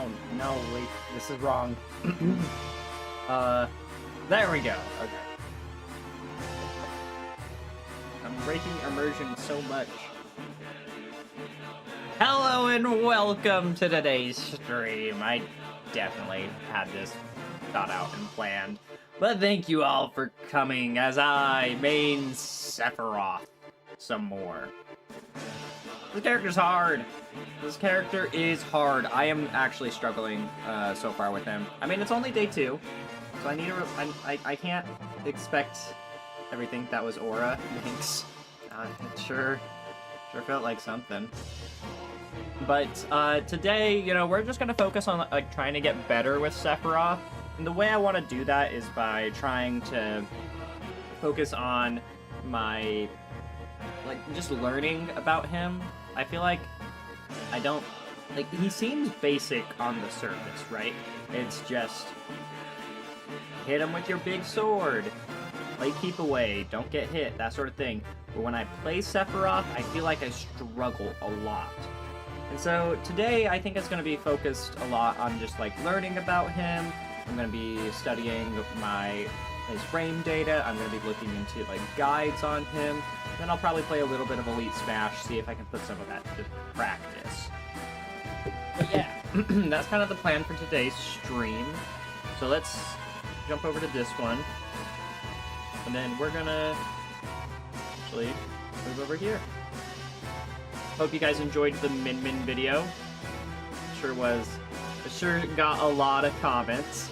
down. No, wait, this is wrong. There we go. Okay. I'm breaking immersion so much. Hello and welcome to today's stream. I definitely had this thought out and planned. But thank you all for coming as I main Sephiroth some more. This character's hard. This character is hard. I am actually struggling so far with him. I mean, it's only day 2, so I need to. I can't expect everything. That was Aura. Thanks. It sure felt like something. But today, you know, we're just gonna focus on like trying to get better with Sephiroth. And the way I want to do that is by trying to focus on my, like, just learning about him. I feel like I don't, like, he seems basic on the surface, right? It's just hit him with your big sword, play keep away, don't get hit, that sort of thing. But when I play Sephiroth, I feel like I struggle a lot. And so today I think it's going to be focused a lot on just like learning about him. I'm going to be studying his frame data. I'm going to be looking into like guides on him. Then I'll probably play a little bit of Elite Smash, see if I can put some of that to practice. But yeah, that's kind of the plan for today's stream. So let's jump over to this one. And then we're going to actually move over here. Hope you guys enjoyed the Min video. Sure was. It sure got a lot of comments.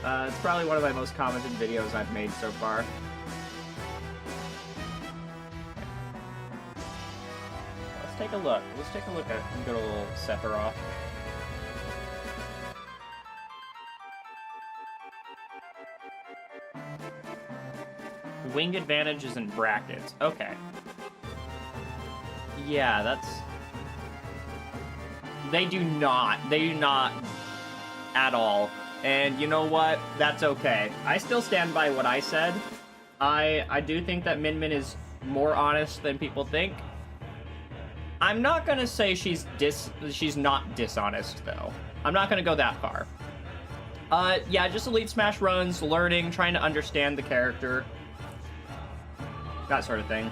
It's probably one of my most commented videos I've made so far. Let's take a look. Let's take a look at good old Sephiroth. Wing advantage is in brackets. Okay. Yeah, that's... They do not at all. And you know what? That's okay. I still stand by what I said. I do think that Min is more honest than people think. I'm not gonna say she's not dishonest, though. I'm not gonna go that far. Yeah, just Elite Smash runs, learning, trying to understand the character. That sort of thing.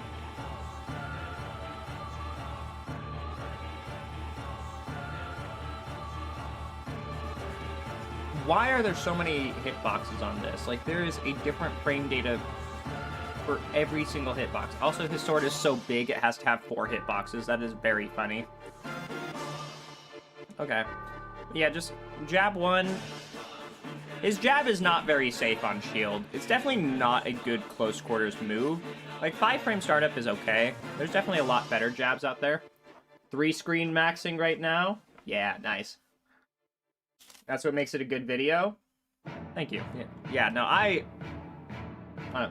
Why are there so many hitboxes on this? Like, there is a different frame data for every single hitbox. Also, his sword is so big, it has to have 4 hitboxes. That is very funny. Okay. Yeah, just jab 1. His jab is not very safe on shield. It's definitely not a good close quarters move. Like, 5-frame startup is okay. There's definitely a lot better jabs out there. 3-screen maxing right now. Yeah, nice. That's what makes it a good video. Thank you. Yeah, no, I don't know.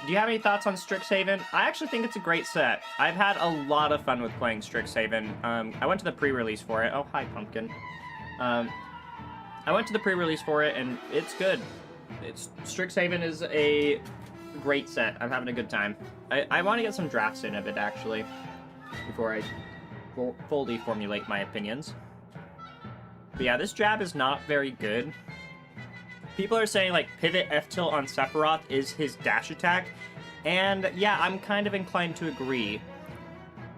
Do you have any thoughts on Strixhaven? I actually think it's a great set. I've had a lot of fun with playing Strixhaven. I went to the pre-release for it. Oh, hi, Pumpkin. I went to the pre-release for it, and it's good. Strixhaven is a great set. I'm having a good time. I want to get some drafts in of it, actually, before I fully formulate my opinions. But yeah, this jab is not very good. People are saying, like, pivot F-tilt on Sephiroth is his dash attack. And, yeah, I'm kind of inclined to agree.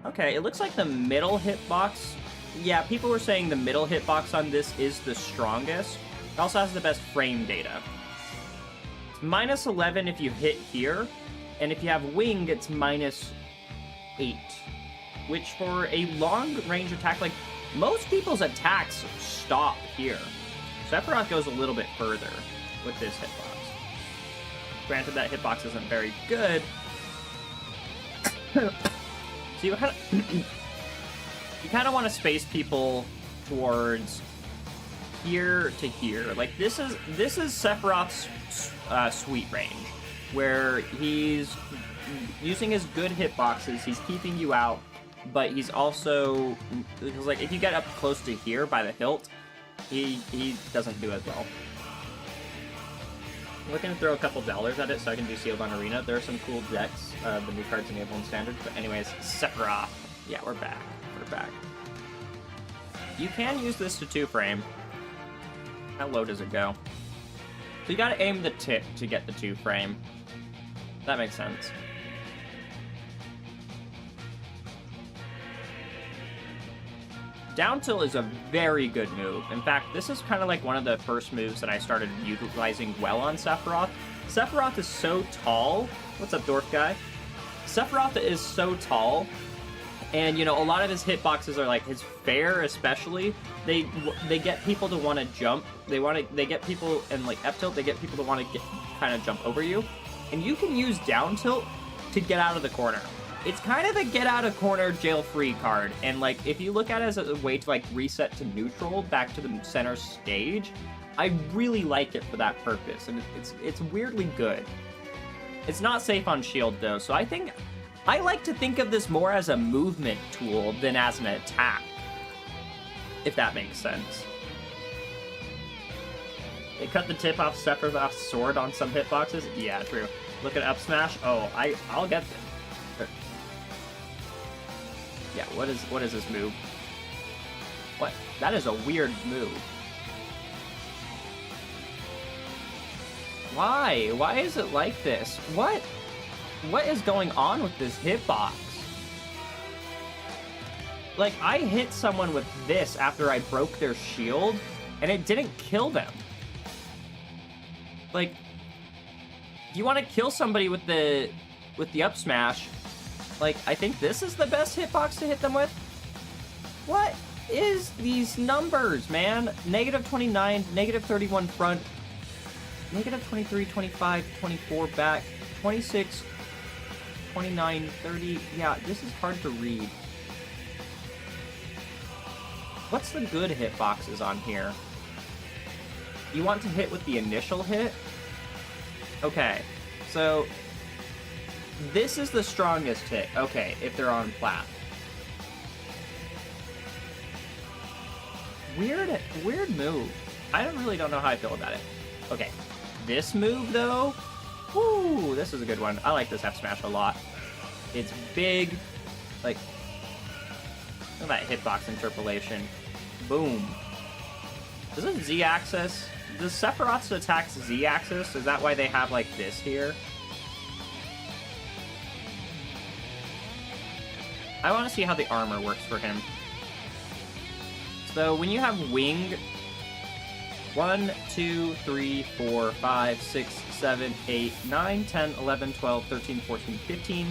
Okay, it looks like the middle hitbox... Yeah, people were saying the middle hitbox on this is the strongest. It also has the best frame data. It's -11 if you hit here. And if you have wing, it's -8. Which, for a long-range attack, like... Most people's attacks stop here. Sephiroth goes a little bit further with this hitbox. Granted, that hitbox isn't very good. So you kind of want to space people towards here to here. Like this is Sephiroth's sweet range, where he's using his good hitboxes. He's keeping you out. But he's also, because like if you get up close to here by the hilt, he doesn't do as well. I'm looking to throw a couple dollars at it so I can do Sealed on Arena. There are some cool decks, the new cards enable in Standard. But anyways, Sephiroth. Yeah, we're back. We're back. You can use this to 2-frame. How low does it go? So you gotta aim the tip to get the 2-frame. That makes sense. Down tilt is a very good move. In fact, this is kind of like one of the first moves that I started utilizing well on Sephiroth. Sephiroth is so tall. What's up, dwarf guy? Sephiroth is so tall, and, you know, a lot of his hitboxes are like, his fair especially, they get people to want to jump. They get people, and like F tilt, they get people to want to kind of jump over you. And you can use down tilt to get out of the corner. It's kind of the get out of corner jail free card, and like if you look at it as a way to like reset to neutral back to the center stage, I really like it for that purpose, and it's weirdly good. It's not safe on shield though, so I like to think of this more as a movement tool than as an attack, if that makes sense. They cut the tip off Sephiroth's sword on some hitboxes. Yeah, true. Look at up smash. Oh, I'll get this. Yeah, what is this move? What? That is a weird move. Why? Why is it like this? What is going on with this hitbox? Like, I hit someone with this after I broke their shield, and it didn't kill them. Like, you want to kill somebody with the up smash, like, I think this is the best hitbox to hit them with? What is these numbers, man? Negative 29, negative 31 front, negative 23, 25, 24 back, 26, 29, 30. Yeah, this is hard to read. What's the good hitboxes on here? You want to hit with the initial hit? Okay, so this is the strongest hit. Okay, if they're on plat. Weird move. I really don't know how I feel about it. Okay, this move though, whoo, this is a good one. I like this F smash a lot. It's big, like, look at that hitbox interpolation. Boom. Is it Z-axis? Does Sephiroth's attacks Z-axis? Is that why they have like this here? I want to see how the armor works for him. So when you have wing, 1, 2, 3, 4, 5, 6, 7, 8, 9, 10, 11, 12, 13, 14, 15.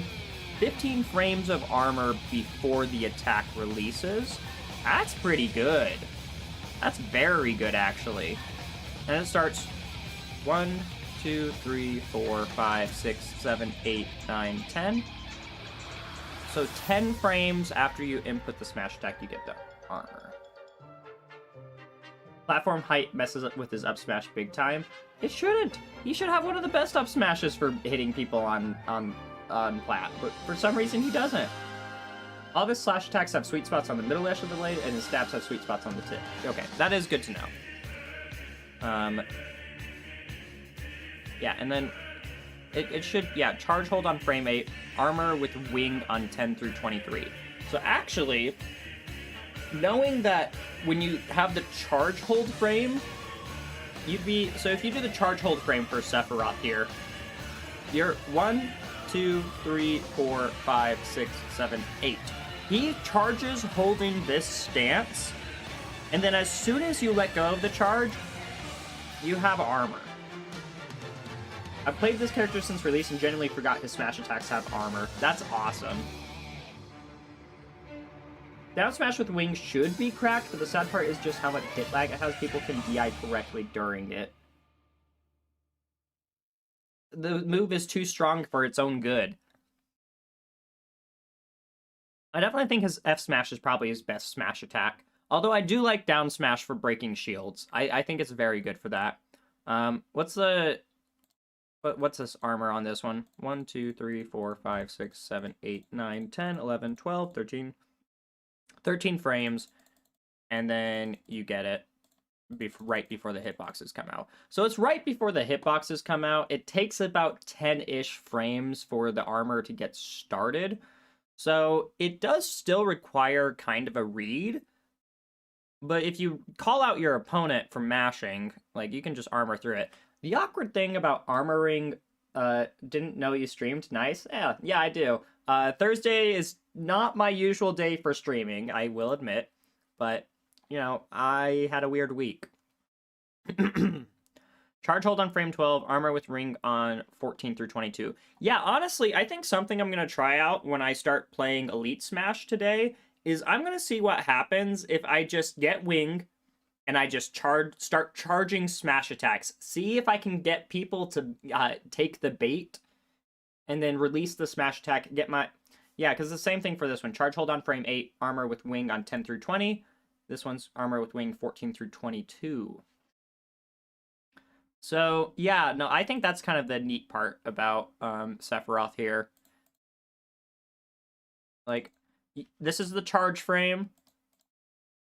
15 frames of armor before the attack releases. That's pretty good. That's very good, actually. And it starts 1, 2, 3, 4, 5, 6, 7, 8, 9, 10. So 10 frames after you input the smash attack, you get the armor. Platform height messes up with his up smash big time. It shouldn't. He should have one of the best up smashes for hitting people on plat, but for some reason he doesn't. All of his slash attacks have sweet spots on the middle edge of the blade, and his stabs have sweet spots on the tip. Okay, that is good to know. Yeah, and then it should, yeah, charge hold on frame 8, armor with wing on 10 through 23. So actually, knowing that when you have the charge hold frame, so if you do the charge hold frame for Sephiroth here, you're 1, 2, 3, 4, 5, 6, 7, 8. He charges holding this stance, and then as soon as you let go of the charge, you have armor. I've played this character since release and genuinely forgot his smash attacks have armor. That's awesome. Down smash with wings should be cracked, but the sad part is just how much hit lag it has. People can DI correctly during it. The move is too strong for its own good. I definitely think his F smash is probably his best smash attack. Although I do like down smash for breaking shields. I think it's very good for that. What's this armor on this one? 1, 2, 3, 4, 5, 6, 7, 8, 9, 10, 11, 12, 13. 13 frames, and then you get it right before the hitboxes come out. So it's right before the hitboxes come out. It takes about 10-ish frames for the armor to get started. So it does still require kind of a read, But if you call out your opponent for mashing, like, you can just armor through it. The awkward thing about armoring, didn't know you streamed. Nice. Yeah, I do. Thursday is not my usual day for streaming, I will admit. But, you know, I had a weird week. Charge hold on frame 12, armor with ring on 14 through 22. Yeah, honestly, I think something I'm going to try out when I start playing Elite Smash today is I'm going to see what happens if I just get wing and I just start charging smash attacks. See if I can get people to take the bait and then release the smash attack. Yeah, because the same thing for this one. Charge hold on frame 8, armor with wing on 10 through 20. This one's armor with wing 14 through 22. So, yeah, no, I think that's kind of the neat part about Sephiroth here. Like, this is the charge frame.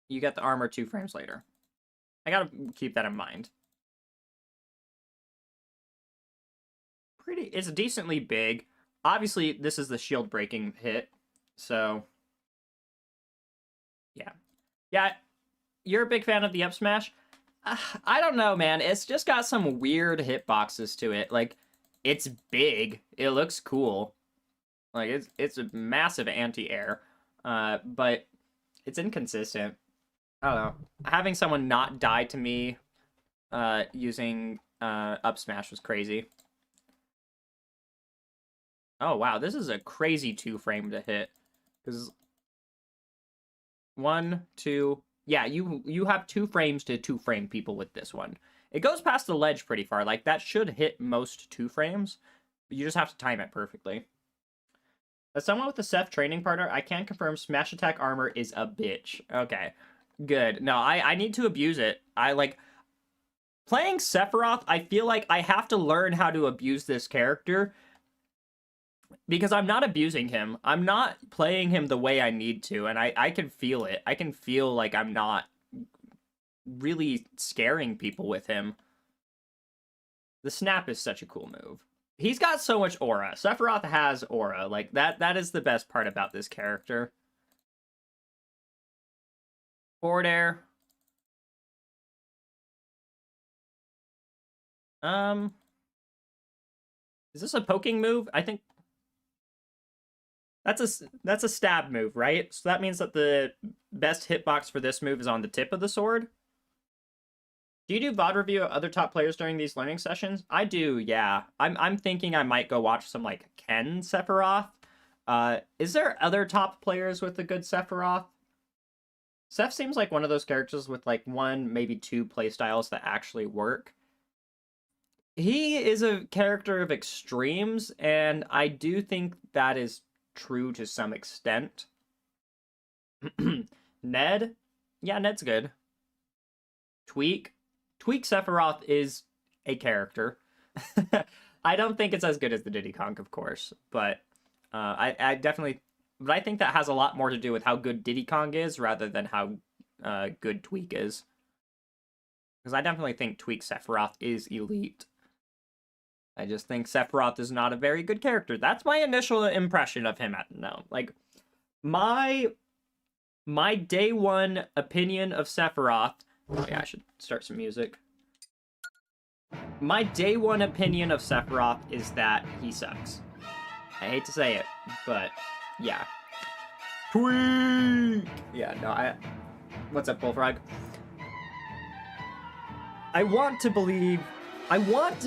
You get the armor 2 frames later. I gotta keep that in mind. It's decently big. Obviously, this is the shield breaking hit, so... Yeah. Yeah, you're a big fan of the up smash? I don't know, man. It's just got some weird hitboxes to it. Like, it's big. It looks cool. Like, it's a massive anti-air. But it's inconsistent. I don't know. Having someone not die to me using up smash was crazy. Oh, wow. This is a crazy 2-frame to hit. Because 1, 2... Yeah, you have 2 frames to 2-frame people with this one. It goes past the ledge pretty far. Like, that should hit most 2 frames. But you just have to time it perfectly. As someone with a Seph training partner, I can confirm smash attack armor is a bitch. Okay, good. No, I need to abuse it. Playing Sephiroth, I feel like I have to learn how to abuse this character. Because I'm not abusing him. I'm not playing him the way I need to, and I can feel it. I can feel like I'm not really scaring people with him. The snap is such a cool move. He's got so much aura. Sephiroth has aura. Like, that is the best part about this character. Forward air. Is this a poking move? I think... That's a stab move, right? So that means that the best hitbox for this move is on the tip of the sword. Do you do VOD review of other top players during these learning sessions? I do, yeah. I'm thinking I might go watch some, like, Ken Sephiroth. Is there other top players with a good Sephiroth? Seph seems like one of those characters with, like, 1, maybe 2 playstyles that actually work. He is a character of extremes, and I do think that is true to some extent. Ned? Yeah, Ned's good. Tweak Sephiroth is a character. I don't think it's as good as the Diddy Kong, of course, but I definitely... But I think that has a lot more to do with how good Diddy Kong is rather than how good Tweak is. Because I definitely think Tweak Sephiroth is elite. I just think Sephiroth is not a very good character. That's my initial impression of him. No, like, my day one opinion of Sephiroth... Oh yeah, I should start some music. My day one opinion of Sephiroth is that he sucks. I hate to say it, but yeah. Tweak! Yeah, no, What's up, Bullfrog? I want to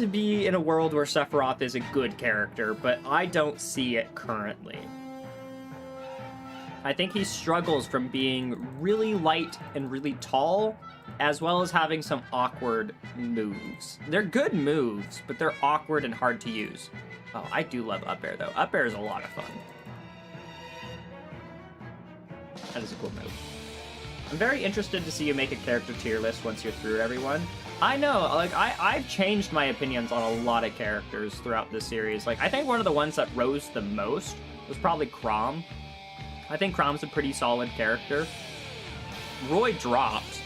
be in a world where Sephiroth is a good character, but I don't see it currently. I think he struggles from being really light and really tall, as well as having some awkward moves. They're good moves, but they're awkward and hard to use. Oh, I do love up air, though. Up air is a lot of fun. That is a cool move. I'm very interested to see you make a character tier list once you're through everyone. I know, like, I've changed my opinions on a lot of characters throughout this series. Like, I think one of the ones that rose the most was probably Chrom. I think Chrom's a pretty solid character. Roy dropped.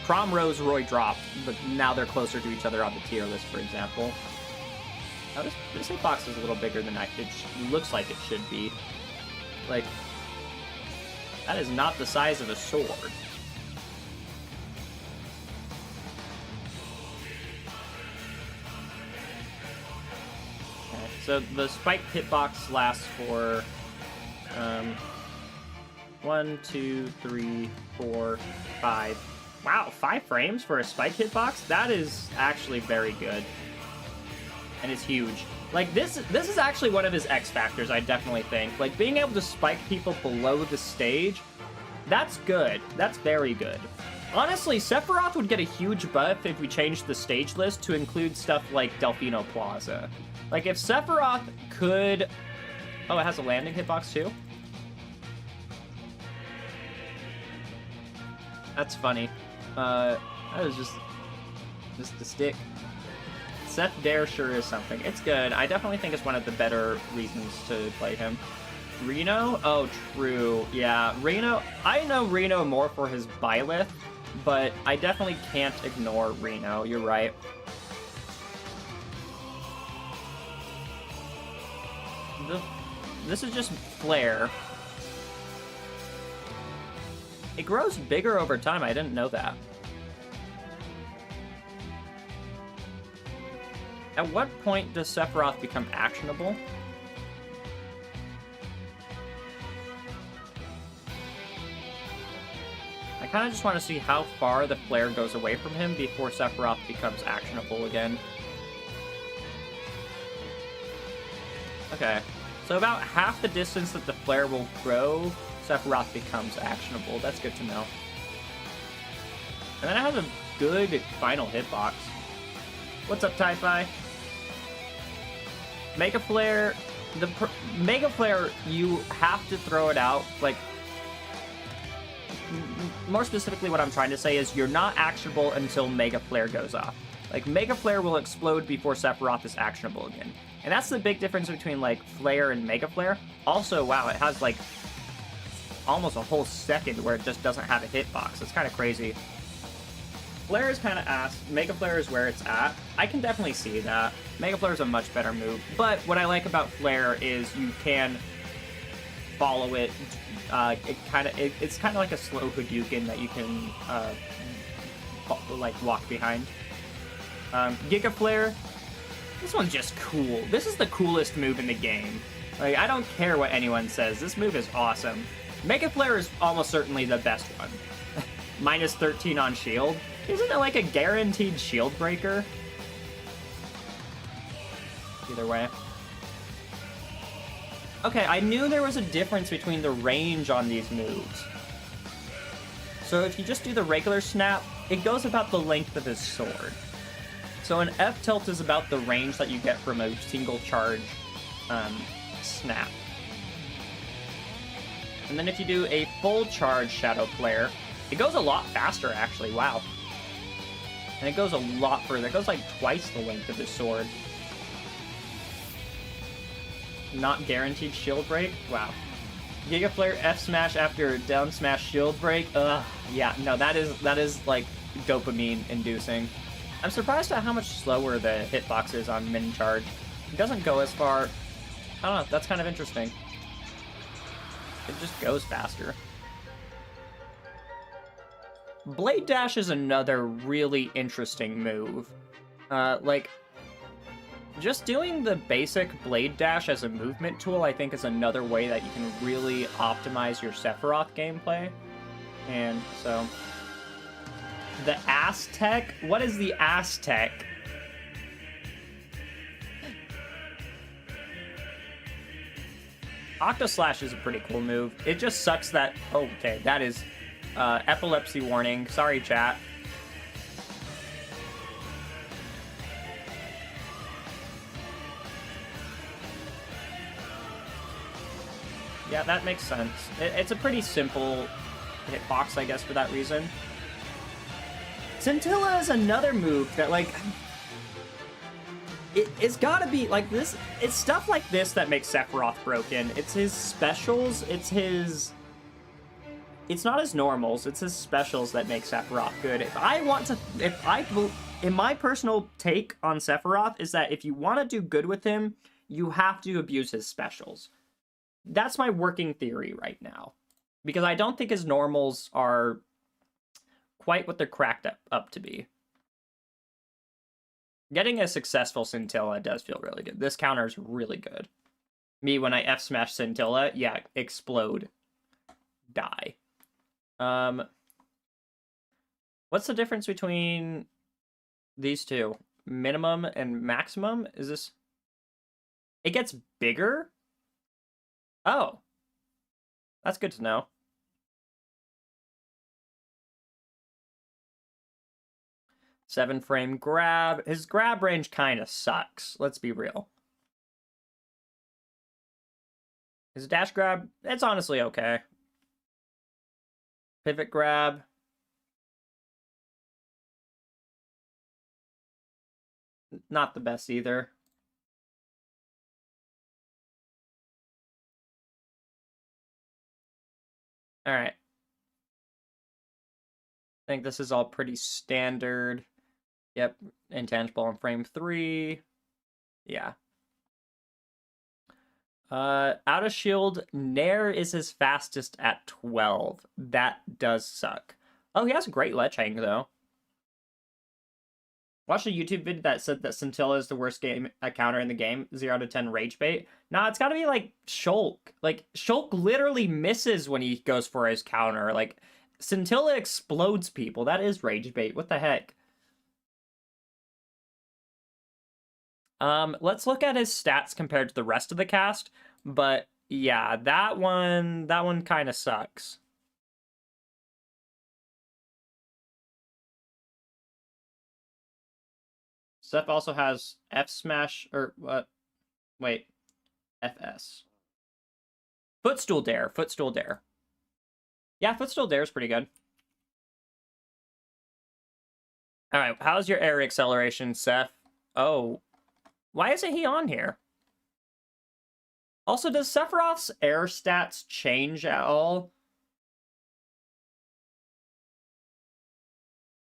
Chrom rose, Roy dropped, but now they're closer to each other on the tier list, for example. Now, this hitbox is a little bigger than it looks like it should be. Like, that is not the size of a sword. So the spiked hitbox lasts for 1, 2, 3, 4, 5. Wow, 5 frames for a spike hitbox? That is actually very good. And it's huge. Like, this is actually one of his X factors, I definitely think. Like, being able to spike people below the stage, that's good. That's very good. Honestly, Sephiroth would get a huge buff if we changed the stage list to include stuff like Delfino Plaza. Like, if Sephiroth could... Oh, it has a landing hitbox, too? That's funny. That was just a stick. Seph Dare sure is something. It's good. I definitely think it's one of the better reasons to play him. Reno? Oh, true. Yeah, Reno. I know Reno more for his Byleth, but I definitely can't ignore Reno. You're right. This is just Flare. It grows bigger over time. I didn't know that. At what point does Sephiroth become actionable? I kind of just want to see how far the flare goes away from him before Sephiroth becomes actionable again. Okay, so about half the distance that the flare will grow, Sephiroth becomes actionable. That's good to know. And then it has a good final hitbox. What's up, Typhi? Mega Flare... Mega Flare, you have to throw it out, like... More specifically, what I'm trying to say is you're not actionable until Mega Flare goes off. Like, Mega Flare will explode before Sephiroth is actionable again. And that's the big difference between, like, Flare and Mega Flare. Also, wow, it has, like, almost a whole second where it just doesn't have a hitbox. It's kind of crazy. Flare is kind of ass. Mega Flare is where it's at. I can definitely see that. Mega Flare is a much better move. But what I like about Flare is you can follow it. It's kind of like a slow Hadouken that you can like walk behind. Giga Flare. This one's just cool. This is the coolest move in the game. Like, I don't care what anyone says. This move is awesome. Mega Flare is almost certainly the best one. Minus 13 on shield. Isn't it like a guaranteed shield breaker? Either way. Okay, I knew there was a difference between the range on these moves. So if you just do the regular snap, it goes about the length of his sword. So an F-tilt is about the range that you get from a single charge snap. And then if you do a full charge Shadow Flare, it goes a lot faster, actually. Wow. And it goes a lot further. It goes like twice the length of his sword. Not guaranteed shield break? Wow. Giga Flare F smash after down smash shield break? Ugh. Yeah, no, that is like dopamine inducing. I'm surprised at how much slower the hitbox is on min charge. It doesn't go as far. I don't know, that's kind of interesting. It just goes faster. Blade Dash is another really interesting move. Like, just doing the basic Blade Dash as a movement tool, I think, is another way that you can really optimize your Sephiroth gameplay. And so... The Aztec? What is the Aztec? Octoslash is a pretty cool move. It just sucks that... Oh, okay, that is... epilepsy warning. Sorry, chat. Yeah, that makes sense. It's a pretty simple hitbox, I guess, for that reason. Scintilla is another move that, like... It's gotta be, like, this... It's stuff like this that makes Sephiroth broken. It's his specials, it's his... It's not his normals, it's his specials that make Sephiroth good. In my personal take on Sephiroth is that if you want to do good with him, you have to abuse his specials. That's my working theory right now. Because I don't think his normals are... quite what they're cracked up to be. Getting a successful Scintilla does feel really good. This counter is really good. Me, when I F-smash Scintilla, yeah, explode. Die. What's the difference between these two? Minimum and maximum? Is this... It gets bigger? Oh. That's good to know. Seven frame grab. His grab range kind of sucks. Let's be real. His dash grab, it's honestly okay. Pivot grab. Not the best either. All right. I think this is all pretty standard. Yep, intangible on frame 3. Yeah. Out of shield, Nair is his fastest at 12. That does suck. Oh, he has a great ledge hang, though. Watched a YouTube video that said that Scintilla is the worst game counter in the game. 0 out of 10 rage bait. Nah, it's gotta be like Shulk. Like, Shulk literally misses when he goes for his counter. Like, Scintilla explodes people. That is rage bait. What the heck? Let's look at his stats compared to the rest of the cast. But yeah, that one kind of sucks. Seph also has F smash or what? Wait, FS. Footstool dare, footstool dare. Yeah, footstool dare is pretty good. All right, how's your air acceleration, Seph? Oh, why isn't he on here? Also, does Sephiroth's air stats change at all?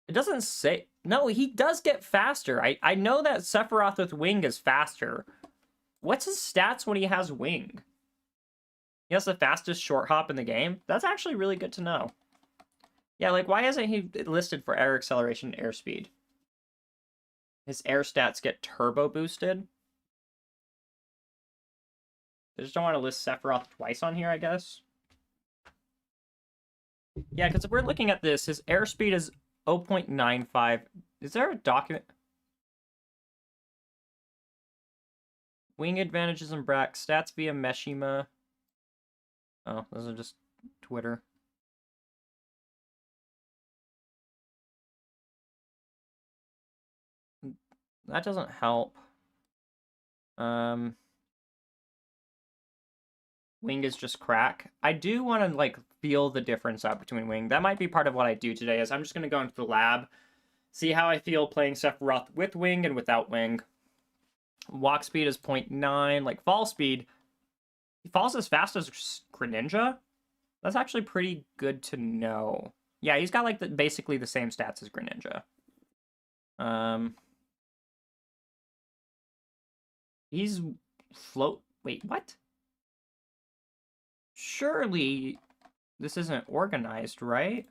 It doesn't say... No, he does get faster. I know that Sephiroth with Wing is faster. What's his stats when he has Wing? He has the fastest short hop in the game? That's actually really good to know. Yeah, like, why isn't he listed for air acceleration and airspeed? His air stats get turbo boosted? I just don't want to list Sephiroth twice on here, I guess. Yeah, because if we're looking at this, his airspeed is 0.95. Is there a document? Wing advantages and Brack. Stats via Meshima. Oh, those are just Twitter. That doesn't help. Wing is just crack. I do want to, like, feel the difference out between Wing. That might be part of what I do today, is I'm just going to go into the lab, see how I feel playing Sephiroth with Wing and without Wing. Walk speed is 0.9. Like, fall speed, he falls as fast as Greninja? That's actually pretty good to know. Yeah, he's got, like, basically the same stats as Greninja. He's float... Wait, what? Surely this isn't organized, right?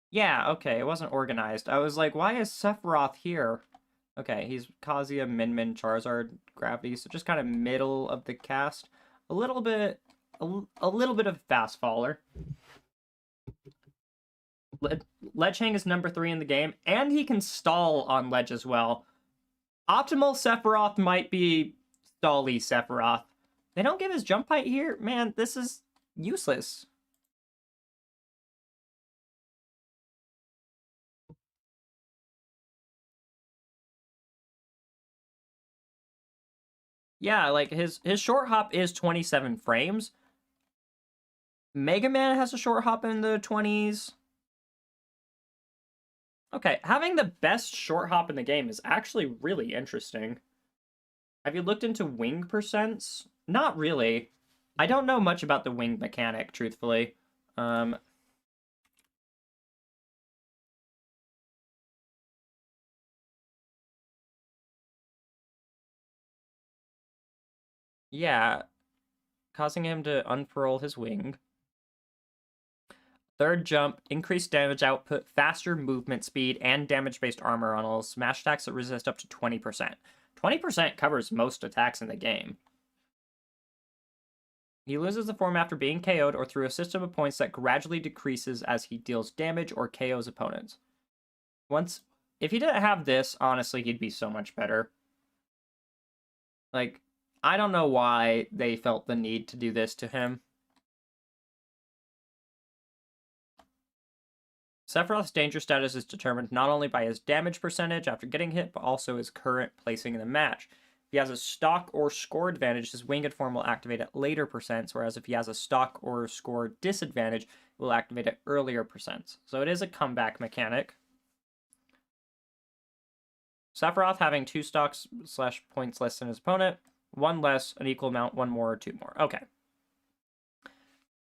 Yeah, okay, it wasn't organized. I was like, why is Sephiroth here? Okay, he's Kazuya, Min Min, Charizard, Gravity, so just kind of middle of the cast. A little bit of fast faller. Ledge Hang is number 3 in the game, and he can stall on ledge as well. Optimal Sephiroth might be stally Sephiroth. They don't give his jump height here? Man, this is useless. Yeah, like, his short hop is 27 frames. Mega Man has a short hop in the 20s. Okay, having the best short hop in the game is actually really interesting. Have you looked into wing percents? Not really. I don't know much about the wing mechanic, truthfully. Yeah, causing him to unfurl his wing. Third jump, increased damage output, faster movement speed, and damage-based armor on all smash attacks that resist up to 20%. 20% covers most attacks in the game. He loses the form after being KO'd or through a system of points that gradually decreases as he deals damage or KOs opponents. If he didn't have this, honestly, he'd be so much better. Like, I don't know why they felt the need to do this to him. Sephiroth's danger status is determined not only by his damage percentage after getting hit, but also his current placing in the match. If he has a stock or score advantage, his winged form will activate at later percents, whereas if he has a stock or score disadvantage, it will activate at earlier percents. So it is a comeback mechanic. Sephiroth having 2 stocks / points less than his opponent, 1 less, an equal amount, 1 more, or 2 more. Okay.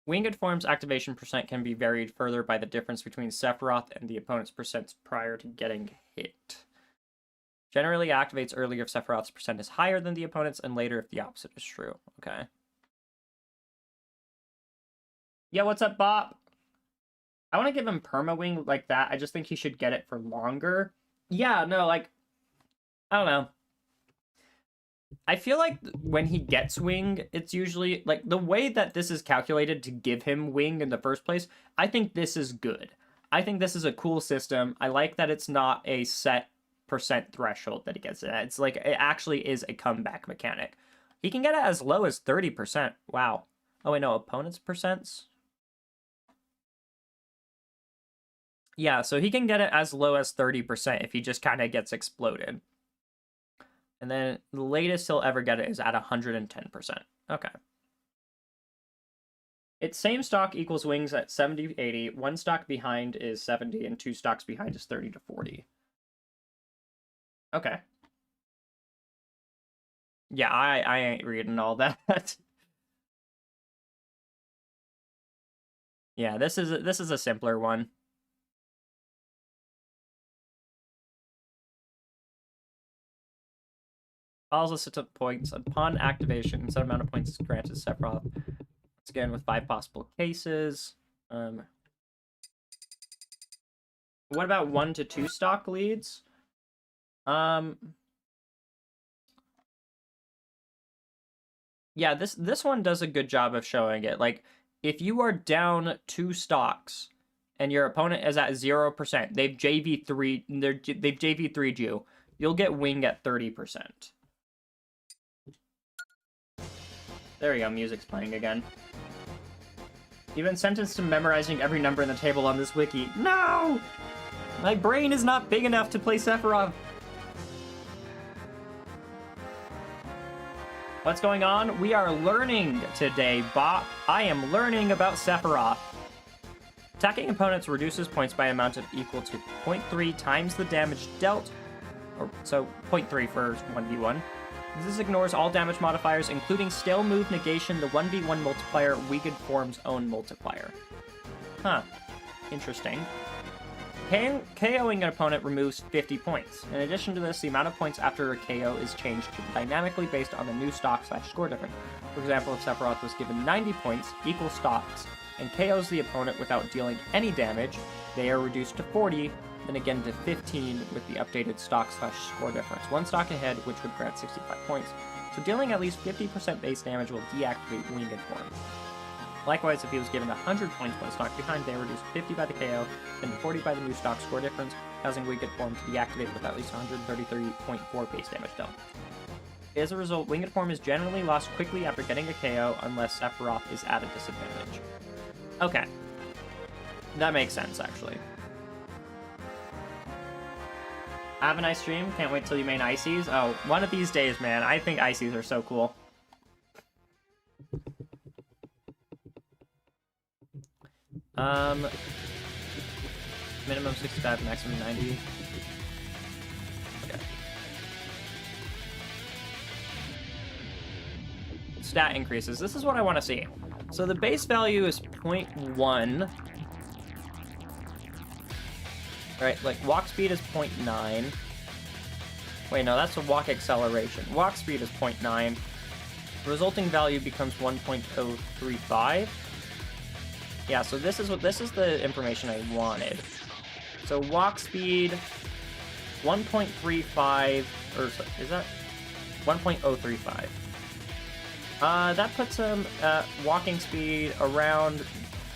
Winged form's activation percent can be varied further by the difference between Sephiroth and the opponent's percents prior to getting hit. Generally activates earlier if Sephiroth's percent is higher than the opponent's, and later if the opposite is true. Okay. Yeah, what's up, Bop? I want to give him Perma-Wing like that. I just think he should get it for longer. Yeah, no, like, I don't know. I feel like when he gets Wing, it's usually, like, the way that this is calculated to give him Wing in the first place, I think this is good. I think this is a cool system. I like that it's not a set percent threshold that he gets it at. It's like, it actually is a comeback mechanic. He can get it as low as 30%. Wow. Oh, wait, no, opponent's percents? Yeah, so he can get it as low as 30% if he just kind of gets exploded. And then the latest he'll ever get it is at 110%. Okay. Its same stock equals wings at 70, 80. 1 stock behind is 70, and 2 stocks behind is 30 to 40. Okay. Yeah, I ain't reading all that. Yeah, this is a simpler one. Also sets up points upon activation. Set amount of points is granted Sephiroth. Once again, with 5 possible cases. What about 1 to 2 stock leads? Yeah, this one does a good job of showing it. Like, if you are down 2 stocks and your opponent is at 0%, they've JV3'd you, you'll get Wing at 30%. There we go, music's playing again. You've been sentenced to memorizing every number in the table on this wiki. No! My brain is not big enough to play Sephiroth. What's going on? We are learning today, Bop. I am learning about Sephiroth. Attacking opponents reduces points by amount of equal to 0.3 times the damage dealt. So 0.3 for 1v1. This ignores all damage modifiers, including stale move negation, the 1v1 multiplier, Wicked Form's own multiplier. Huh. Interesting. KOing an opponent removes 50 points. In addition to this, the amount of points after a KO is changed dynamically based on the new stock / score difference. For example, if Sephiroth was given 90 points, equal stocks, and KOs the opponent without dealing any damage, they are reduced to 40, then again to 15 with the updated stock / score difference. 1 stock ahead, which would grant 65 points. So dealing at least 50% base damage will deactivate Winged Form. Likewise, if he was given 100 points 1 stock behind, they are reduced 50 by the KO, then 40 by the new stock score difference, causing Winged Form to deactivate with at least 133.4 base damage dealt. As a result, Winged Form is generally lost quickly after getting a KO unless Sephiroth is at a disadvantage. Okay. That makes sense, actually. Have a nice stream. Can't wait till you main Ices. Oh, one of these days, man. I think Ices are so cool. Minimum 65, maximum 90. Okay. Stat increases. This is what I want to see. So the base value is 0.1. Right, like walk speed is 0.9. Wait, no, that's a walk acceleration. Walk speed is 0.9. Resulting value becomes 1.035. Yeah, so this is the information I wanted. So walk speed 1.35, or is that 1.035? That puts him at walking speed around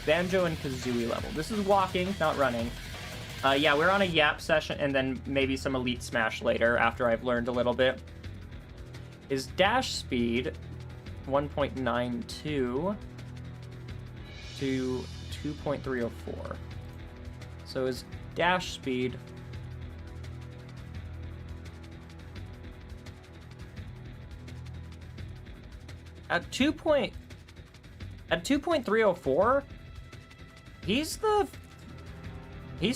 Banjo and Kazooie level. This is walking, not running. Yeah, we're on a Yap session, and then maybe some Elite Smash later after I've learned a little bit. His dash speed 1.92 to 2.304. So his dash speed at 2.304, he's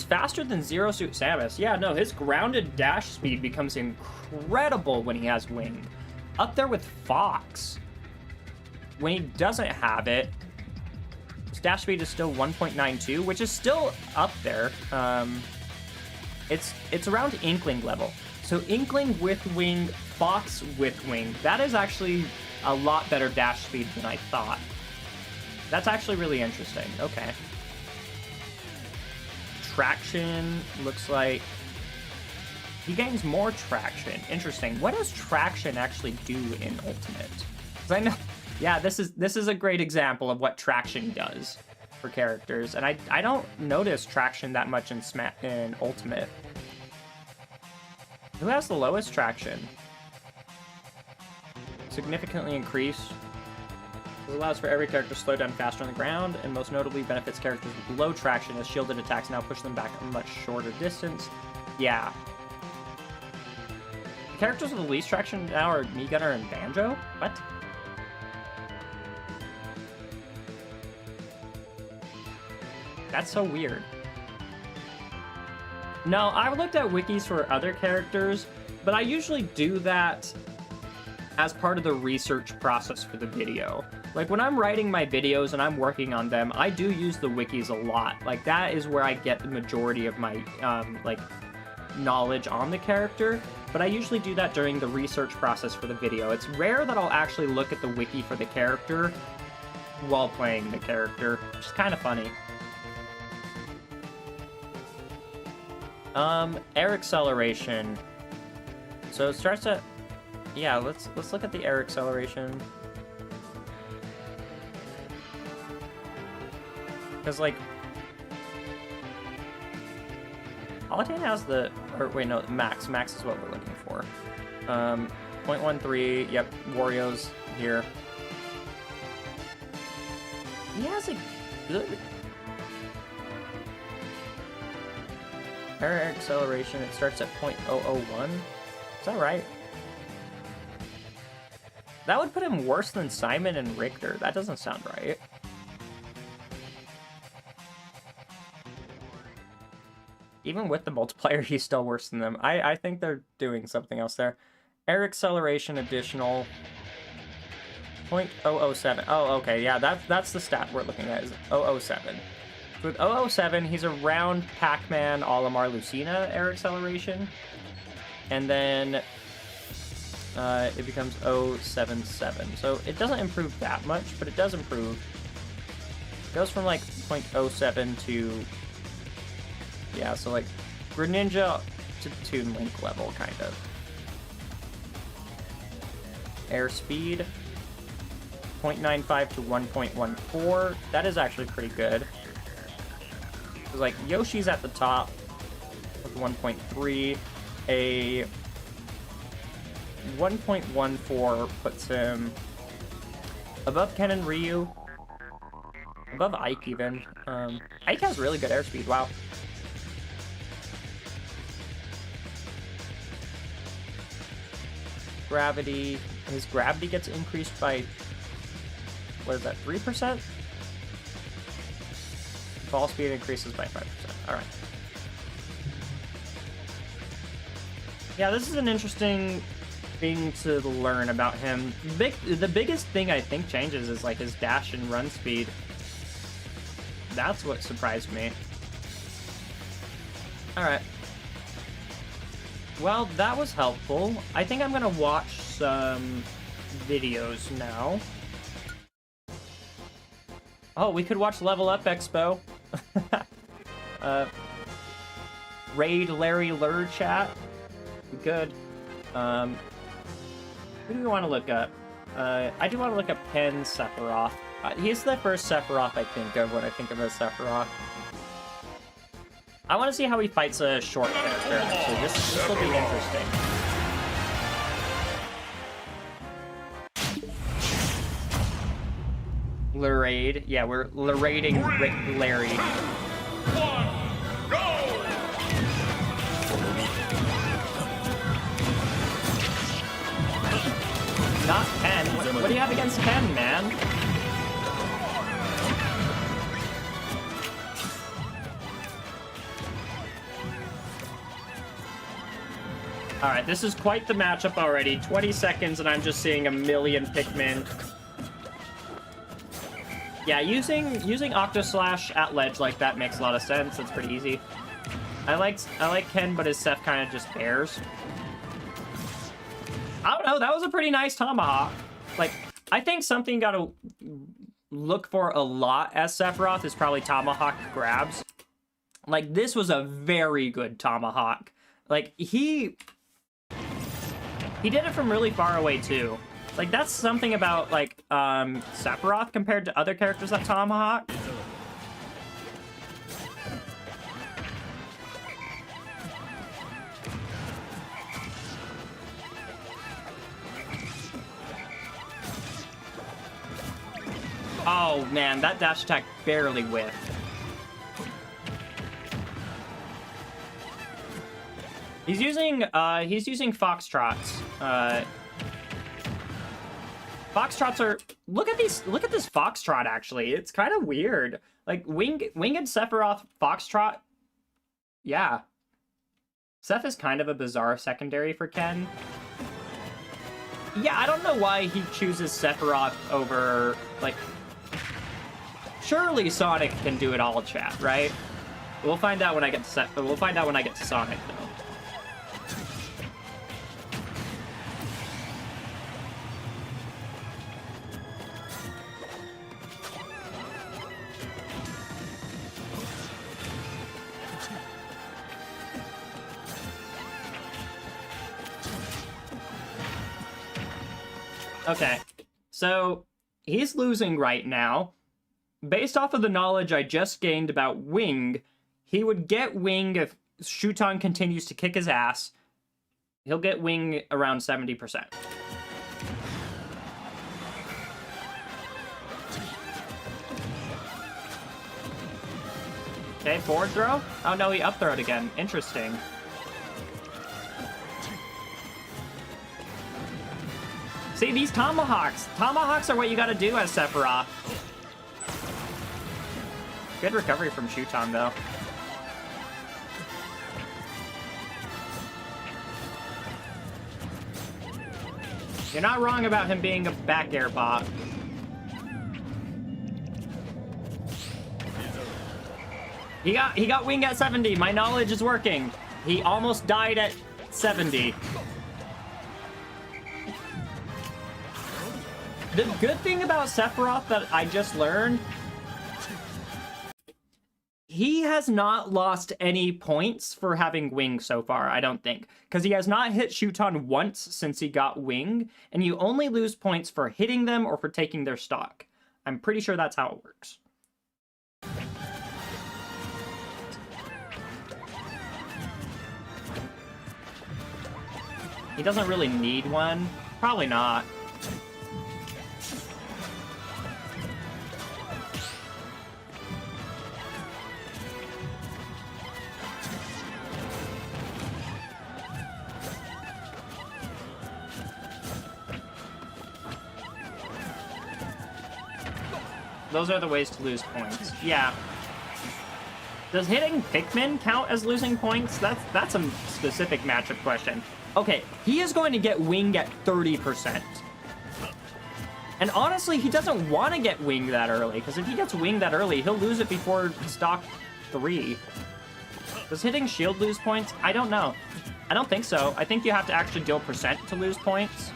faster than Zero Suit Samus. Yeah, no, his grounded dash speed becomes incredible when he has Winged. Up there with Fox. When he doesn't have it, his dash speed is still 1.92, which is still up there. It's around Inkling level. So Inkling with Wing, Fox with Wing. That is actually a lot better dash speed than I thought. That's actually really interesting. Okay. Traction looks like he gains more traction. Interesting. What does traction actually do in Ultimate? Because I know, yeah, this is a great example of what traction does for characters, and I don't notice traction that much in Ultimate. Who has the lowest traction? Significantly increased. This allows for every character to slow down faster on the ground, and most notably benefits characters with low traction as shielded attacks now push them back a much shorter distance. Yeah. The characters with the least traction now are Knee Gunner and Banjo? What? That's so weird. No, I've looked at wikis for other characters, but I usually do that as part of the research process for the video. Like, when I'm writing my videos and I'm working on them, I do use the wikis a lot. Like, that is where I get the majority of my, like, knowledge on the character, but I usually do that during the research process for the video. It's rare that I'll actually look at the wiki for the character while playing the character, which is kind of funny. Air acceleration. So it starts at, yeah, let's look at the air acceleration. Because, like, Palutena has the, or wait, no, max. Max is what we're looking for. 0.13, yep, Wario's here. He has a good air acceleration. It starts at 0.001. Is that right? That would put him worse than Simon and Richter. That doesn't sound right. Even with the multiplier, he's still worse than them. I think they're doing something else there. Air acceleration additional 0.007. Oh, okay, yeah, that's the stat we're looking at, is 007. With 007, he's around Pac-Man, Olimar, Lucina air acceleration. And then it becomes 077. So it doesn't improve that much, but it does improve. It goes from like 0.07 to, yeah, so like Greninja to Toon Link level, kind of. Airspeed 0.95 to 1.14. That is actually pretty good. Because, like, Yoshi's at the top with 1.3. A 1.14 puts him above Ken and Ryu. Above Ike, even. Ike has really good airspeed, wow. Gravity. His gravity gets increased by, what is that, 3%? Fall speed increases by 5%. Alright. Yeah, this is an interesting thing to learn about him. The biggest thing I think changes is like his dash and run speed. That's what surprised me. Alright. Well, that was helpful. I think I'm gonna watch some videos now. Oh, we could watch Level Up Expo. Raid Larry Lur chat. We could. Who do we want to look up? I do want to look up Ken Sephiroth. He's the first Sephiroth I think of when I think of a Sephiroth. I want to see how he fights a short character, so this will be interesting. Luraid. Yeah, we're Luraiding Larry. 1, go! Not Ken. What do you have against Ken, man? Alright, this is quite the matchup already. 20 seconds and I'm just seeing a million Pikmin. Yeah, using Octoslash at ledge like that makes a lot of sense. It's pretty easy. I like Ken, but his Seph kind of just bears. I don't know, that was a pretty nice Tomahawk. Like, I think something you gotta look for a lot as Sephiroth is probably Tomahawk grabs. Like, this was a very good Tomahawk. Like, he did it from really far away, too. Like, that's something about, like, Sephiroth compared to other characters that Tomahawk. Oh, man, that dash attack barely whiffed. He's using Foxtrots. Foxtrots are... Look at this Foxtrot, actually. It's kind of weird. Like, Winged Sephiroth Foxtrot... Yeah. Seph is kind of a bizarre secondary for Ken. Yeah, I don't know why he chooses Sephiroth over, like... Surely Sonic can do it all, chat, right? We'll find out when I get to We'll find out when I get to Sonic, though. Okay, so he's losing right now. Based off of the knowledge I just gained about Wing, he would get Wing if Shuton continues to kick his ass. He'll get Wing around 70%. Okay, forward throw? Oh no, he up throwed again. Interesting. See, these Tomahawks. Tomahawks are what you gotta do as Sephiroth. Good recovery from Shuton, though. You're not wrong about him being a back air bot. He got Wing at 70. My knowledge is working. He almost died at 70. The good thing about Sephiroth that I just learned, he has not lost any points for having Wing so far, I don't think. Because he has not hit Shuton once since he got Wing, and you only lose points for hitting them or for taking their stock. I'm pretty sure that's how it works. He doesn't really need one. Probably not. Those are the ways to lose points. Yeah. Does hitting Pikmin count as losing points? That's a specific matchup question. Okay, he is going to get Wing at 30%. And honestly, he doesn't want to get Wing that early, because if he gets Wing that early, he'll lose it before stock 3. Does hitting shield lose points? I don't know. I don't think so. I think you have to actually deal percent to lose points.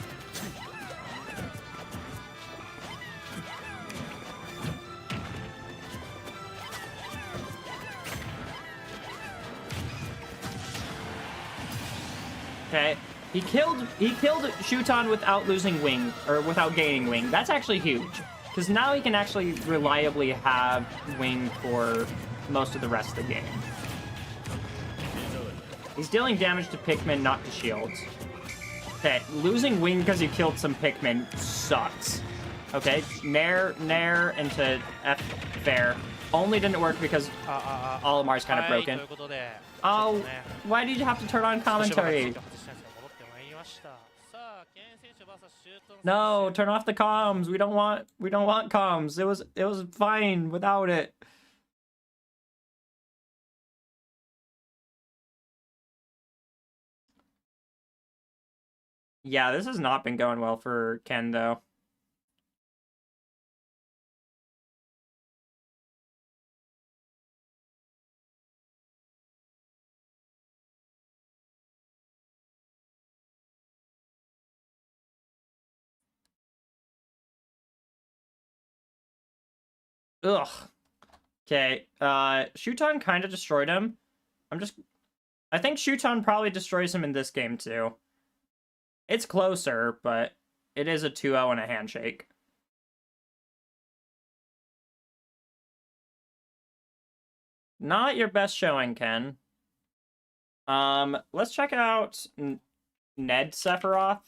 Okay, he killed Shuton without losing wing, or without gaining wing. That's actually huge, because now he can actually reliably have wing for most of the rest of the game. He's dealing damage to Pikmin, not to shields. Okay, losing wing because he killed some Pikmin sucks. Okay, Nair into F fair. Only didn't work because Olimar's kind of broken. Oh, why did you have to turn on commentary? No, turn off the comms. We don't want comms. It was fine without it. Yeah, this has not been going well for Ken though. Ugh. Okay, Shuton kind of destroyed him. I think Shuton probably destroys him in this game too. It's closer, but it is a 2-0 and a handshake. Not your best showing, Ken. Let's check out Ned Sephiroth.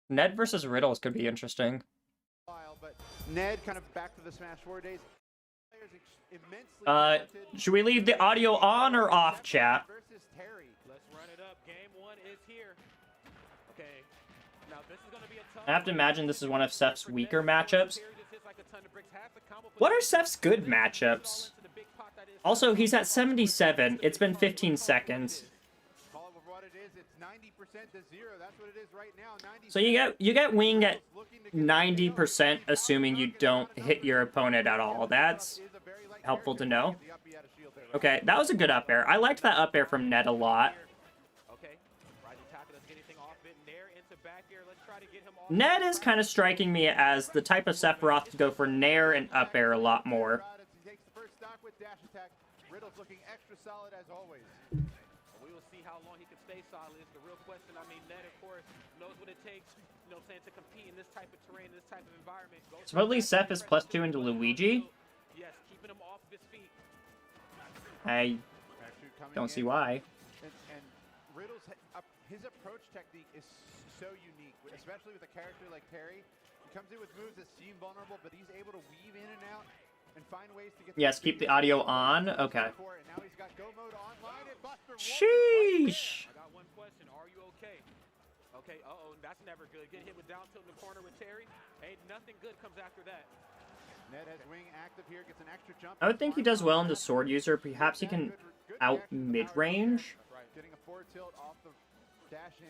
Ned versus Riddles could be interesting. But Ned kind of back to the Smash 4 days. Should we leave the audio on or off, chat? Versus Terry. Let's run it up. Game 1 is here. Okay. Now this is going to be a tough. I have to imagine this is one of Seph's weaker matchups. What are Seph's good matchups? Also, he's at 77. It's been 15 seconds. So you get wing at 90%, assuming you don't hit your opponent at all. That's helpful to know. Okay, that was a good up air. I liked that up air from Ned a lot. Ned is kind of striking me as the type of Sephiroth to go for nair and up air a lot more. Riddle's looking extra solid as always. We will see how long he can stay solid is the real question. I mean, Ned, of course, knows what it takes, you know, saying to compete in this type of terrain, this type of environment. Supposedly Seph is +2 into Luigi. Yes, keeping him off his feet. I don't see why. And Riddle's his approach technique is so unique, especially with a character like Terry. He comes in with moves that seem vulnerable, but he's able to weave in and out. Yes, keep the audio on. Okay. Sheesh. I got one question. Are you okay? Okay, that's never good. Get hit with down tilt in the corner with Terry. Ain't nothing good comes after that. Ned has wing active here, gets an extra jump. I would think he does well into sword user. Perhaps he can out mid-range.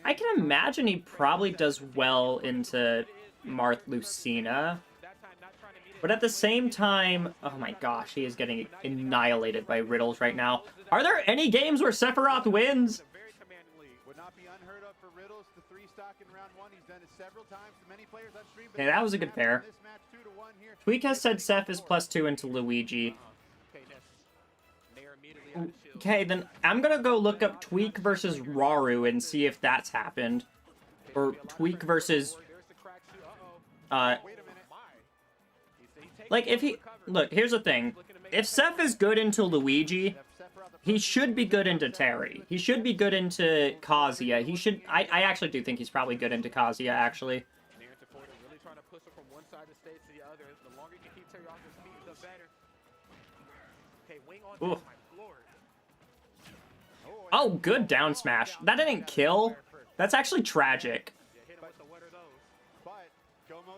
I can imagine he probably does well into Marth Lucina. But at the same time, oh my gosh, he is getting annihilated by Riddles right now. Are there any games where Sephiroth wins? Okay, that was a good pair. Tweak has said Seph is +2 into Luigi. Okay, then I'm gonna go look up Tweak versus Raru and see if that's happened. Or Tweak versus... Like, if he... Look, here's the thing. If Seph is good into Luigi, he should be good into Terry. He should be good into Kazuya. He should... I actually do think he's probably good into Kazuya, actually. Ooh. Oh, good down smash. That didn't kill. That's actually tragic.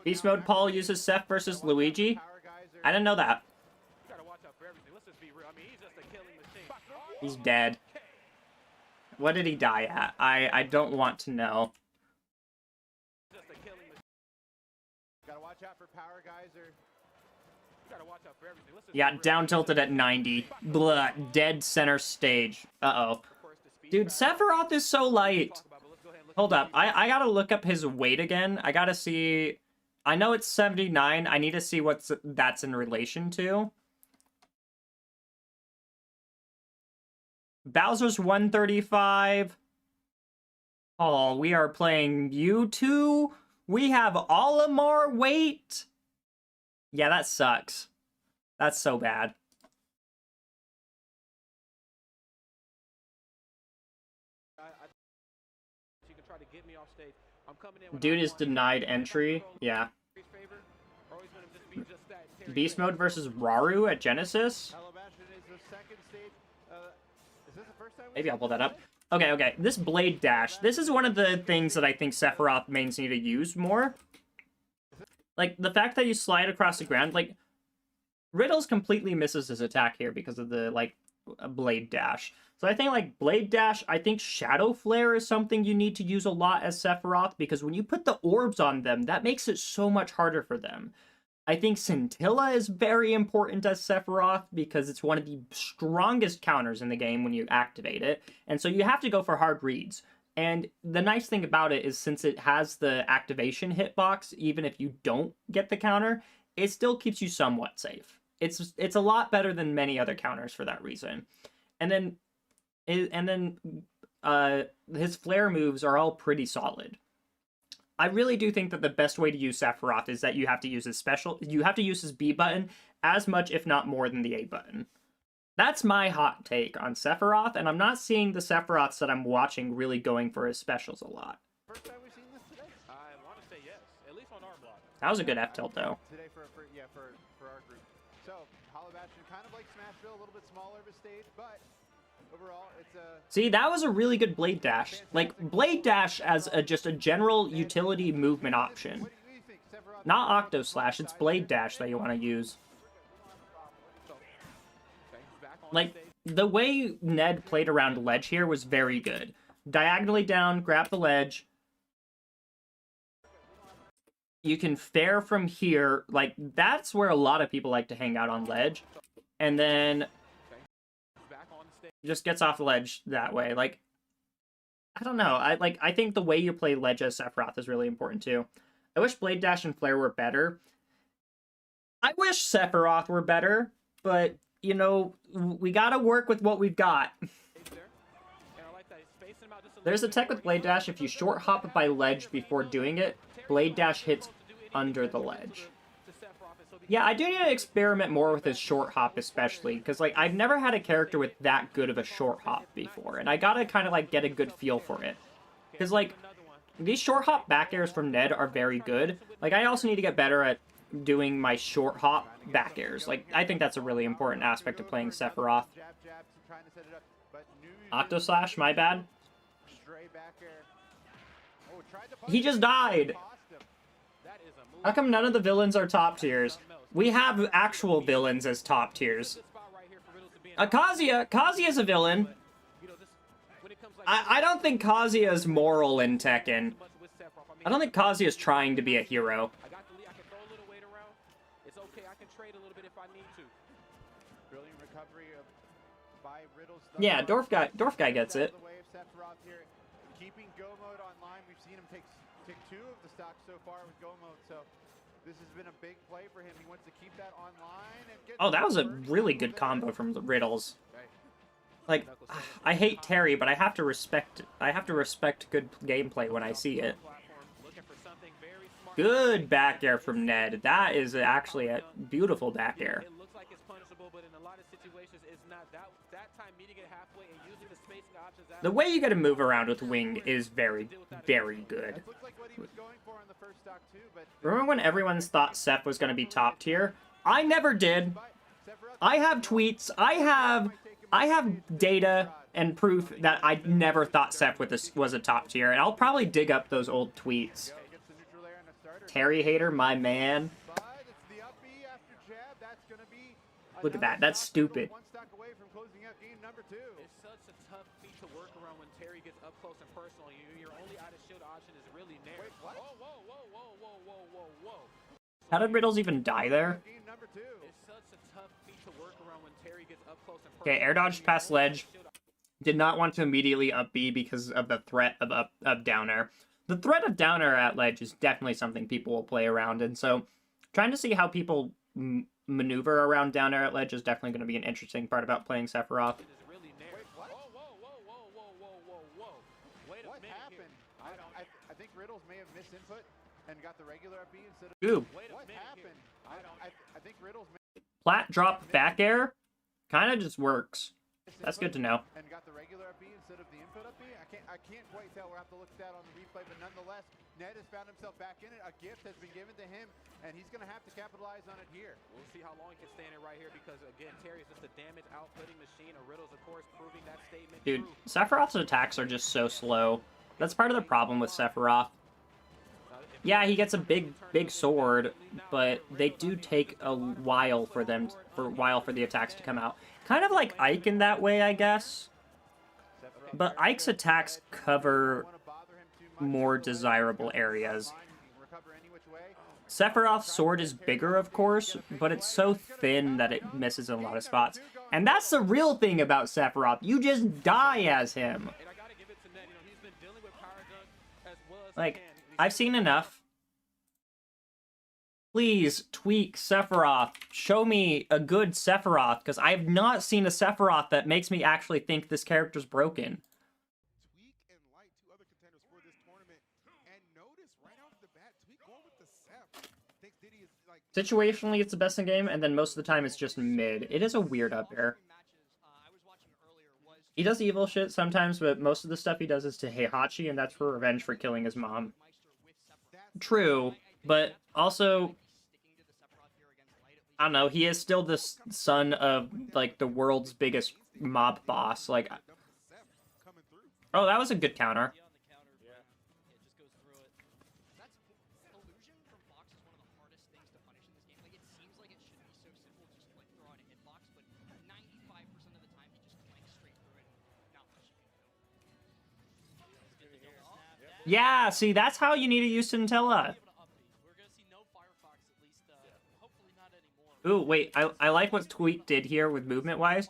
Beast Mode Paul uses Seph versus Luigi. I didn't know that. He's dead. What did he die at? I don't want to know. Yeah, down tilted at 90. Blah, dead center stage. Uh-oh. Dude, Sephiroth is so light. Hold up. I gotta look up his weight again. I gotta see... I know it's 79. I need to see what that's in relation to. Bowser's 135. Oh, we are playing U2. We have Olimar. Wait. Yeah, that sucks. That's so bad. You can try to get me off stage. I'm coming in. Dude is denied entry. Yeah. Beast Mode versus Raru at Genesis. Maybe I'll pull that up. Okay. This Blade Dash. This is one of the things that I think Sephiroth mains need to use more. Like, the fact that you slide across the ground, like, Riddles completely misses his attack here because of the, like, Blade Dash. So I think, like, Blade Dash, I think Shadow Flare is something you need to use a lot as Sephiroth, because when you put the orbs on them, that makes it so much harder for them. I think Scintilla is very important as Sephiroth, because it's one of the strongest counters in the game when you activate it, and so you have to go for hard reads. And the nice thing about it is, since it has the activation hitbox, even if you don't get the counter, it still keeps you somewhat safe. It's a lot better than many other counters for that reason. And then his flare moves are all pretty solid. I really do think that the best way to use Sephiroth is that you have to use his B button as much, if not more, than the A button. That's my hot take on Sephiroth, and I'm not seeing the Sephiroths that I'm watching really going for his specials a lot. First time we've seen this today? I want to say yes, at least on our block. That was a good F-tilt, though. Today for our group. So, Hollow Bastion, kind of like Smashville, a little bit smaller of a stage, but overall, it's a... See, that was a really good Blade Dash. Like, Blade Dash as just a general utility movement option. What do you think? Sephiroth... Not Octo Slash, it's Blade Dash that you want to use. Like, the way Ned played around ledge here was very good. Diagonally down, grab the ledge. You can fair from here. Like, that's where a lot of people like to hang out on ledge. And then just gets off the ledge that way. Like, I don't know. I think the way you play ledge as Sephiroth is really important too. I wish Blade Dash and Flare were better. I wish Sephiroth were better, but you know, we gotta work with what we've got. There's a tech with Blade Dash. If you short hop by ledge before doing it, Blade Dash hits under the ledge. Yeah, I do need to experiment more with his short hop, especially, because, like, I've never had a character with that good of a short hop before, and I gotta kind of, like, get a good feel for it. Because, like, these short hop back airs from Ned are very good. Like, I also need to get better at doing my short hop back airs. Like, I think that's a really important aspect of playing Sephiroth. Octo Slash, my bad. He just died! How come none of the villains are top tiers? We have actual villains as top tiers. Kazuya's a villain. I don't think Kazuya's moral in Tekken. I don't think Kazuya's trying to be a hero. Yeah, Dwarf guy gets it. Keeping Go Mode online, we've seen him take two of the stocks so far with Go Mode, so this has been a big play for him. He wants to keep that online and get... Oh, that was a really good combo from the Riddles. Like, I hate Terry, but I have to respect good gameplay when I see it. Good back air from Ned. That is actually a beautiful back air. The way you gotta move around with Wing is very, very good. Remember when everyone thought Seph was gonna be top tier? I never did. I have tweets. I have data and proof that I never thought Seph was a top tier, and I'll probably dig up those old tweets. Terry hater, my man. Look at that. That's stupid. How did Riddles even die there? Okay, air dodge past ledge. Did not want to immediately up B because of the threat of down air. The threat of down air at ledge is definitely something people will play around, and so trying to see how people maneuver around down air at ledge is definitely going to be an interesting part about playing Sephiroth. Riddles may have misinput and got the regular up B instead of... Ooh. What happened? I think Riddles may Plat drop back air kind of just works. That's good to know. and got the regular up B instead of the input up B. I can't quite tell. We'll have to look at that on the replay, but nonetheless, Ned has found himself back in it. A gift has been given to him, and he's going to have to capitalize on it here. We'll see how long he can stand it right here because, again, Terry is just a damage outputting machine. A Riddles, of course, proving that statement Dude, true. Sephiroth's attacks are just so slow. That's part of the problem with Sephiroth. Yeah, he gets a big sword, but they do take a while for them for the attacks to come out. Kind of like Ike in that way, I guess. But Ike's attacks cover more desirable areas. Sephiroth's sword is bigger, of course, but it's so thin that it misses in a lot of spots. And that's the real thing about Sephiroth. You just die as him. Like, I've seen enough. Please tweak Sephiroth. Show me a good Sephiroth, because I have not seen a Sephiroth that makes me actually think this character's broken. Tweak and Light, two other contenders for this tournament, and notice right off the bat, Tweak going with the Seph. Thinks Diddy is like Situationally, it's the best in game, and then most of the time it's just mid. It is a weird up air. He does evil shit sometimes, but most of the stuff he does is to Heihachi, and that's for revenge for killing his mom. True, but also, I don't know, he is still the son of, like, the world's biggest mob boss. Like, oh, that was a good counter. Yeah, see, that's how you need to use Scintilla. Ooh, wait, I like what Tweak did here with movement-wise.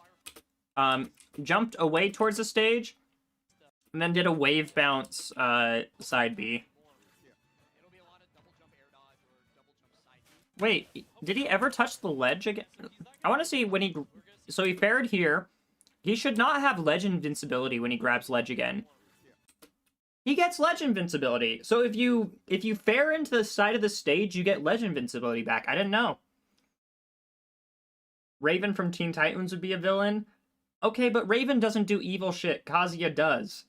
Jumped away towards the stage, and then did a wave bounce, side B. Wait, did he ever touch the ledge again? I want to see when he... So he fared here. He should not have ledge invincibility when he grabs ledge again. He gets ledge invincibility. So if you fare into the side of the stage, you get ledge invincibility back. I didn't know. Raven from Teen Titans would be a villain. Okay, but Raven doesn't do evil shit. Kazuya does.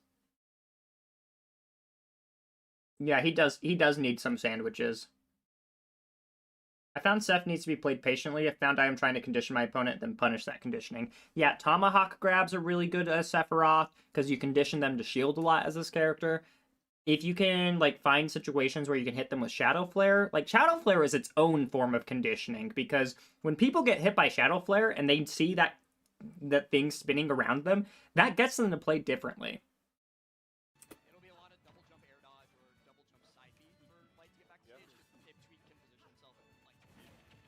Yeah, he does need some sandwiches. I found Seph needs to be played patiently. I found I am trying to condition my opponent, then punish that conditioning. Yeah, Tomahawk grabs are really good as Sephiroth, because you condition them to shield a lot as this character. If you can, like, find situations where you can hit them with Shadow Flare, like, Shadow Flare is its own form of conditioning, because when people get hit by Shadow Flare and they see that thing spinning around them, that gets them to play differently.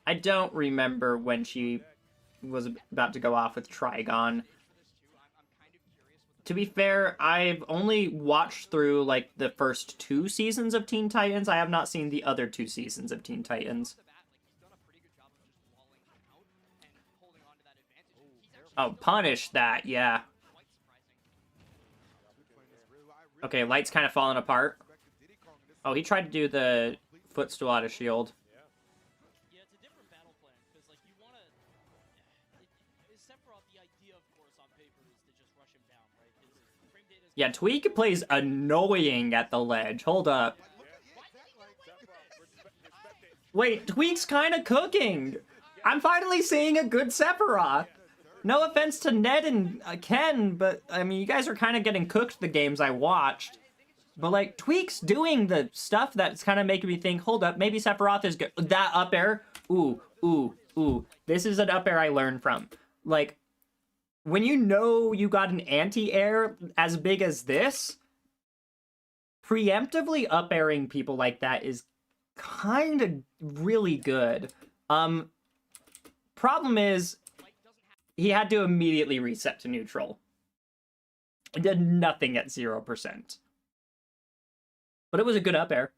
I don't remember when she was about to go off with Trigon. To be fair, I've only watched through, like, the first 2 seasons of Teen Titans. I have not seen the other 2 seasons of Teen Titans. Oh, punish that, yeah. Okay, Light's kind of falling apart. Oh, he tried to do the footstool out of shield. Yeah, Tweak plays annoying at the ledge. Hold up. Wait, Tweak's kind of cooking. I'm finally seeing a good Sephiroth. No offense to Ned and Ken, but, I mean, you guys are kind of getting cooked the games I watched. But, like, Tweak's doing the stuff that's kind of making me think, hold up, maybe Sephiroth is good. That up air, ooh, ooh, ooh. This is an up air I learned from. Like, when you know you got an anti-air as big as this, preemptively up-airing people like that is kind of really good. Problem is, he had to immediately reset to neutral. It did nothing at 0%. But it was a good up-air.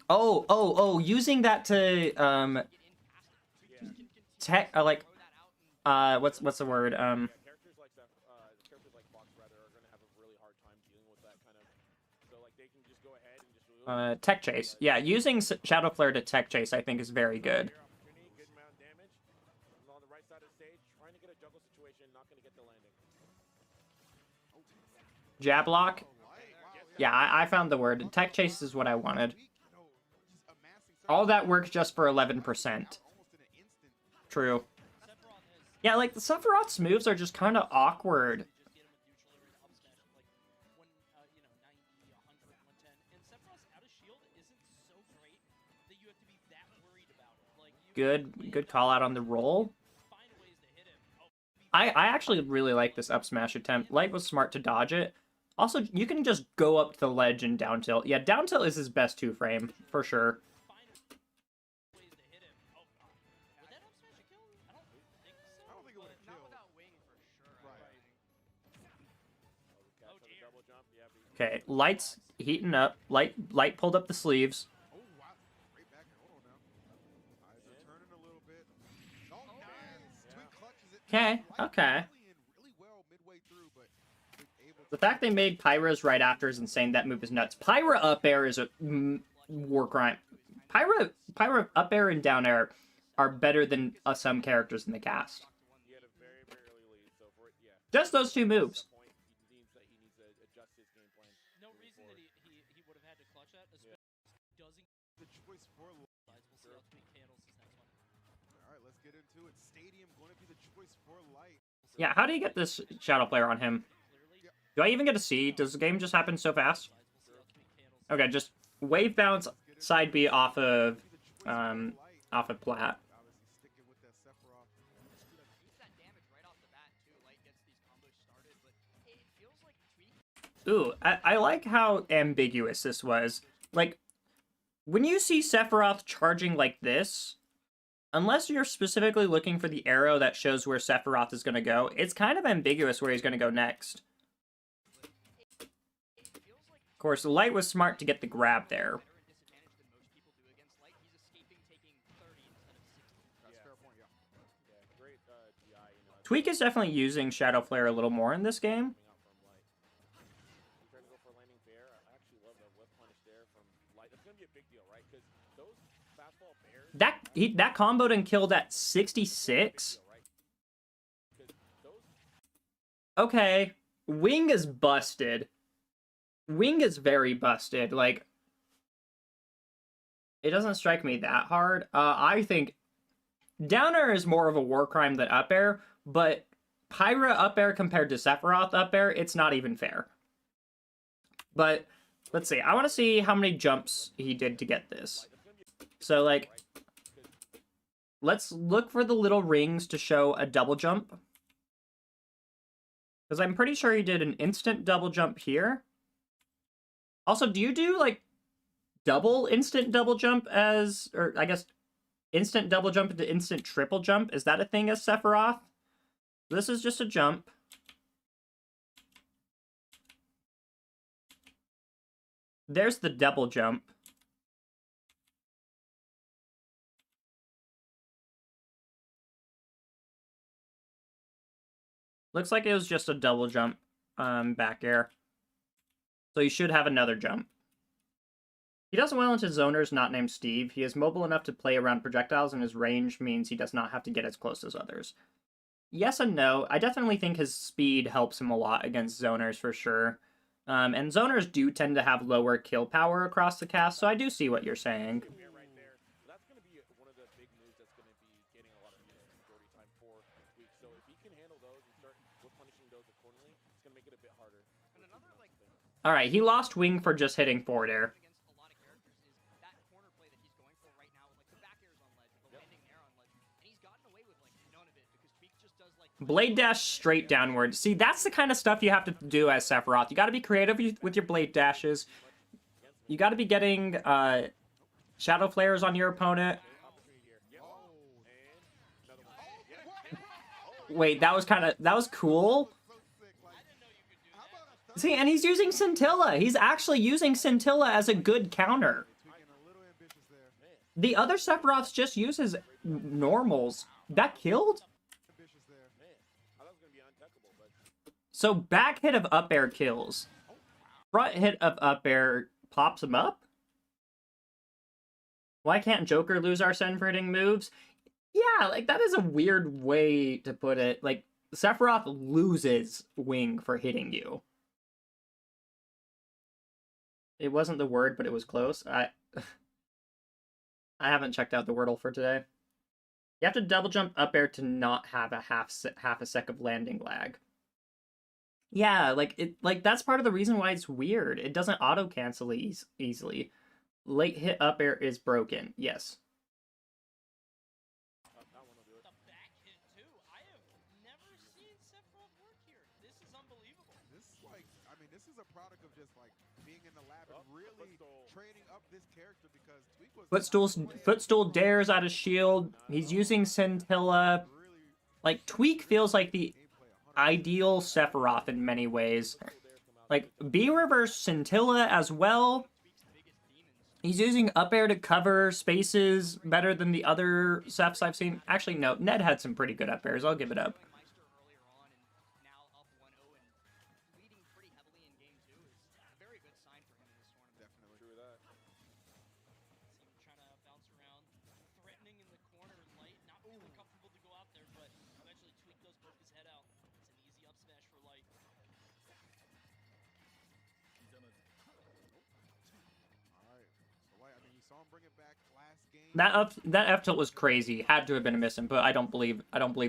Oh, using that to, what's the word? Characters like Seph, characters like Fox rather are going to have a really hard time Tech chase. Yeah, using Shadow Flare to tech chase I think is very good. Good amount of damage. On the right side of the stage, trying to get a juggle situation, not going to get the landing. Jab lock. Yeah, I found the word. Tech chase is what I wanted. All that works just for 11%. True. Yeah, like, the Sephiroth's moves are just kind of awkward. Good call out on the roll. I actually really like this up smash attempt. Light was smart to dodge it. Also, you can just go up to the ledge and down tilt. Yeah, down tilt is his best 2-frame, for sure. Okay, Light's heating up. Light pulled up the sleeves. Oh, wow. Right back and hold on now. Eyes are turning a little bit. Oh, nice. Twin clutches it. Okay, okay. Really well midway through, but able The fact they made Pyra's right after is insane. That move is nuts. Pyra up air is a war crime. Pyra up air and down air are better than some characters in the cast. He had a very, very early lead, so for it, yeah. Just those two moves. He needs that he needs to adjust his game plan. No reason that he would have had to clutch that, especially doesn't the choice for we'll see how Tweak handles this next one. All right, let's get into it. Stadium going to be the choice for Light. Yeah, how do you get this Shadow Flare on him? Do I even get to see? Does the game just happen so fast? Okay, just wave bounce side B off of plat. Obviously sticking with that Sephiroth. Use that damage right off the bat too. Light gets these combos started, but it feels like Tweak. Ooh, I like how ambiguous this was. Like, when you see Sephiroth charging like this, unless you're specifically looking for the arrow that shows where Sephiroth is going to go, it's kind of ambiguous where he's going to go next. Of course, Light was smart to get the grab there. Tweak is definitely using Shadow Flare a little more in this game. Trying to go for a landing bear. I actually love that whip punish there from Light. That's going to be a big deal, right? Because those fastball bears... That comboed and killed at 66? Okay. Wing is busted. Wing is very busted. Like, it doesn't strike me that hard. I think down air is more of a war crime than up air, but Pyra up air compared to Sephiroth up air, it's not even fair. But let's see. I want to see how many jumps he did to get this. So, like, let's look for the little rings to show a double jump. Because I'm pretty sure he did an instant double jump here. Also, do you do, like, double instant double jump as... Or, I guess, instant double jump into instant triple jump? Is that a thing as Sephiroth? This is just a jump. There's the double jump. Looks like it was just a double jump back air. So you should have another jump. He does well into zoners not named Steve. He is mobile enough to play around projectiles, and his range means he does not have to get as close as others. Yes and no. I definitely think his speed helps him a lot against zoners for sure. And zoners do tend to have lower kill power across the cast, so I do see what you're saying. Right there. That's going to be one of the big moves that's going to be getting a lot of majority time for Tweak. So if he can handle those and start whip punishing those accordingly, it's going to make it a bit harder. And another, like... Alright, he lost Wing for just hitting forward air. Against a lot of characters is that corner play that he's going for right now, like the back airs on ledge, the landing there on ledge, and he's gotten away with like none of it because Tweak just does like Blade dash straight downward. See, that's the kind of stuff you have to do as Sephiroth. You got to be creative with your blade dashes. You got to be getting shadow flares on your opponent. Wait, that was cool. See, and he's using Scintilla. He's actually using Scintilla as a good counter. The other Sephiroths just uses normals. That killed? So back hit of up air kills. Front hit of up air pops him up? Why can't Joker lose Arsene for hitting moves? Yeah, like, that is a weird way to put it. Like, Sephiroth loses Wing for hitting you. It wasn't the word, but it was close. I haven't checked out the Wordle for today. You have to double jump up air to not have a half a sec of landing lag. Yeah, like that's part of the reason why it's weird. It doesn't auto cancel easily. Late hit up air is broken. Yes. The back hit too. I have never seen Sephiroth work here. This is unbelievable. This is like, I mean, this is a product of just like being in the lab and really training up this character because Tweak was Footstool dares out of shield. He's using Scintilla. Like, Tweak feels like the ideal Sephiroth in many ways. Like, B reverse Scintilla as well. He's using up air to cover spaces better than the other Sephs I've seen. Actually, no, Ned had some pretty good up airs. I'll give it up. Meister earlier on and now up 1-0 and leading pretty heavily in game 2 is a very good sign for him in this tournament. definitely true with that. See him trying to bounce around, threatening in the corner, Light not feeling comfortable to go out there, but eventually Tweak does poke his head out. It's an easy up smash for Light. All right. So, like, I mean, you saw him bring it back last game. That F tilt was crazy. Had to have been a miss input. I don't believe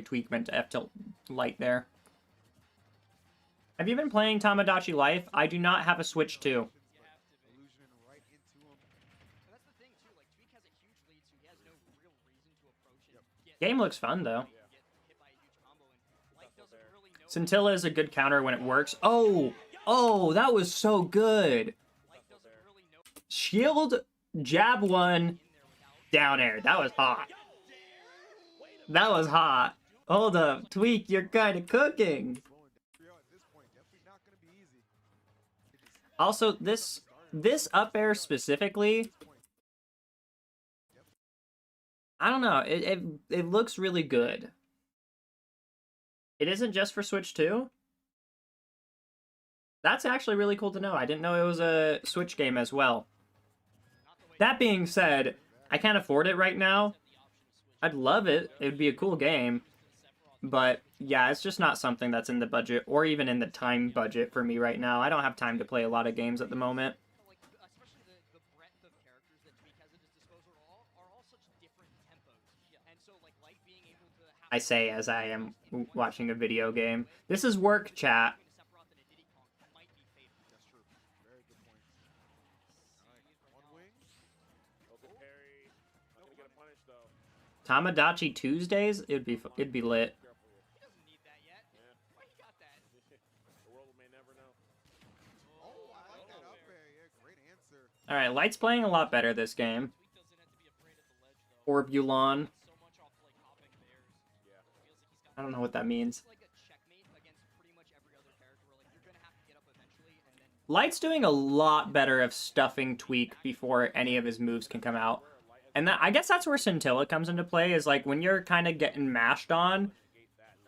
Tweak meant to F tilt Light there. Have you been playing Tamagotchi Life? I do not have a Switch 2. You have to be. Illusion right into him. And that's the thing too, like Tweak has a huge lead, so he has no real reason to approach it. Game looks fun though. Get hit by a huge combo, and Light doesn't really know. Scintilla is a good counter when it works. Oh, that was so good. Light doesn't really know Shield, jab one, down air. That was hot. That was hot. Hold up, Tweak, you're kind of cooking. At this point, definitely not going to be easy. Also, this up air specifically, I don't know. It looks really good. It isn't just for Switch 2? That's actually really cool to know. I didn't know it was a Switch game as well. That being said, I can't afford it right now. I'd love it. It would be a cool game. But yeah, it's just not something that's in the budget or even in the time budget for me right now. I don't have time to play a lot of games at the moment. like especially the breadth of characters that Tweak has at his disposal are all such different tempos. And so like Light being able to have I say as I am watching a video game. This is work, chat. Sephiroth and a Diddy Kong might be fatal. That's true. Very good point. All right, one wing. Open parry. Not gonna get a punish though. Tamagotchi Tuesdays? It'd be lit. He doesn't need that yet. Why he got that? The world may never know. Oh, I like that up air. Yeah, great answer. All right, Light's playing a lot better this game. Tweak doesn't have to be afraid at the ledge though. Orbulon. So much off like hopping bears. Yeah. Feels like he's got I don't know what that means. It's like a checkmate against pretty much every other character where like you're gonna have to get up eventually and then Light's doing a lot better of stuffing Tweak before any of his moves can come out. And I guess that's where Scintilla comes into play, is like when you're kind of getting mashed on,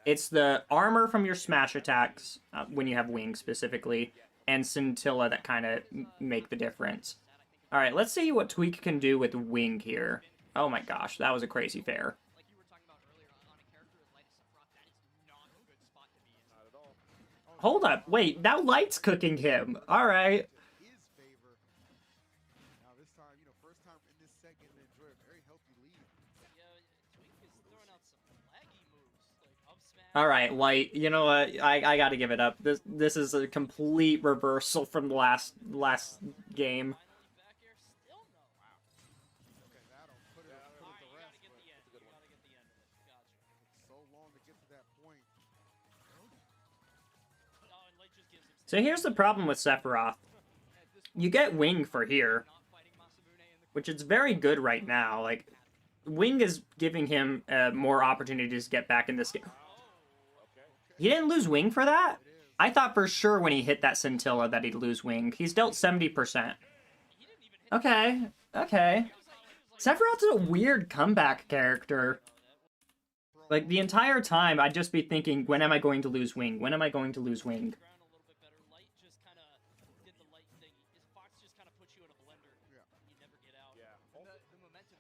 it's the armor from your smash attacks, when you have Wing specifically, and Scintilla that kind of make the difference. Alright, let's see what Tweak can do with Wing here. Oh my gosh, that was a crazy fair. like you were talking about earlier on a character as light as Sephiroth, that is not a good spot to be in. Not at all. Hold up, wait, now Light's cooking him. Alright. His favor. Now this time, you know, first time in this set, getting to enjoy a very healthy lead. Yeah, Tweak is throwing out some laggy moves like up smash. Alright, Light, you know what? I gotta give it up. This is a complete reversal from the last game. Back air, still no. Wow. Okay, that'll put it to Alright, you rest. gotta get but the end. You gotta get the end of it. Gotcha. so long to get to that point. Oh, and Light just gives him So here's the problem with Sephiroth. You get Wing for here, not fighting Masamune in the which is very good right now. Like, Wing is giving him more opportunities to get back in this game. He didn't lose Wing for that? I thought for sure when he hit that Scintilla that he'd lose Wing. He's dealt 70%. Okay, okay. Sephiroth's a weird comeback character. Like, the entire time, I'd just be thinking, when am I going to lose Wing? When am I going to lose Wing? ground a little bit better. Light just kind of did the Light thing. His Fox just kind of puts you in a blender. Yeah. And you never get out. Yeah. And the momentum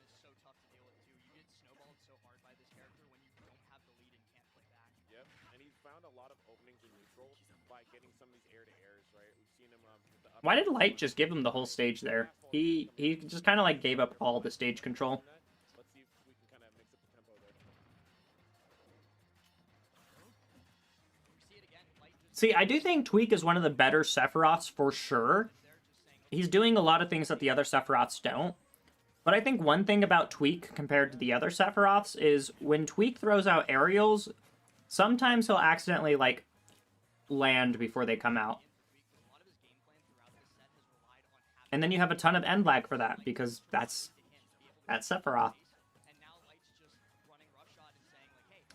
found a lot of openings in neutral by getting some of these air-to-airs, right? We've seen him with the Why did Light just give him the whole stage there? He just kind of like gave up all the stage control. Let's see if we can kind of mix up the tempo there. See, I do think Tweak is one of the better Sephiroths for sure. He's doing a lot of things that the other Sephiroths don't. But I think one thing about Tweak compared to the other Sephiroths is when Tweak throws out aerials, sometimes he'll accidentally, like, land before they come out. And then you have a ton of end lag for that, because that's Sephiroth.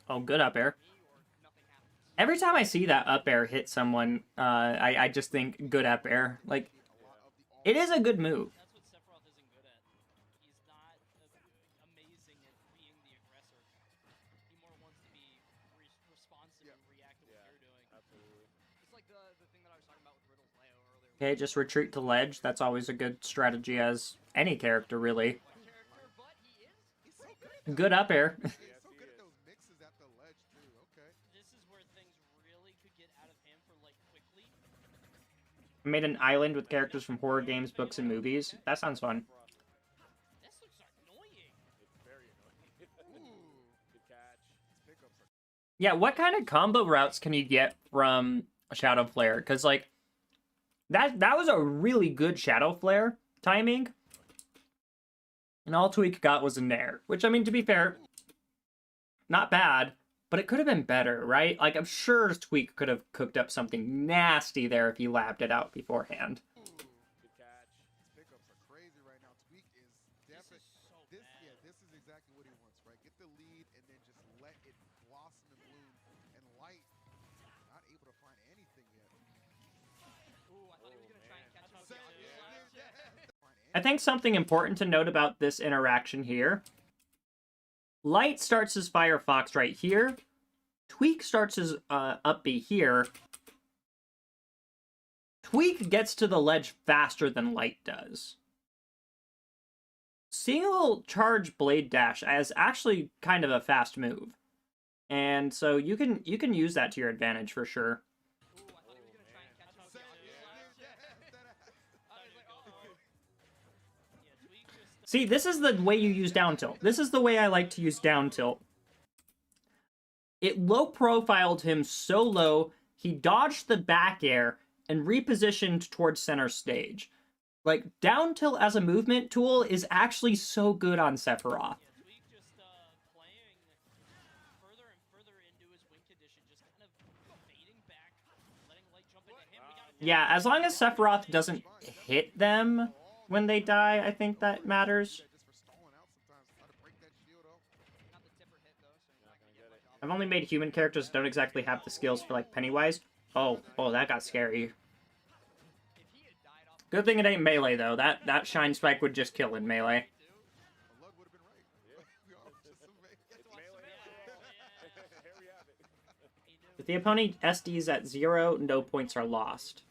Oh, good up air. Every time I see that up air hit someone, I just think good up air. Like, it is a good move. That's what Sephiroth isn't good at. He's not amazing at being the aggressor. He more wants to be responsive and react to what you're doing. Absolutely. It's like the thing that I was talking about with Riddle's Leo earlier. Okay, just retreat to ledge. That's always a good strategy as any character, really. Character, but he is. He's so good. Good up air. He's so good at those mixes at the ledge too. Okay. This is where things really could get out of hand for like quickly. Made an island with characters from horror games, books, and movies. That sounds fun. This looks annoying. It's very annoying. Ooh. Good catch. His pickups are Yeah, what kind of combo routes can you get from Shadow Flare? Because, like, that was a really good Shadow Flare timing. And all Tweak got was a Nair. Which, I mean, to be fair, not bad. But it could have been better, right? Like, I'm sure Tweak could have cooked up something nasty there if he labbed it out beforehand. Good catch. His pickups are crazy right now. Tweak is definitely so this. bad. Yeah, this is exactly what he wants, right? Get the lead and then just let it blossom and bloom. And Light not able to find anything yet. Ooh, I thought he was gonna try and catch him with the Yeah. Aqua Slash. I think something important to note about this interaction here. Light starts his Firefox right here. Tweak starts his up B here. Tweak gets to the ledge faster than Light does. Single charge blade dash is actually kind of a fast move. And so you can use that to your advantage for sure. Ooh, I thought he was gonna try and catch him with the Aqua Slash. I was like, uh-oh. Yeah, Tweak just... See, this is the way you use down tilt. This is the way I like to use down tilt. It low profiled him so low, he dodged the back air and repositioned towards center stage. Like, down tilt as a movement tool is actually so good on Sephiroth. Yeah, Tweak just playing further and further into his win condition, just kind of fading back, letting Light jump into him. We got it. Yeah, as long as Sephiroth doesn't hit them when they die, I think that matters. Just for stalling out sometimes, try to break that shield off. Not the tipper hit though, so you're not gonna get much off. I've only made human characters that don't exactly have the skills for, like, Pennywise. Oh, that got scary. If he had died off Good thing it ain't melee, though. That Shine Spike would just kill in melee. A lug would have been right. We all just amazed. Here we have it. If the opponent SDs at 0, no points are lost.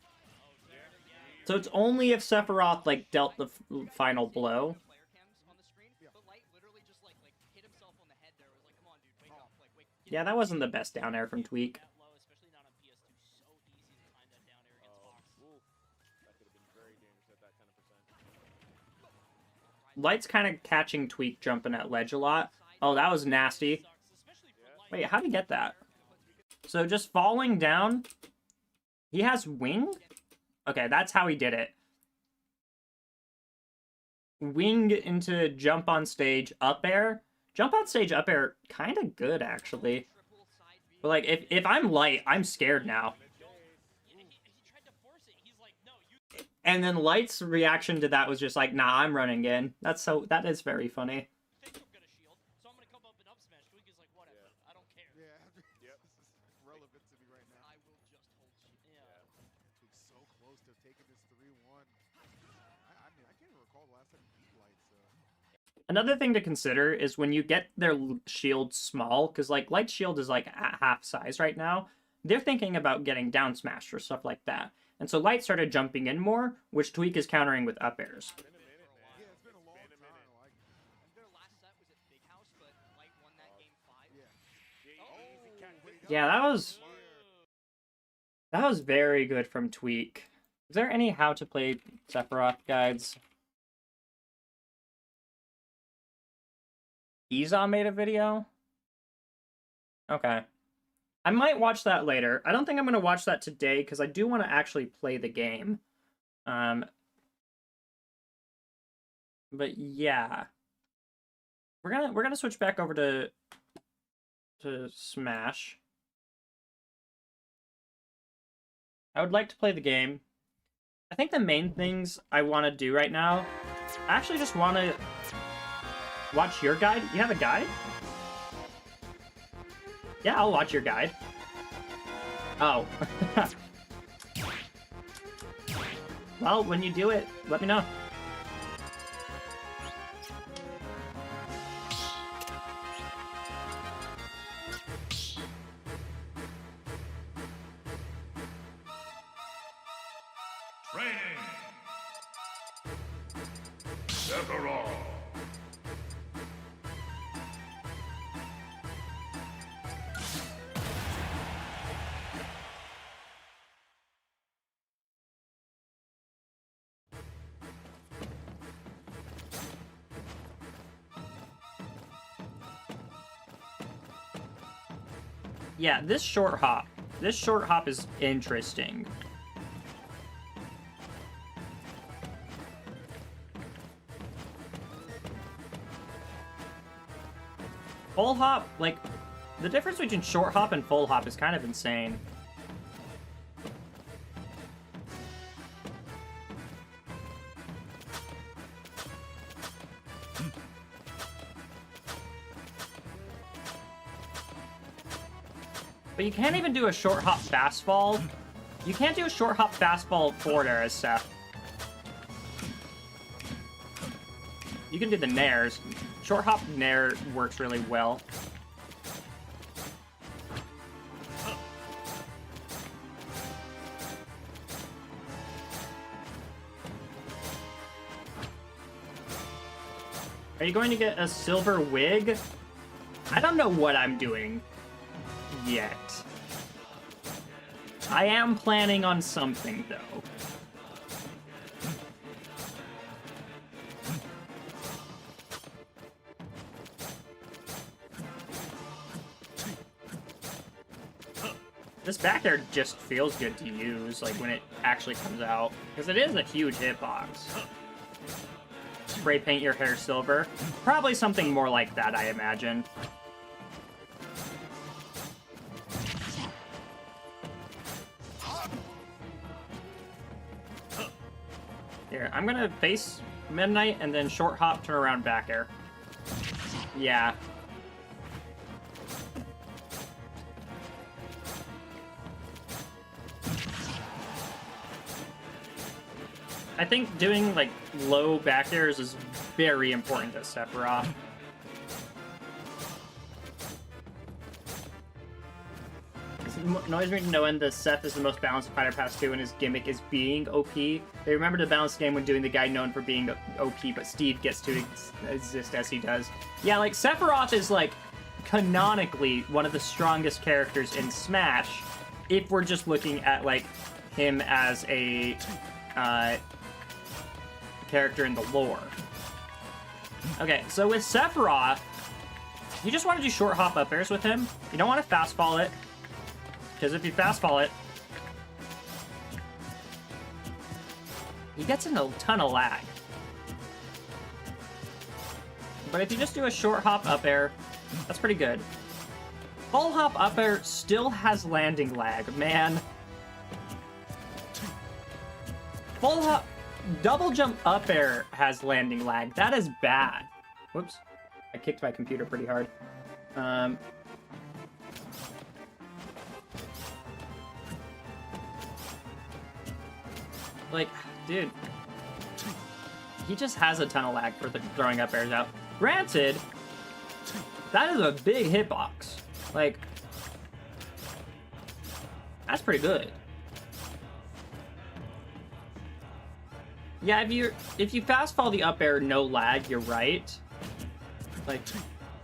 So it's only if Sephiroth, like, dealt the final blow. player cams on the screen, but Light literally just like hit himself on the head there. It was like, come on, dude, wake up, like wake. Yeah, that wasn't the best down air from Tweak. That low, especially not on PS2. So easy to time that down air against Fox. Ooh, that could have been very dangerous at that kind of percent. Light's kind of catching Tweak jumping at ledge a lot. Oh, that was nasty. Sucks, especially for Light. Wait, how'd he get that? So just falling down. He has wing? Okay, that's how he did it. Wing into jump on stage up air. Jump on stage up air, kind of good actually. Triple side B. But like, if I'm Light, I'm scared now. Yeah, he tried to force it. He's like, no, you. And then Light's reaction to that was just like, nah, I'm running in. That is very funny. think I'm gonna shield, so I'm gonna come up and up smash. Tweak is like, whatever, I don't care. Yeah. Yep. This is relevant to me right now. I will just hold shield. Yeah. Tweak's so close to taking this 3-1. I mean, I can't even recall the last time he beat Light, so. Another thing to consider is when you get their shield small, because like Light's shield is like at half size right now, they're thinking about getting down smashed or stuff like that. And so Light started jumping in more, which Tweak is countering with up airs. Been a minute, man. Yeah, it's been a long time. Like, And their last set was at Big House, but Light won that game 5. yeah. Yeah, easy catch. wait, Yeah, that was That was very good from Tweak. Is there any how to play Sephiroth guides? Iza made a video? Okay. I might watch that later. I don't think I'm going to watch that today because I do want to actually play the game. But yeah. We're gonna switch back over to Smash. I would like to play the game. I think the main things I want to do right now, I actually just want to watch your guide. You have a guide? Yeah, I'll watch your guide. Oh. Well, when you do it, let me know. Training. Sephiroth. Yeah, this short hop. This short hop is interesting. Full hop, like, the difference between short hop and full hop is kind of insane. But you can't even do a short hop fastball. You can't do a short hop fastball forward air as Seph. You can do the nairs. Short hop nair works really well. Are you going to get a silver wig? I don't know what I'm doing yet. I am planning on something, though. This back air just feels good to use, like, when it actually comes out. Because it is a huge hitbox. Spray paint your hair silver. Probably something more like that, I imagine. Here, I'm gonna face Midnight and then short hop, turn around back air. Yeah. I think doing, like, low back airs is very important to Sephiroth. It annoys me to no end that Seph is the most balanced fighter past 2 and his gimmick is being OP. They remember to balance the game when doing the guy known for being OP, but Steve gets to exist as he does. Yeah, like, Sephiroth is, like, canonically one of the strongest characters in Smash, if we're just looking at, like, him as a character in the lore. Okay, so with Sephiroth, you just want to do short hop up airs with him. You don't want to fastball it, because if you fastball it, he gets in a ton of lag. But if you just do a short hop up air, that's pretty good. Full hop up air still has landing lag, man. Full hop, double jump up air has landing lag. That is bad. Whoops. I kicked my computer pretty hard. Like, dude. He just has a ton of lag for the throwing up airs out. Granted, that is a big hitbox. Like, that's pretty good. Yeah, if you fastball the up air no lag, you're right. Like,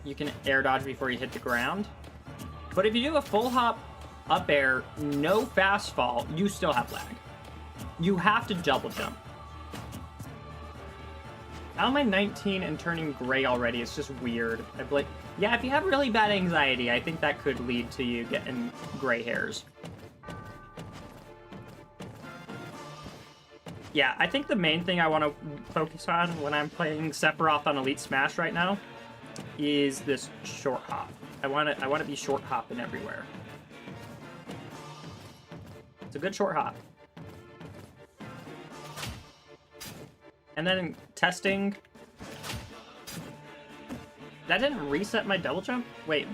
you can air dodge before you hit the ground. But if you do a full hop up air, no fast fall, you still have lag. You have to double jump. How am I 19 and turning gray already? It's just weird. Yeah, if you have really bad anxiety, I think that could lead to you getting gray hairs. Yeah, I think the main thing I want to focus on when I'm playing Sephiroth on Elite Smash right now is this short hop. I want to be short hopping everywhere. It's a good short hop. And then testing. That didn't reset my double jump? Wait.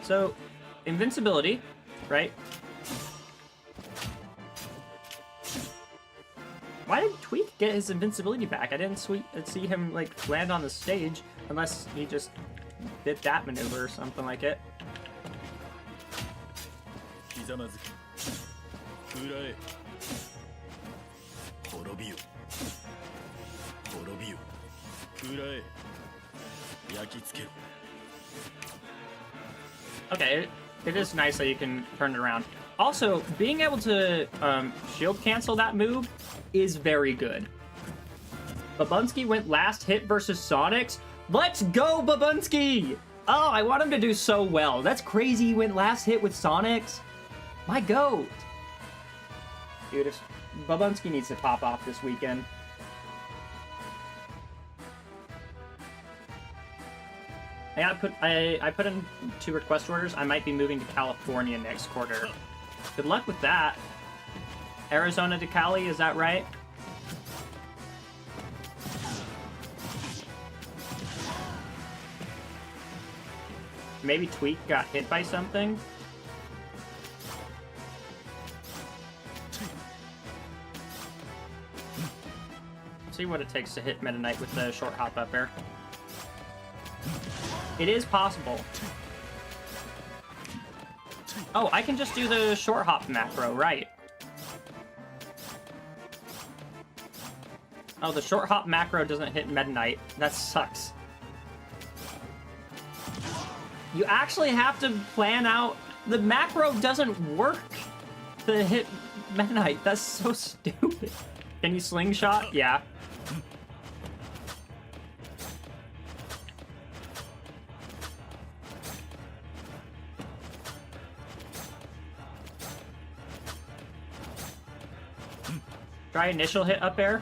So, invincibility, right? Why did Tweak get his invincibility back? I didn't see him, like, land on the stage, unless he just did that maneuver or something like it. Okay, it is nice that you can turn it around. Also, being able to shield cancel that move is very good. Babunski went last hit versus Sonics. Let's go, Babunski! Oh, I want him to do so well. That's crazy he went last hit with Sonics. My goat. Dude, Babunski needs to pop off this weekend. I put in 2 request orders. I might be moving to California next quarter. Good luck with that. Arizona to Cali, is that right? Maybe Tweak got hit by something? See what it takes to hit Meta Knight with the short hop up air. It is possible. Oh, I can just do the short hop macro, right. Oh, the short hop macro doesn't hit Meta Knight. That sucks. You actually have to plan out... The macro doesn't work to hit Meta Knight. That's so stupid. Can you slingshot? Yeah. Try initial hit up air.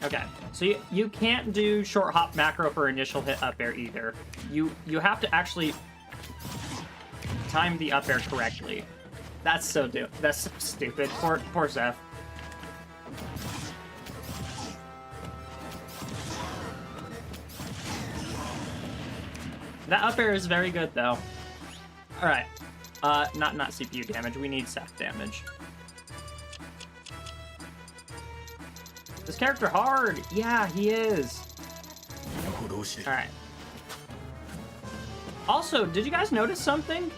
Okay, so you can't do short hop macro for initial hit up air either. You have to actually time the up air correctly. That's so stupid. Poor Seph. That up air is very good, though. Alright. Not CPU damage. We need Seph damage. This character hard! Yeah, he is. Alright. Also, did you guys notice something?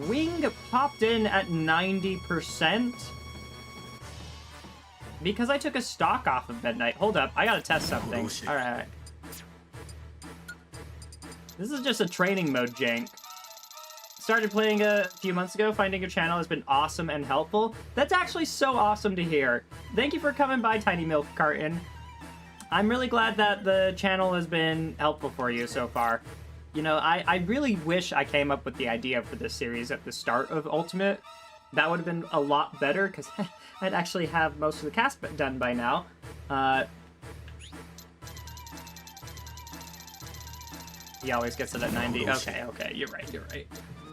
Wing popped in at 90%. Because I took a stock off of Midnight. Hold up, I gotta test something. Alright. This is just a training mode jank. Started playing a few months ago. Finding your channel has been awesome and helpful. That's actually so awesome to hear. Thank you for coming by, Tiny Milk Carton. I'm really glad that the channel has been helpful for you so far. You know, I really wish I came up with the idea for this series at the start of Ultimate. That would have been a lot better, because I'd actually have most of the cast done by now. He always gets it at 90. Okay, you're right.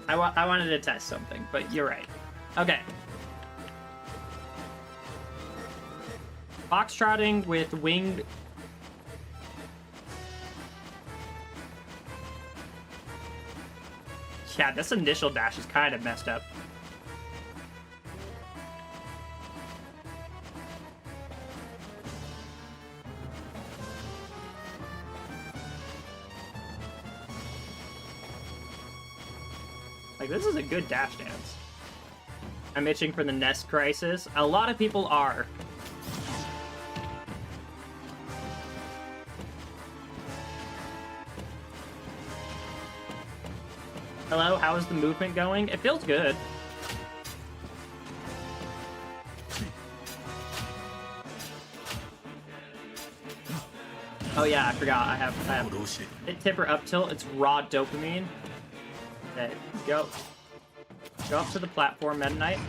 I wanted to test something, but you're right. Okay. Foxtrotting with winged... Yeah, this initial dash is kind of messed up. Like, this is a good dash dance. I'm itching for the Nest Crisis. A lot of people are. Hello, how is the movement going? It feels good. Oh yeah, I forgot. I have hit tipper up tilt. It's raw dopamine. Okay, go up to the platform, Meta Knight.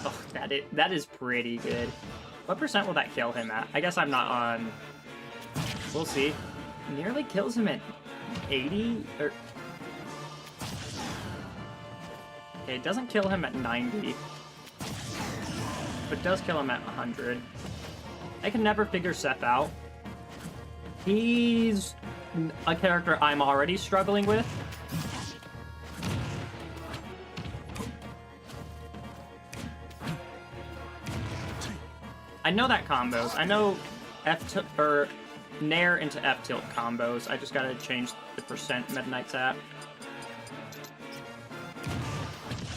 Oh, that is pretty good. What percent will that kill him at? I guess I'm not on. We'll see. Nearly kills him at 80 or. Okay, it doesn't kill him at 90, but does kill him at 100. I can never figure Seph out. He's a character I'm already struggling with. I know that combos. I know or Nair into F tilt combos. I just gotta change the percent Meta Knight's at.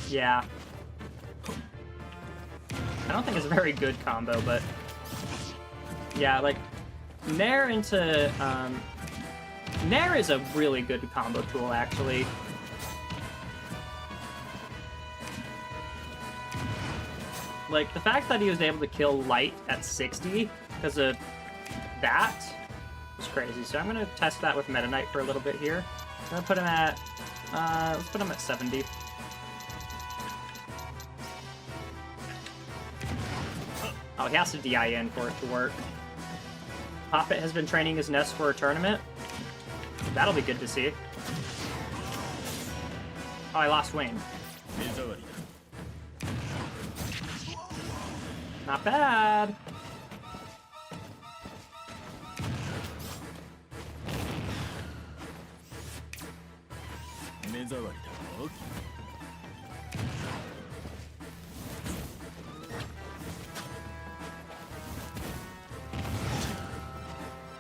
Yeah. I don't think it's a very good combo, but yeah, like Nair into Nair is a really good combo tool, actually. Like, the fact that he was able to kill Light at 60 because of that was crazy. So I'm gonna test that with Meta Knight for a little bit here. I'm gonna put him at let's put him at 70. Oh, he has to DI in for it to work. Poppet has been training his Nest for a tournament. That'll be good to see. Oh, I lost Wayne. Not bad.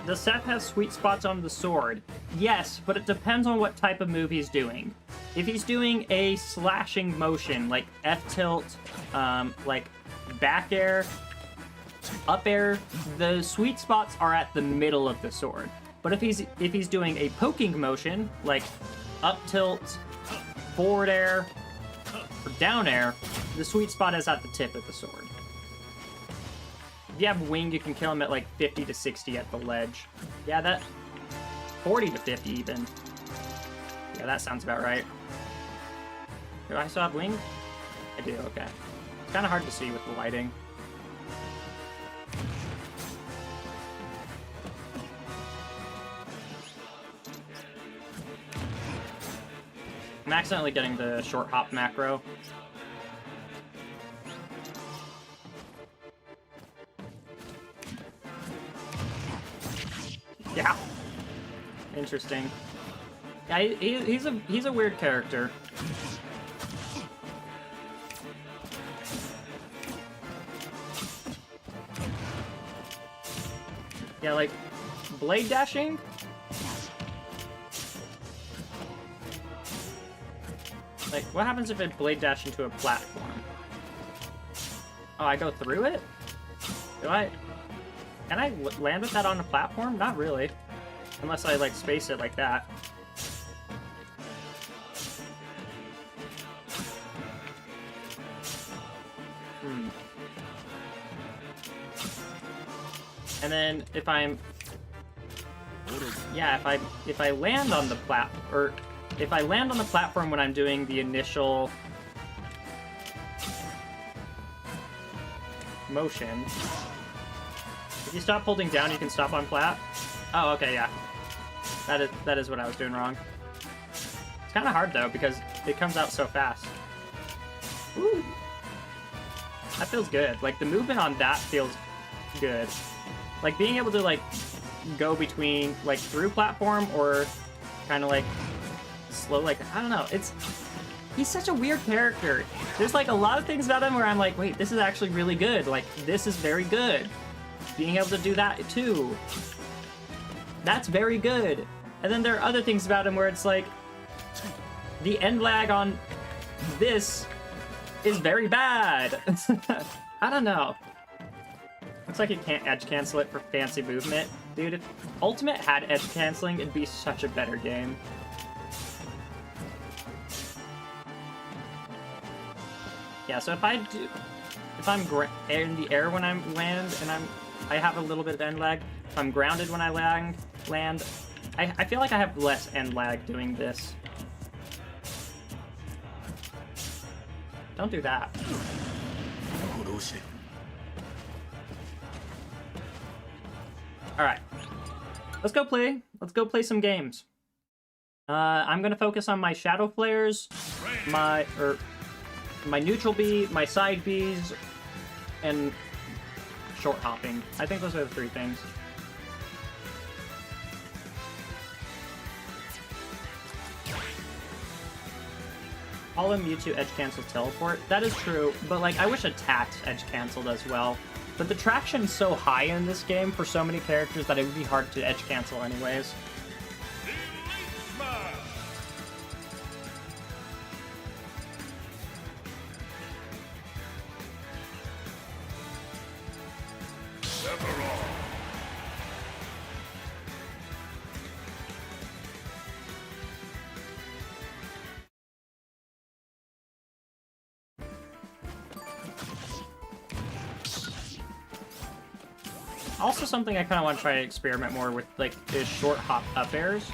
Does Seph have sweet spots on the sword? Yes, but it depends on what type of move he's doing. If he's doing a slashing motion, like F-tilt, like back air, up air, the sweet spots are at the middle of the sword. But if he's doing a poking motion, like up tilt, forward air, or down air, the sweet spot is at the tip of the sword. If you have wing, you can kill him at like 50 to 60 at the ledge. Yeah, that 40 to 50 even. Yeah, that sounds about right. Do I still have wing? I do, okay. It's kind of hard to see with the lighting. I'm accidentally getting the short hop macro. Yeah. Interesting. Yeah, he's a weird character. Yeah, like blade dashing. Like, what happens if I blade dash into a platform? Oh, I go through it? Do I? Can I land with that on a platform? Not really. Unless I, like, space it like that. And then if I'm... Yeah, if I land on the if I land on the platform when I'm doing the initial motion, if you stop holding down, you can stop on plat. Oh, okay, yeah. That is what I was doing wrong. It's kind of hard though because it comes out so fast. Ooh. That feels good. Like the movement on that feels good. Like being able to like go between like through platform or kind of like slow, like I don't know. He's such a weird character. There's like a lot of things about him where I'm like, wait, this is actually really good. Like this is very good. Being able to do that too. That's very good. And then there are other things about him where it's like the end lag on this is very bad. I don't know. Looks like you can't edge cancel it for fancy movement. Dude, if Ultimate had edge canceling, it'd be such a better game. Yeah, so if I'm in the air when I land and I have a little bit of end lag. If I'm grounded when I land, I feel like I have less end lag doing this. Don't do that. Alright. Let's go play some games. I'm gonna focus on my Shadow Flares, my neutral B, my side Bs, and short hopping. I think those are the three things. Hollow Mewtwo edge cancel teleport. That is true, but like I wish attacks edge canceled as well. But the traction's so high in this game for so many characters that it would be hard to edge cancel anyways. Also, something I kind of want to try to experiment more with, like, is short hop up airs.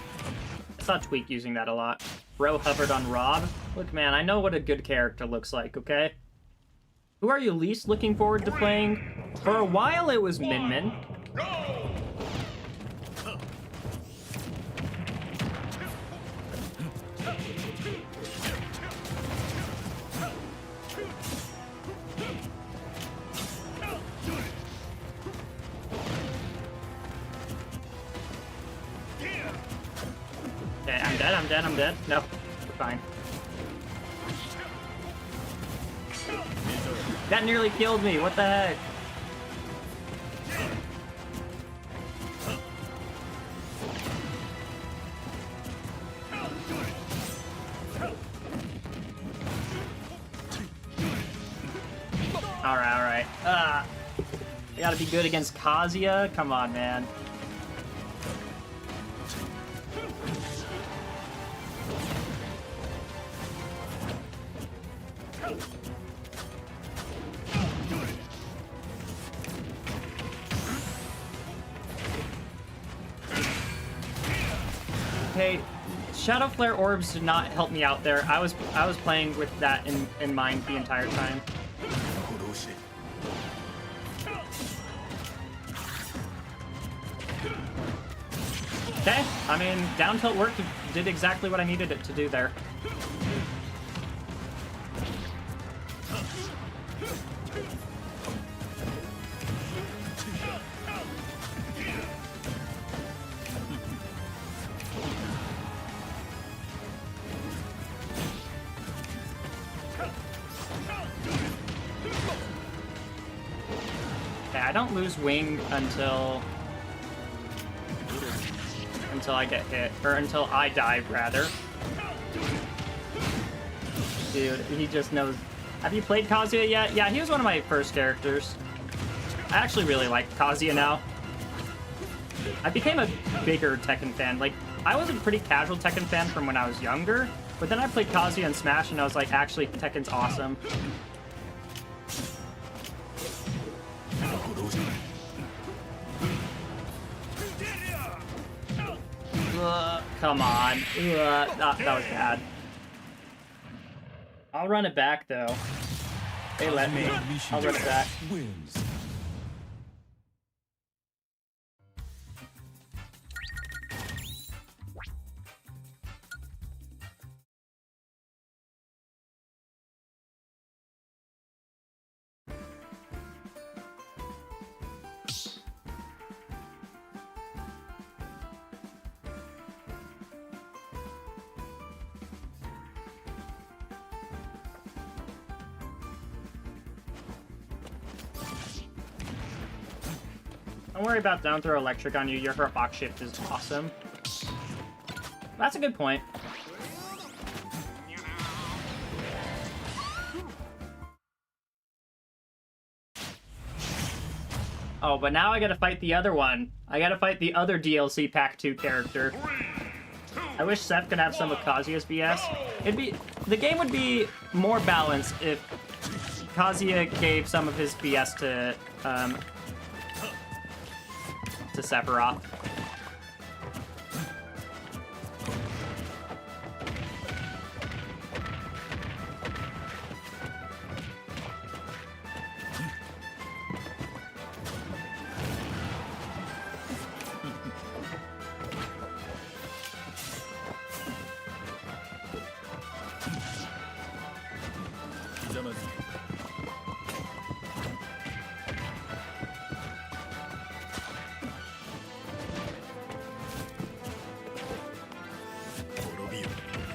I saw Tweak using that a lot. Bro hovered on Rob. Look, man, I know what a good character looks like, okay? Who are you least looking forward to playing? For a while, it was Min Min. I'm dead. No, we're fine. That nearly killed me. What the heck? Alright. You gotta be good against Kazuya? Come on, man. Okay, Shadow Flare orbs did not help me out there. I was playing with that in mind the entire time. Okay, I mean, down tilt worked, did exactly what I needed it to do there. Okay, I don't lose wing until I get hit, or until I die, rather. Dude, he just knows. Have you played Kazuya yet? Yeah, he was one of my first characters. I actually really like Kazuya now. I became a bigger Tekken fan. Like, I was a pretty casual Tekken fan from when I was younger, but then I played Kazuya in Smash and I was like, actually, Tekken's awesome. Come on. That was bad. I'll run it back, though. They let me. I'll run it back. Don't worry about down throw electric on you. Your hurt box shift is awesome. That's a good point. Oh, but now I gotta fight the other one. I gotta fight the other DLC Pack 2 character. I wish Seph could have some of Kazuya's BS. The game would be more balanced if Kazuya gave some of his BS to Sephiroth.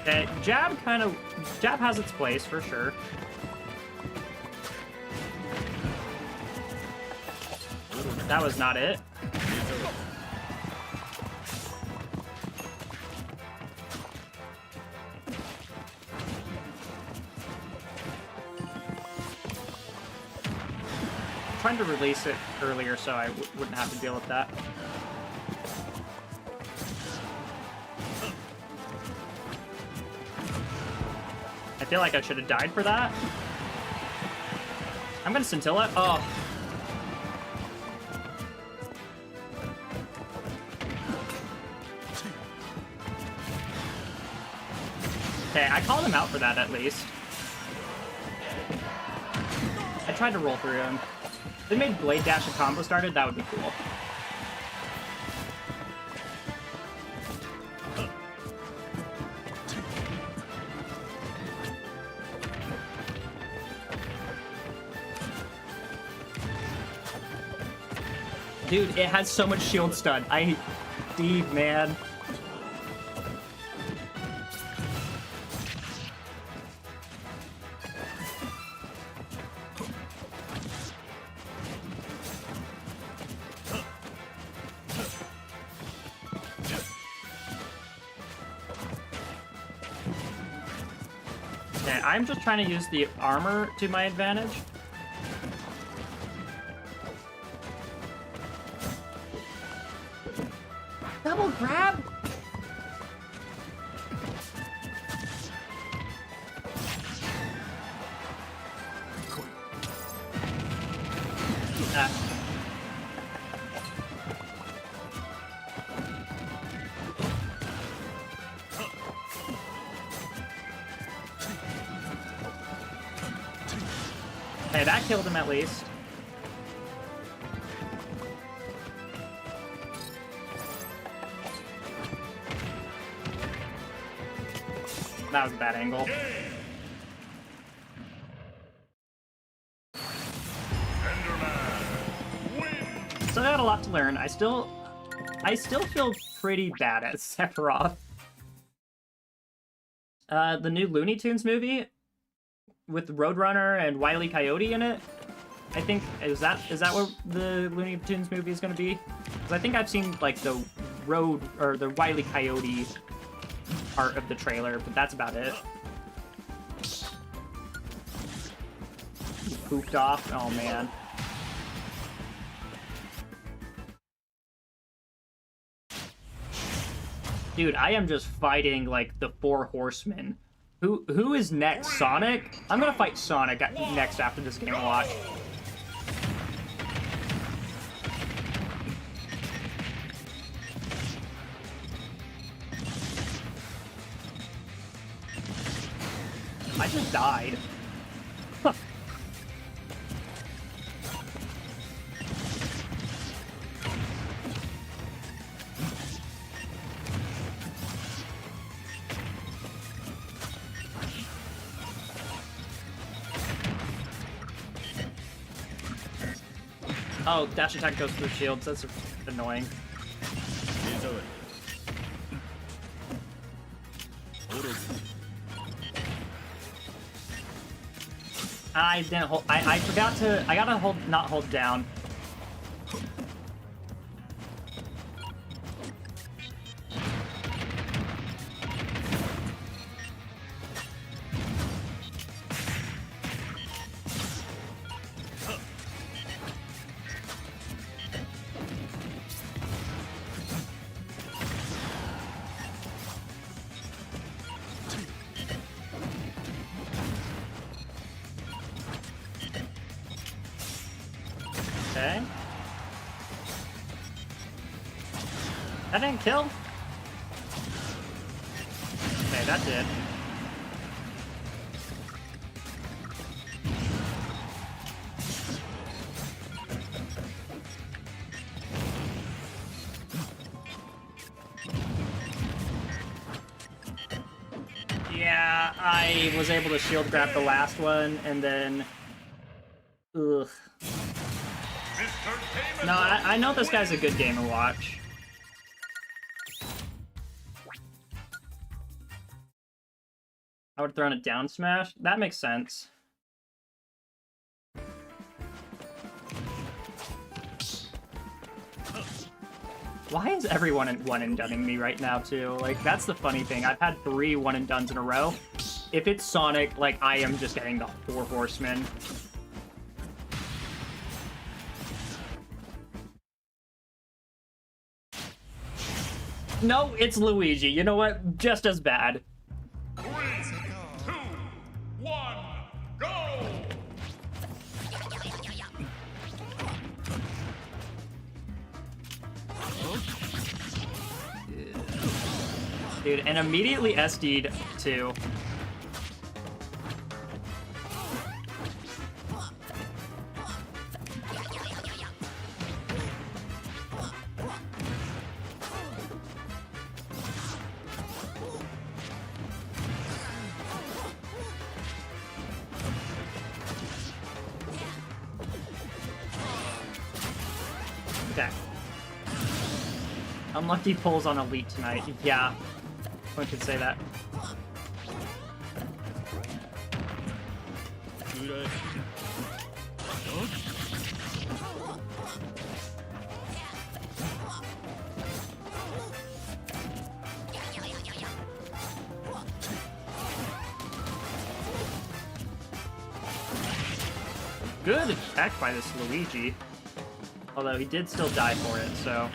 Okay, Jab has its place for sure. That was not it. Trying to release it earlier so I wouldn't have to deal with that. I feel like I should have died for that. I'm gonna scintilla. Oh. Okay, I called him out for that at least. I tried to roll through him. If they made Blade Dash a combo started, that would be cool. Dude, it has so much shield stun. Steve, man. Okay, I'm just trying to use the armor to my advantage. Double grab? Hey, that killed him at least. That was a bad angle. So I got a lot to learn. I still feel pretty bad at Sephiroth. The new Looney Tunes movie with Roadrunner and Wile E. Coyote in it. I think is that what the Looney Tunes movie is going to be? Because I think I've seen like the the Wile E. Coyote part of the trailer, but that's about it. Pooped off. Oh man. Dude, I am just fighting like the Four Horsemen. Who is next? Sonic? I'm gonna fight Sonic next after this game watch. I just died. Oh, dash attack goes through shields. That's annoying. I didn't hold. I forgot to. I gotta not hold down. Okay. That didn't kill? Okay, that did. Yeah, I was able to shield grab the last one, and then... Ugh. No, I know this guy's a good game to watch. I would have thrown a down smash. That makes sense. Why is everyone one and doneing me right now too? Like, that's the funny thing. I've had 3 one and dones in a row. If it's Sonic, like, I am just getting the 4 horsemen. No, it's Luigi. You know what? Just as bad. 3, 2, 1, go! Dude, and immediately SD'd too. Okay. Unlucky pulls on Elite tonight. Yeah. One could say that. Good attack by this Luigi. Although he did still die for it, so...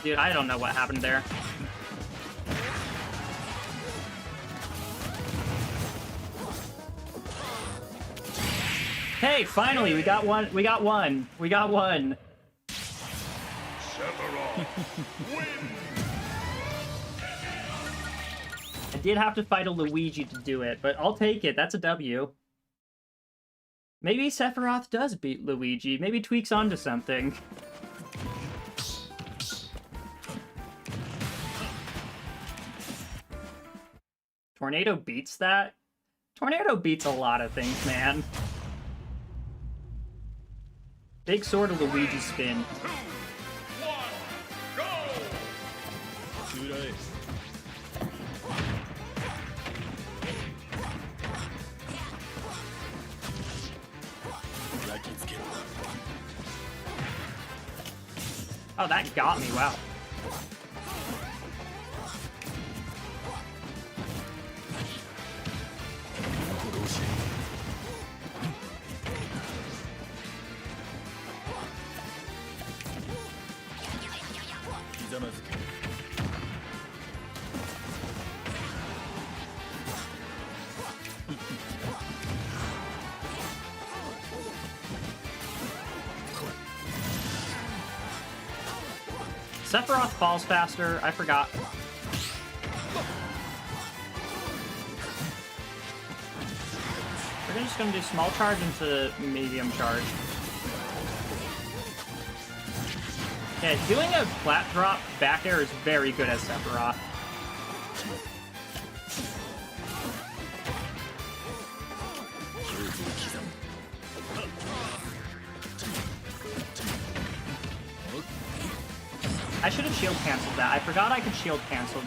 Dude, I don't know what happened there. Hey, finally, we got one. We got one. We got one. Sephiroth, win! I did have to fight a Luigi to do it, but I'll take it. That's a W. Maybe Sephiroth does beat Luigi. Maybe Tweak's onto something. Tornado beats that? Tornado beats a lot of things, man. Big sword of Luigi spin. 2, 1, go! Oh, that got me, wow. Sephiroth falls faster, I forgot. We're just gonna do small charge into medium charge. Yeah, doing a flat drop back air is very good as Sephiroth. I should have shield canceled that. I forgot I could shield cancel.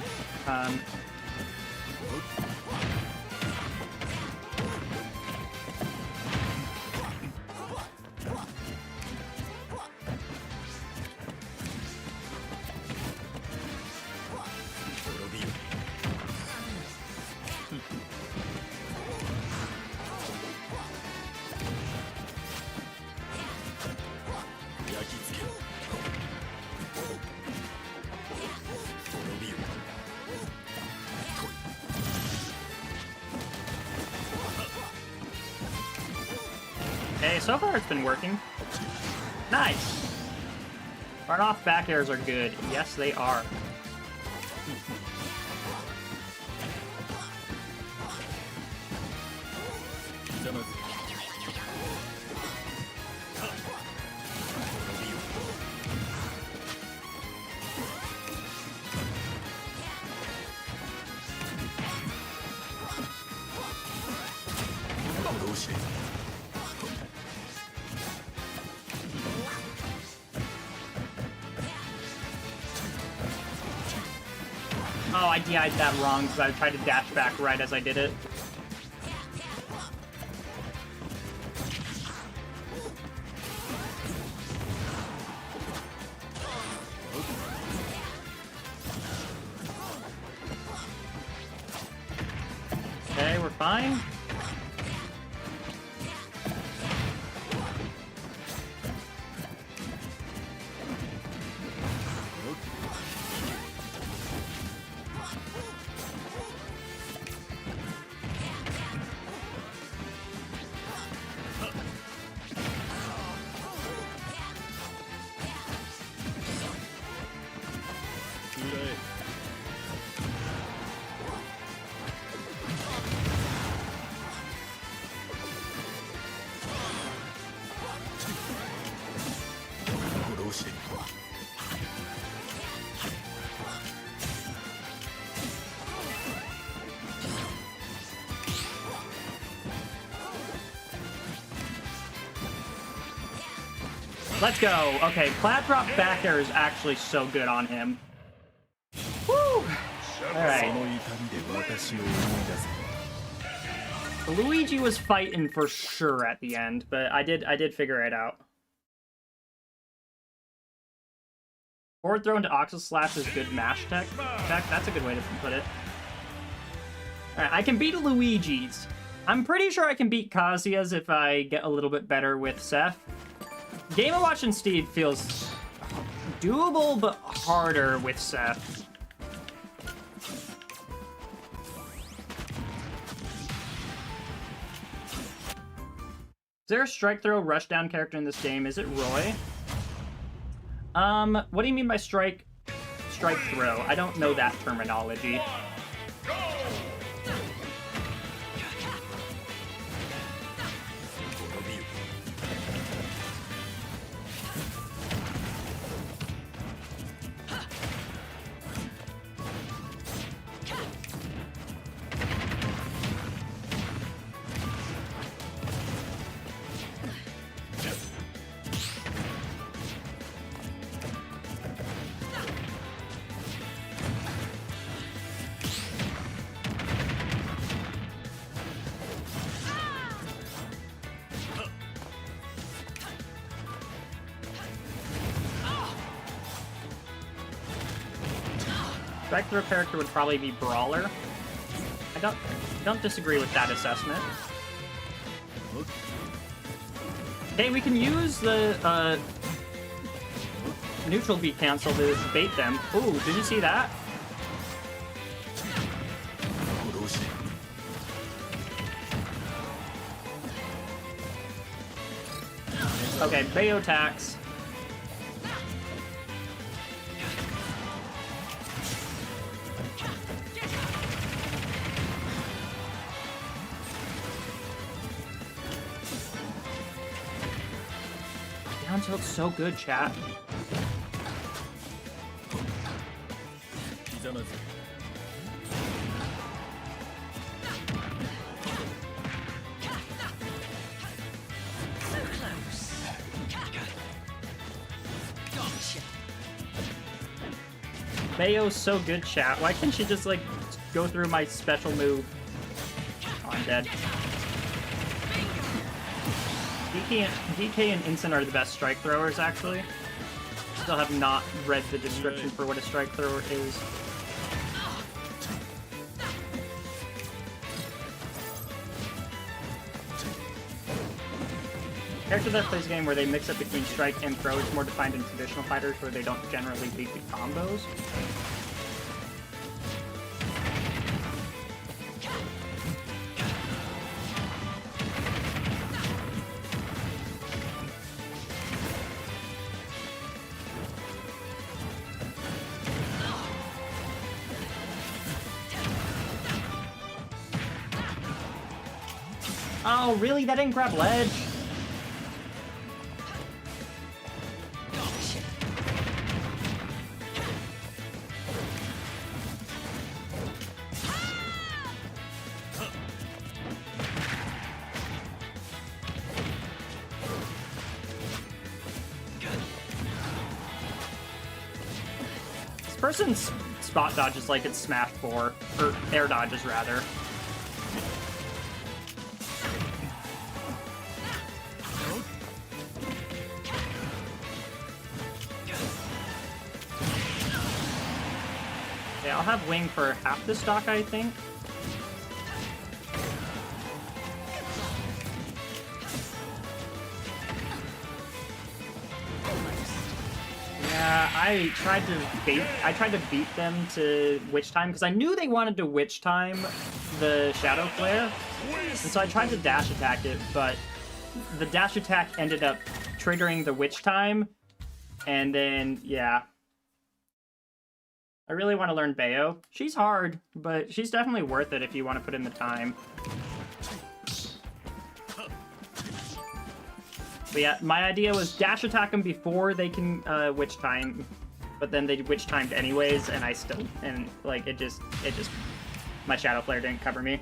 Okay, so far it's been working. Nice! Run off back airs are good. Yes, they are. Oh, I DI'd that wrong because I tried to dash back right as I did it. Okay, we're fine. Let's go. Okay, Plaid drop back air is actually so good on him. Woo! Alright. Luigi was fighting for sure at the end, but I did figure it out. Forward throw into Oxus Slash is good mash tech. That's a good way to put it. Alright, I can beat Luigi's. I'm pretty sure I can beat Kazuya's if I get a little bit better with Seph. Game & Watch and Steve feels doable, but harder with Seph. Is there a strike throw rushdown character in this game? Is it Roy? What do you mean by strike throw? I don't know that terminology. Strike throw character would probably be Brawler. I don't disagree with that assessment. Okay, we can use the neutral beat cancel to bait them. Ooh, did you see that? Okay, Bayo attacks. Down tilt's so good, chat. Bayo's so good, chat. Why can't she just, like, go through my special move? Oh, I'm dead. DK and Instant are the best strike throwers, actually. Still have not read the description for what a strike thrower is. Character that plays a game where they mix up between strike and throw is more defined in traditional fighters where they don't generally beat the combos. Oh, really? That didn't grab ledge? This person's spot dodges like it's Smash 4, or air dodges rather. Yeah, I'll have Wing for half the stock, I think. Yeah, I tried to beat them to Witch Time because I knew they wanted to Witch Time the Shadow Flare, and so I tried to dash attack it, but the dash attack ended up triggering the Witch Time, and then yeah. I really want to learn Bayo. She's hard, but she's definitely worth it if you want to put in the time. But yeah, my idea was dash attack them before they can Witch Time, but then they Witch Timed anyways, and like it just my Shadow Flare didn't cover me.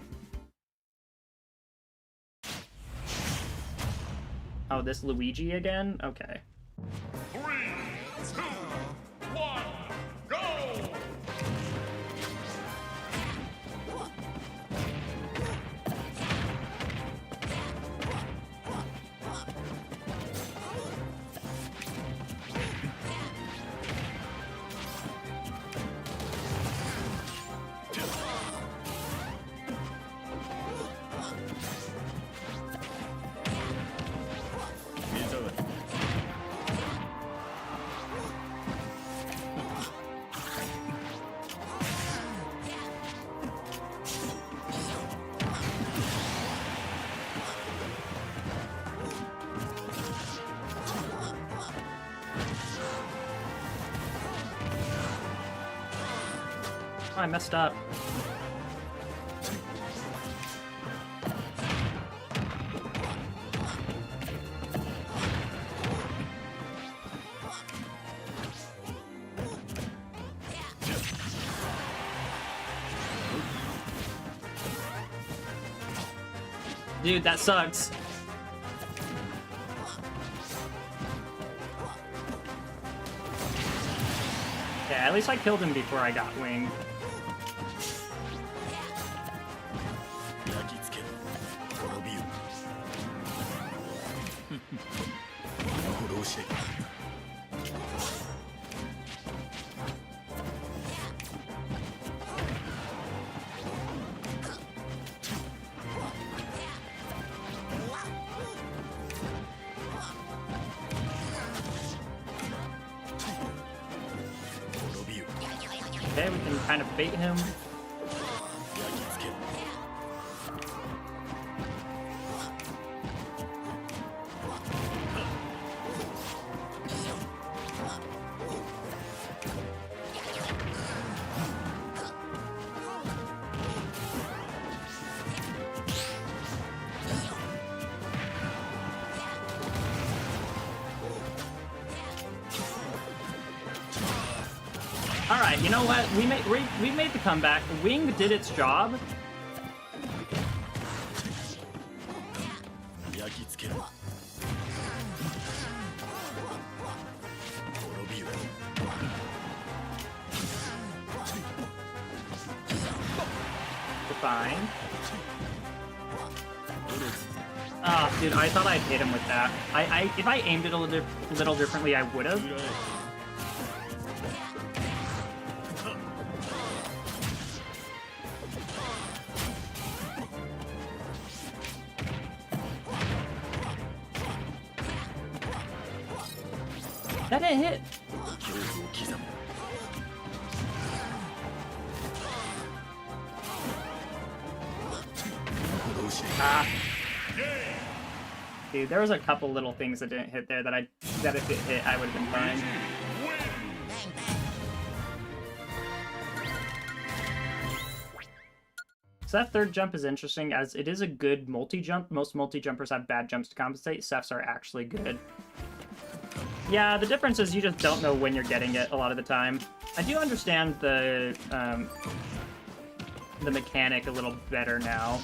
Oh, this Luigi again? Okay. 3, 2, 1, go! Oh, I messed up. Dude, that sucks. Yeah, at least I killed him before I got Wing. Okay, we can kind of bait him. Alright, you know what? We made the comeback. Wing did its job. Fine. Ah, dude, I thought I'd hit him with that. If I aimed it a little differently, I would have. That didn't hit. Ah. Dude, there was a couple little things that didn't hit there that if it hit, I would have been fine. So that third jump is interesting, as it is a good multi-jump. Most multi-jumpers have bad jumps to compensate. Seph's are actually good. Yeah, the difference is you just don't know when you're getting it a lot of the time. I do understand the mechanic a little better now,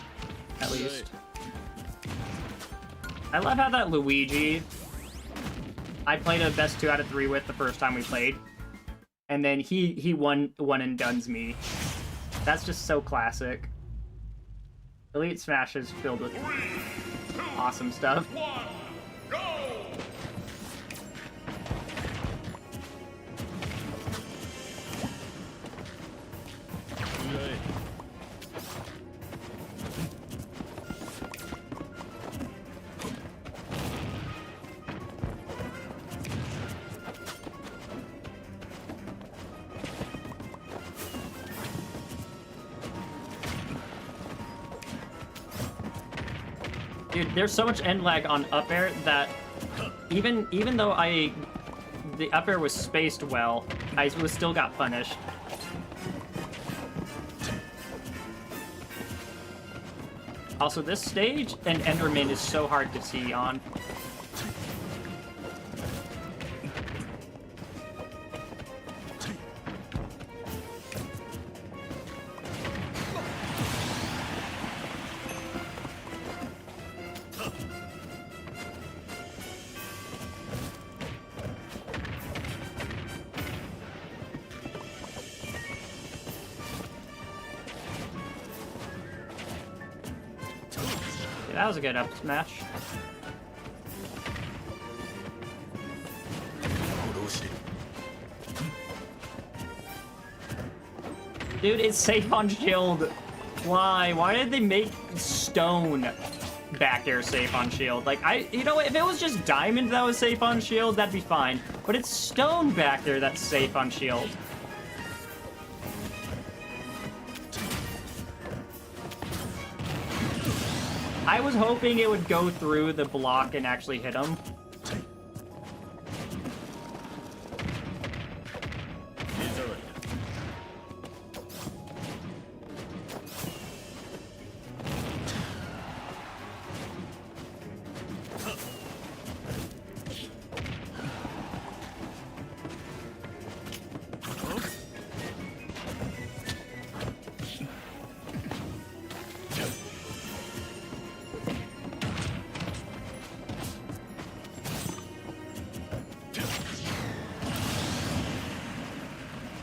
at least. I love how that Luigi, I played a best 2 out of 3 with the first time we played, and then he one and dones me. That's just so classic. Elite Smash is filled with awesome stuff. 1, go! Dude, there's so much end lag on up air that even though the up air was spaced well, I was still got punished. Also, this stage and Enderman is so hard to see on. That was a good up smash. Dude, it's safe on shield. Why? Why did they make stone back air safe on shield? Like, you know, if it was just diamond that was safe on shield, that'd be fine. But it's stone back there that's safe on shield. I was hoping it would go through the block and actually hit him.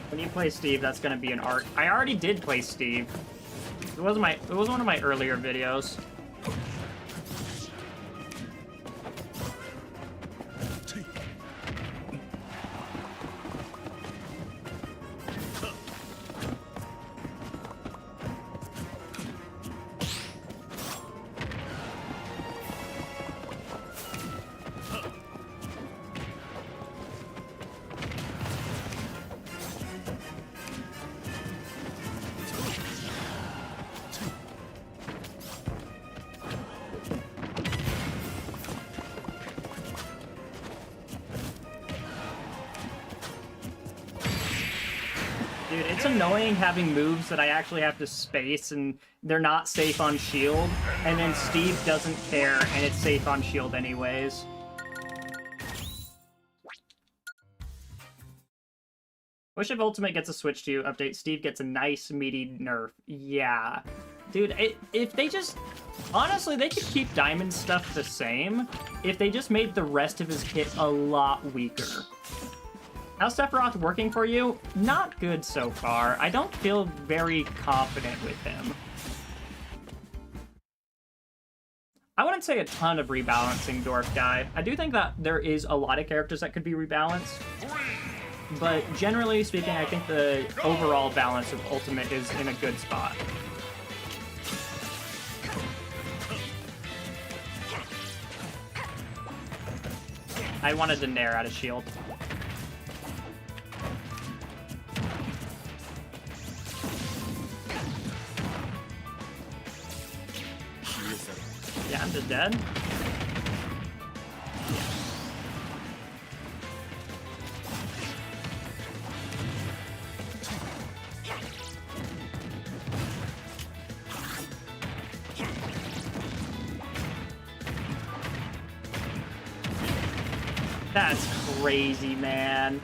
When you play Steve, that's gonna be an art. I already did play Steve. It was one of my earlier videos. Dude, it's annoying having moves that I actually have to space and they're not safe on shield, and then Steve doesn't care and it's safe on shield anyways. Wish if Ultimate gets a Switch 2 update, Steve gets a nice meaty nerf. Yeah. Dude, if they just... Honestly, they could keep Diamond stuff the same if they just made the rest of his kit a lot weaker. How's Sephiroth working for you? Not good so far. I don't feel very confident with him. I wouldn't say a ton of rebalancing Dwarf Guy. I do think that there is a lot of characters that could be rebalanced. But generally speaking, I think the overall balance of Ultimate is in a good spot. I wanted to nair out of shield. Yeah, I'm just dead. That's crazy, man.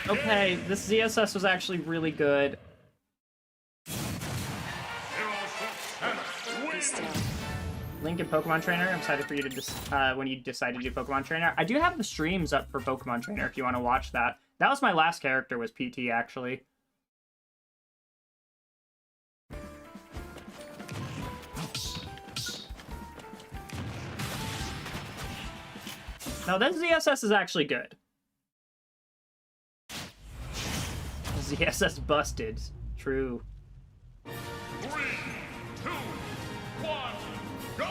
Okay, this ZSS was actually really good. Link and Pokemon Trainer. I'm excited for you to when you decide to do Pokemon Trainer. I do have the streams up for Pokemon Trainer if you want to watch that. That was my last character, was PT, actually. No, this ZSS is actually good. ZSS busted. True. 3, 2, 1, go!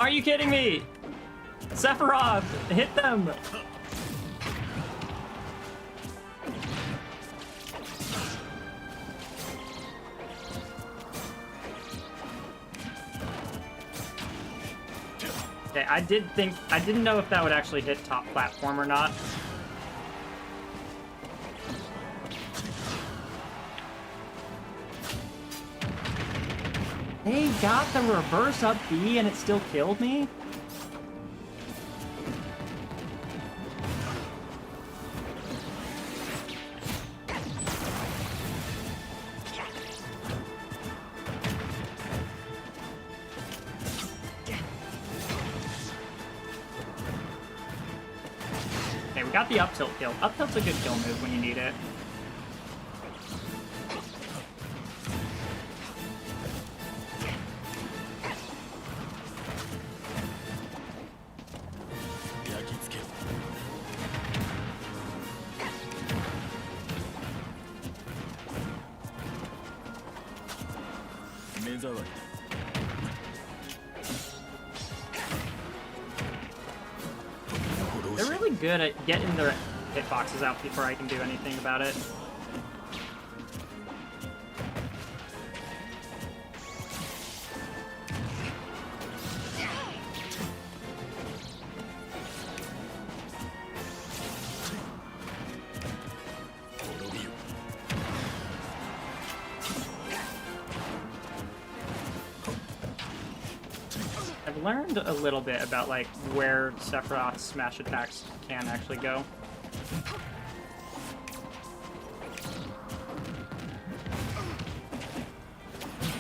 Are you kidding me? Sephiroth, hit them! Okay, I didn't know if that would actually hit top platform or not. They got the reverse up B and it still killed me? Okay, we got the up tilt kill. Up tilt's a good kill move when you need it. They're really good at getting their hitboxes out before I can do anything about it. I've learned a little bit about like where Sephiroth's smash attacks can actually go.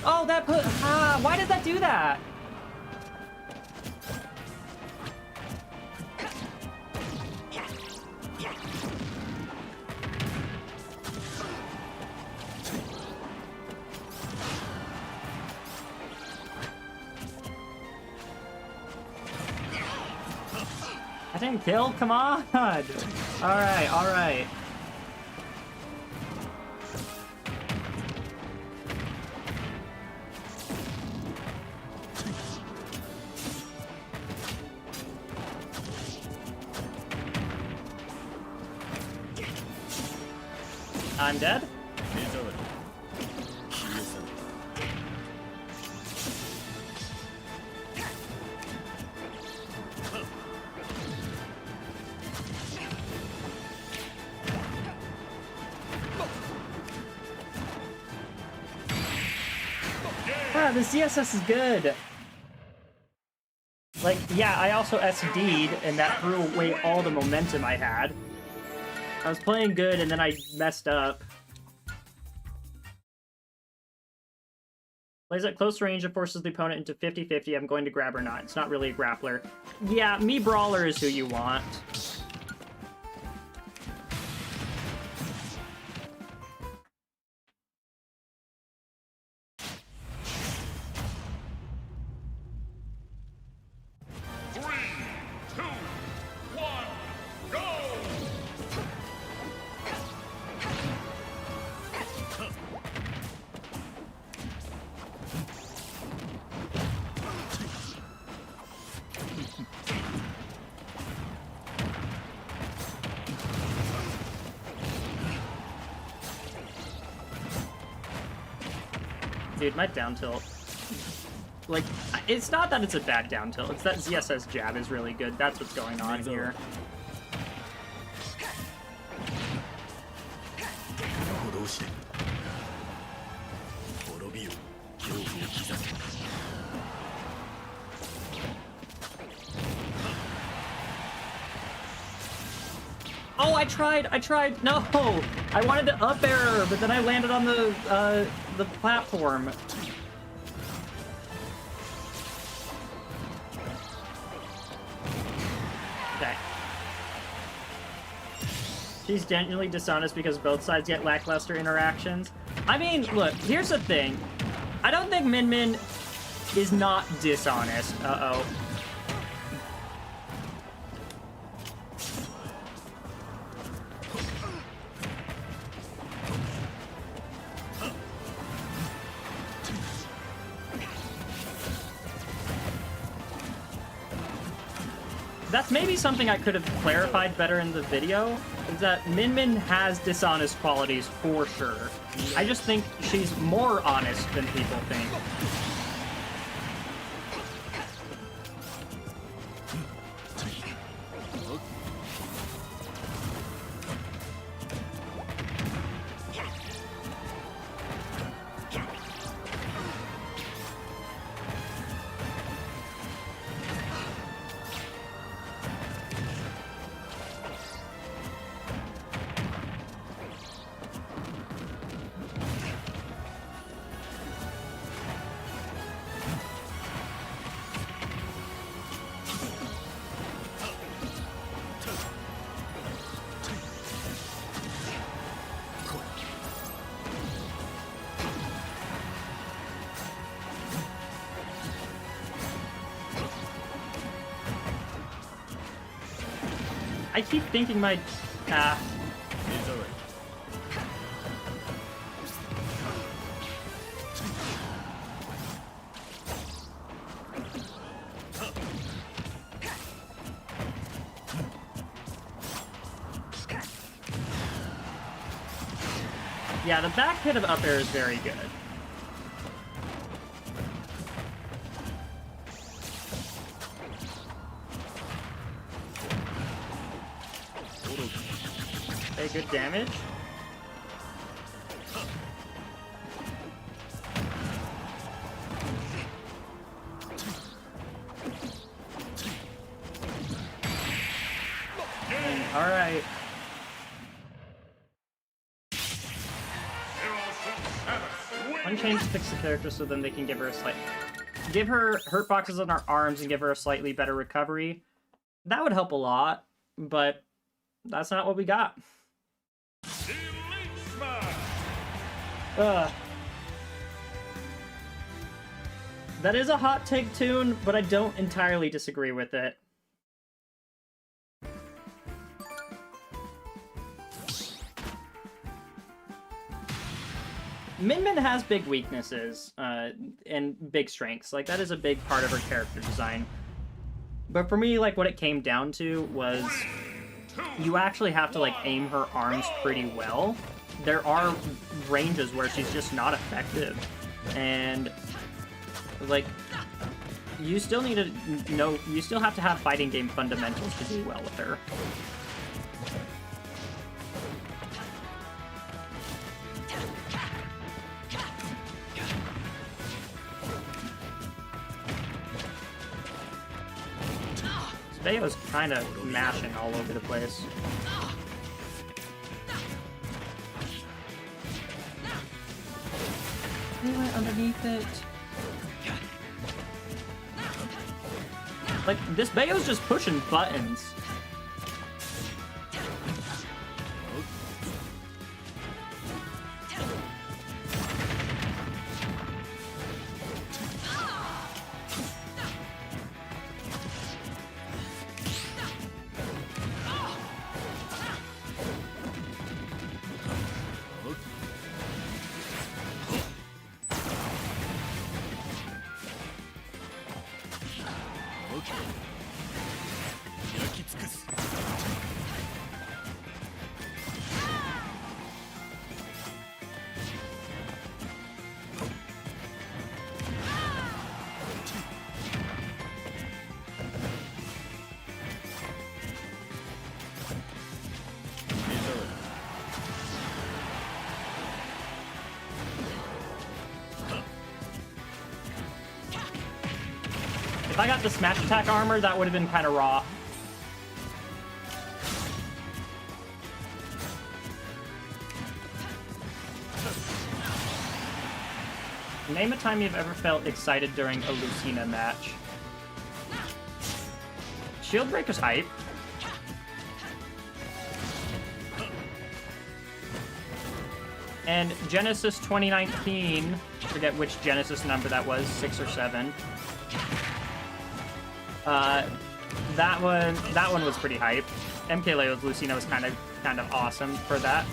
Oh, that put... Ah, why did that do that? I didn't kill? Come on! Alright, alright. I'm dead? Yeah, the ZSS is good. Like, yeah, I also SD'd, and that threw away all the momentum I had. I was playing good, and then I messed up. Plays at close range and forces the opponent into 50-50. I'm going to grab or not. It's not really a grappler. Yeah, me brawler is who you want. Dude, my down tilt. Like, it's not that it's a bad down tilt, it's that ZSS jab is really good. That's what's going on here. Oh, I tried. No, I wanted to up air, but then I landed on the platform. Okay. She's genuinely dishonest because both sides get lackluster interactions. I mean, look, here's the thing. I don't think Min Min is not dishonest. Uh-oh. That's maybe something I could have clarified better in the video, is that Min Min has dishonest qualities for sure. I just think she's more honest than people think. I keep thinking my... Yeah, the back hit of up air is very good. Okay, good damage. All right. Unchained to fix the character so then they can give her a slight... Give her hurt boxes on her arms and give her a slightly better recovery. That would help a lot, but that's not what we got. That is a hot take tune, but I don't entirely disagree with it. Min Min has big weaknesses and big strengths. Like, that is a big part of her character design. But for me, like, what it came down to was you actually have to, like, aim her arms pretty well. There are ranges where she's just not effective. And, like, you still need to know, you still have to have fighting game fundamentals to do well with her. Bayo's kind of mashing all over the place. He went underneath it. Like, this Bayo's just pushing buttons. If I got the smash attack armor, that would have been kind of raw. Name a time you've ever felt excited during a Lucina match. Shield Breaker's hype. And Genesis 2019, I forget which Genesis number that was, 6 or 7. That one was pretty hype. MK Leo's Lucina was kind of awesome for that.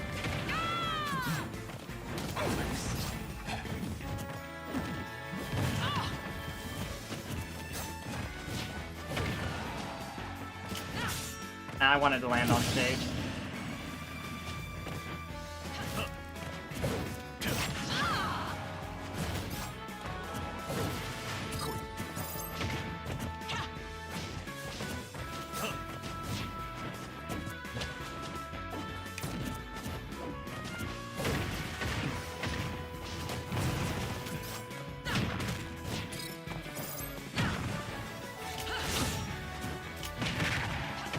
I wanted to land on stage.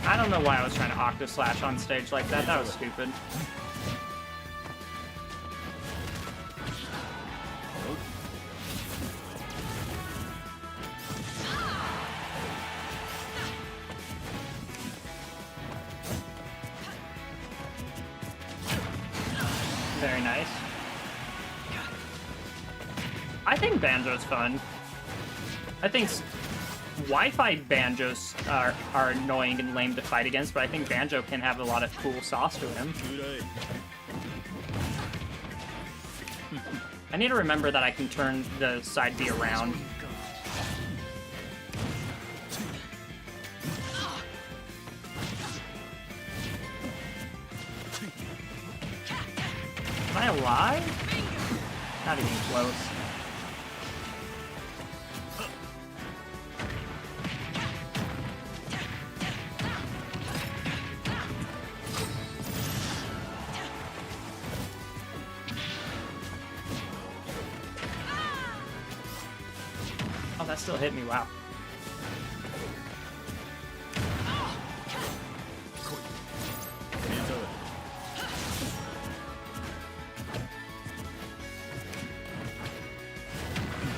I don't know why I was trying to Octo Slash on stage like that. That was stupid. Very nice. I think Banjo's fun. I think Wi-Fi Banjos are annoying and lame to fight against, but I think Banjo can have a lot of cool sauce to him. I need to remember that I can turn the side B around. Am I alive? Not even close. Oh, that still hit me, wow.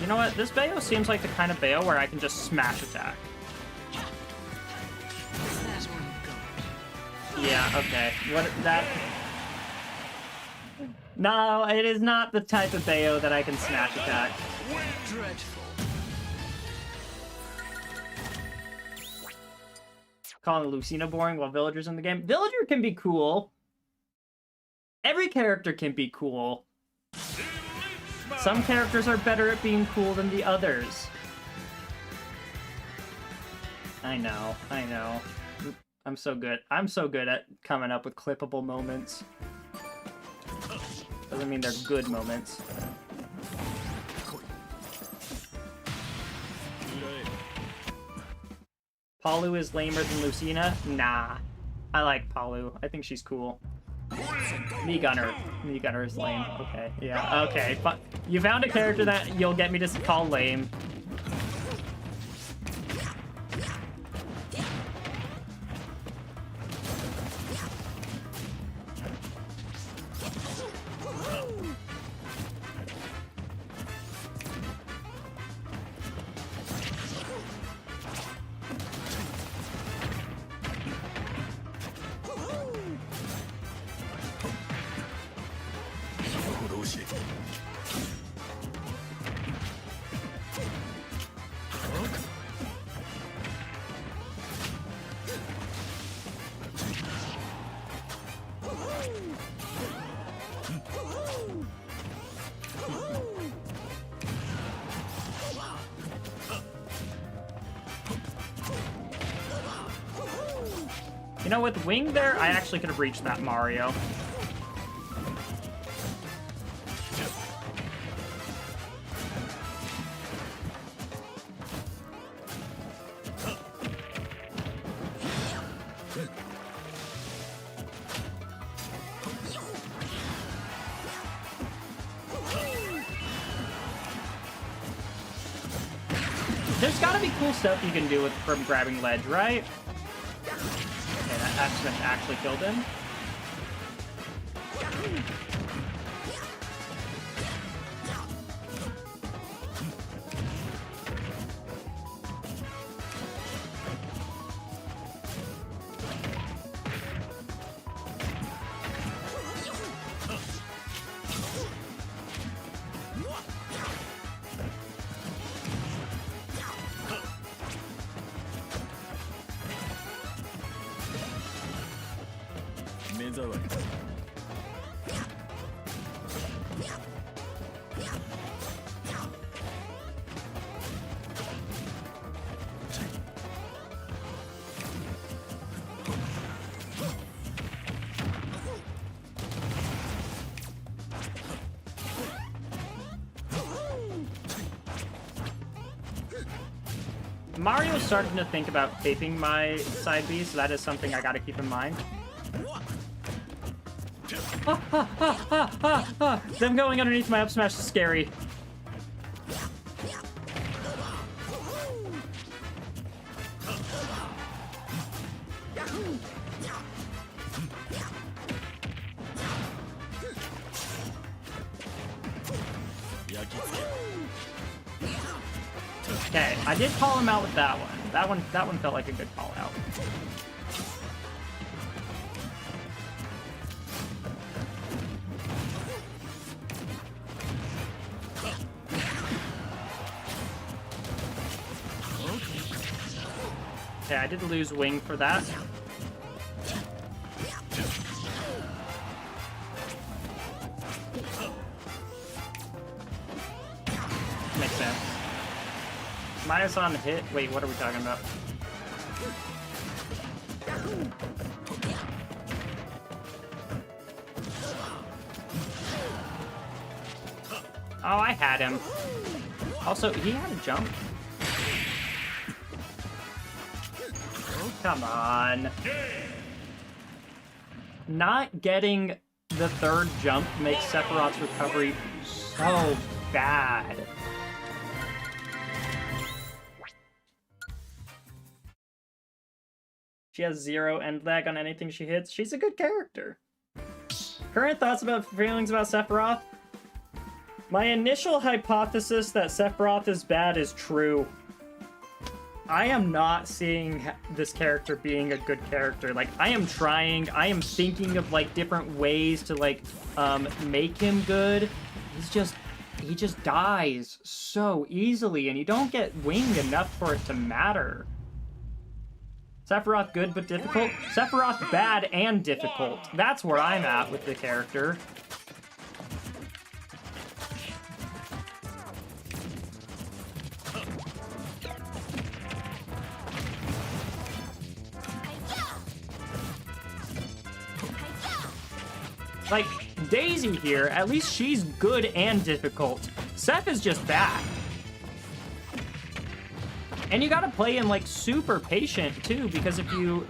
You know what? This Bayo seems like the kind of Bayo where I can just smash attack. Yeah, okay. What that... No, it is not the type of Bayo that I can smash attack. Dreadful. Calling Lucina boring while Villager's in the game. Villager can be cool. Every character can be cool. Some characters are better at being cool than the others. I know. I'm so good. I'm so good at coming up with clippable moments. Doesn't mean they're good moments. Palu is lamer than Lucina? Nah. I like Palu. I think she's cool. Me Gunner. Me Gunner is lame. Okay. Yeah. Okay. You found a character that you'll get me to call lame. You know, with wing there, I actually could have reached that Mario. There's gotta be cool stuff you can do with from grabbing ledge, right? Okay, that accident actually killed him. Mario's starting to think about taping my side B, so that is something I gotta keep in mind. Them going underneath my up smash is scary. Okay, I did call him out with that one. That one felt like a good call out. Okay, I did lose wing for that. Makes sense. Minus on hit. Wait, what are we talking about? Oh, I had him. Also, he had a jump. Come on. Not getting the third jump makes Sephiroth's recovery so bad. She has 0 end lag on anything she hits. She's a good character. Current thoughts about feelings about Sephiroth? My initial hypothesis that Sephiroth is bad is true. I am not seeing this character being a good character. Like, I am trying, I am thinking of, like, different ways to, like, make him good. He just dies so easily, and you don't get winged enough for it to matter. Sephiroth good but difficult? Sephiroth bad and difficult. That's where I'm at with the character. Like, Daisy here, at least she's good and difficult. Seph is just bad. And you gotta play him, like, super patient, too, because if you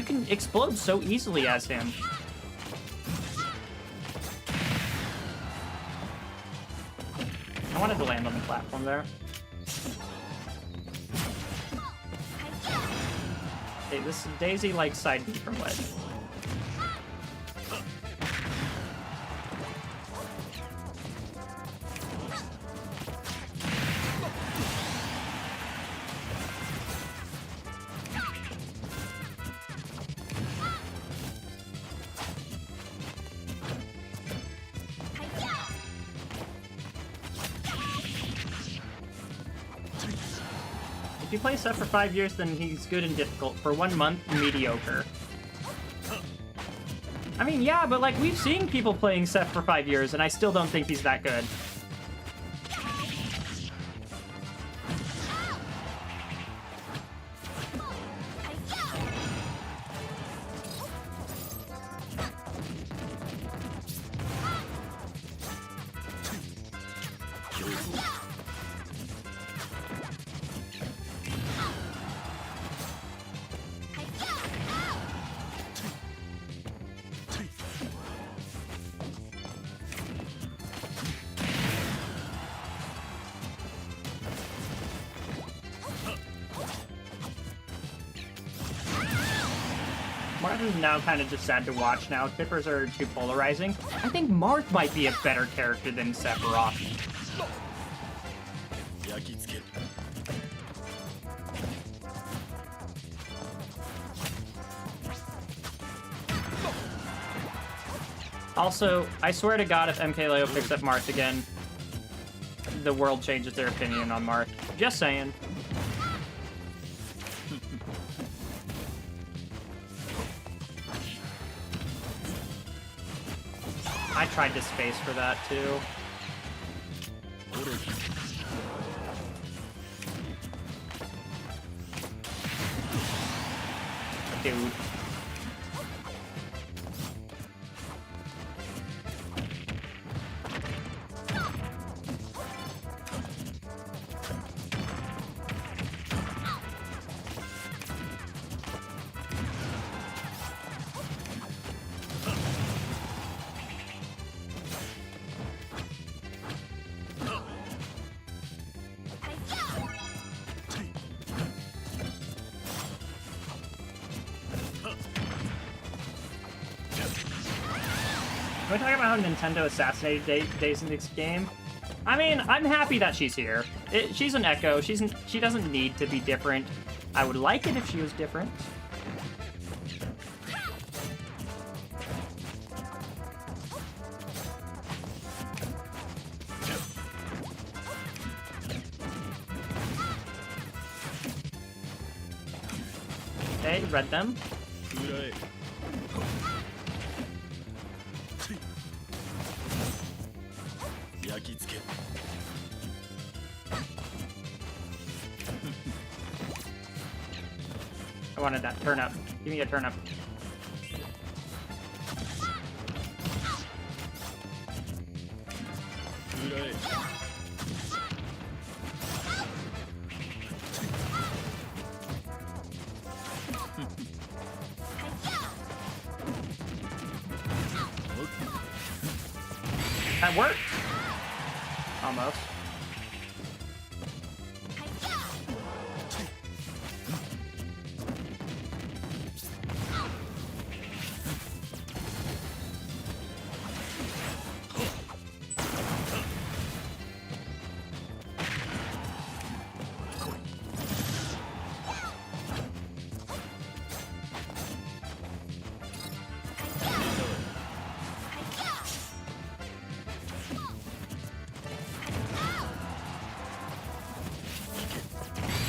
can explode so easily as him. I wanted to land on the platform there. Okay, this Daisy likes side B from ledge. If you play Seph for 5 years, then he's good and difficult. For 1 month, mediocre. I mean, yeah, but like we've seen people playing Seph for 5 years, and I still don't think he's that good. Marth is now kind of just sad to watch now. Tippers are too polarizing. I think Marth might be a better character than Sephiroth. Also, I swear to God, if MKLeo picks up Marth again, the world changes their opinion on Marth. Just saying. I tried to space for that, too. Dude. Can we talk about how Nintendo assassinated Daisy in this game? I mean, I'm happy that she's here. She's an Echo. She doesn't need to be different. I would like it if she was different. Okay, read them. I wanted that turn up. Give me a turn up. That worked? Almost.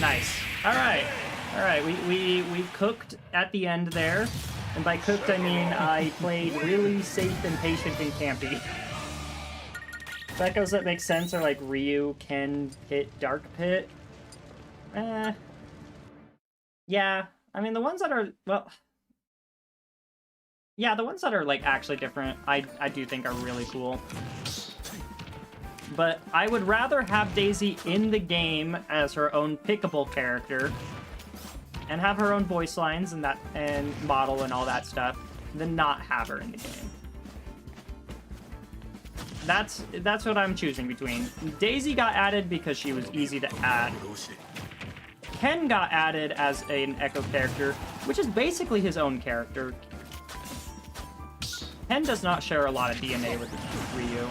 Nice. Alright, we cooked at the end there. And by cooked, I mean I played really safe and patient and campy. Echoes that make sense are like Ryu, Ken, Pit, Dark Pit. Yeah, I mean the ones that are, well... Yeah, the ones that are like actually different, I do think are really cool. But I would rather have Daisy in the game as her own pickable character and have her own voice lines and model and all that stuff than not have her in the game. That's what I'm choosing between. Daisy got added because she was easy to add. Ken got added as an Echo character, which is basically his own character. Ken does not share a lot of DNA with Ryu.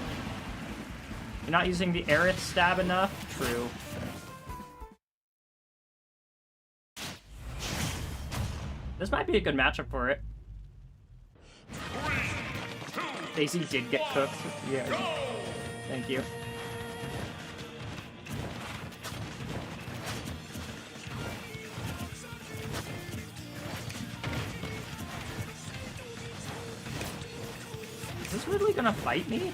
You're not using the Aerith stab enough? True. This might be a good matchup for it. Daisy did get cooked. Yeah. Thank you. this really gonna fight me?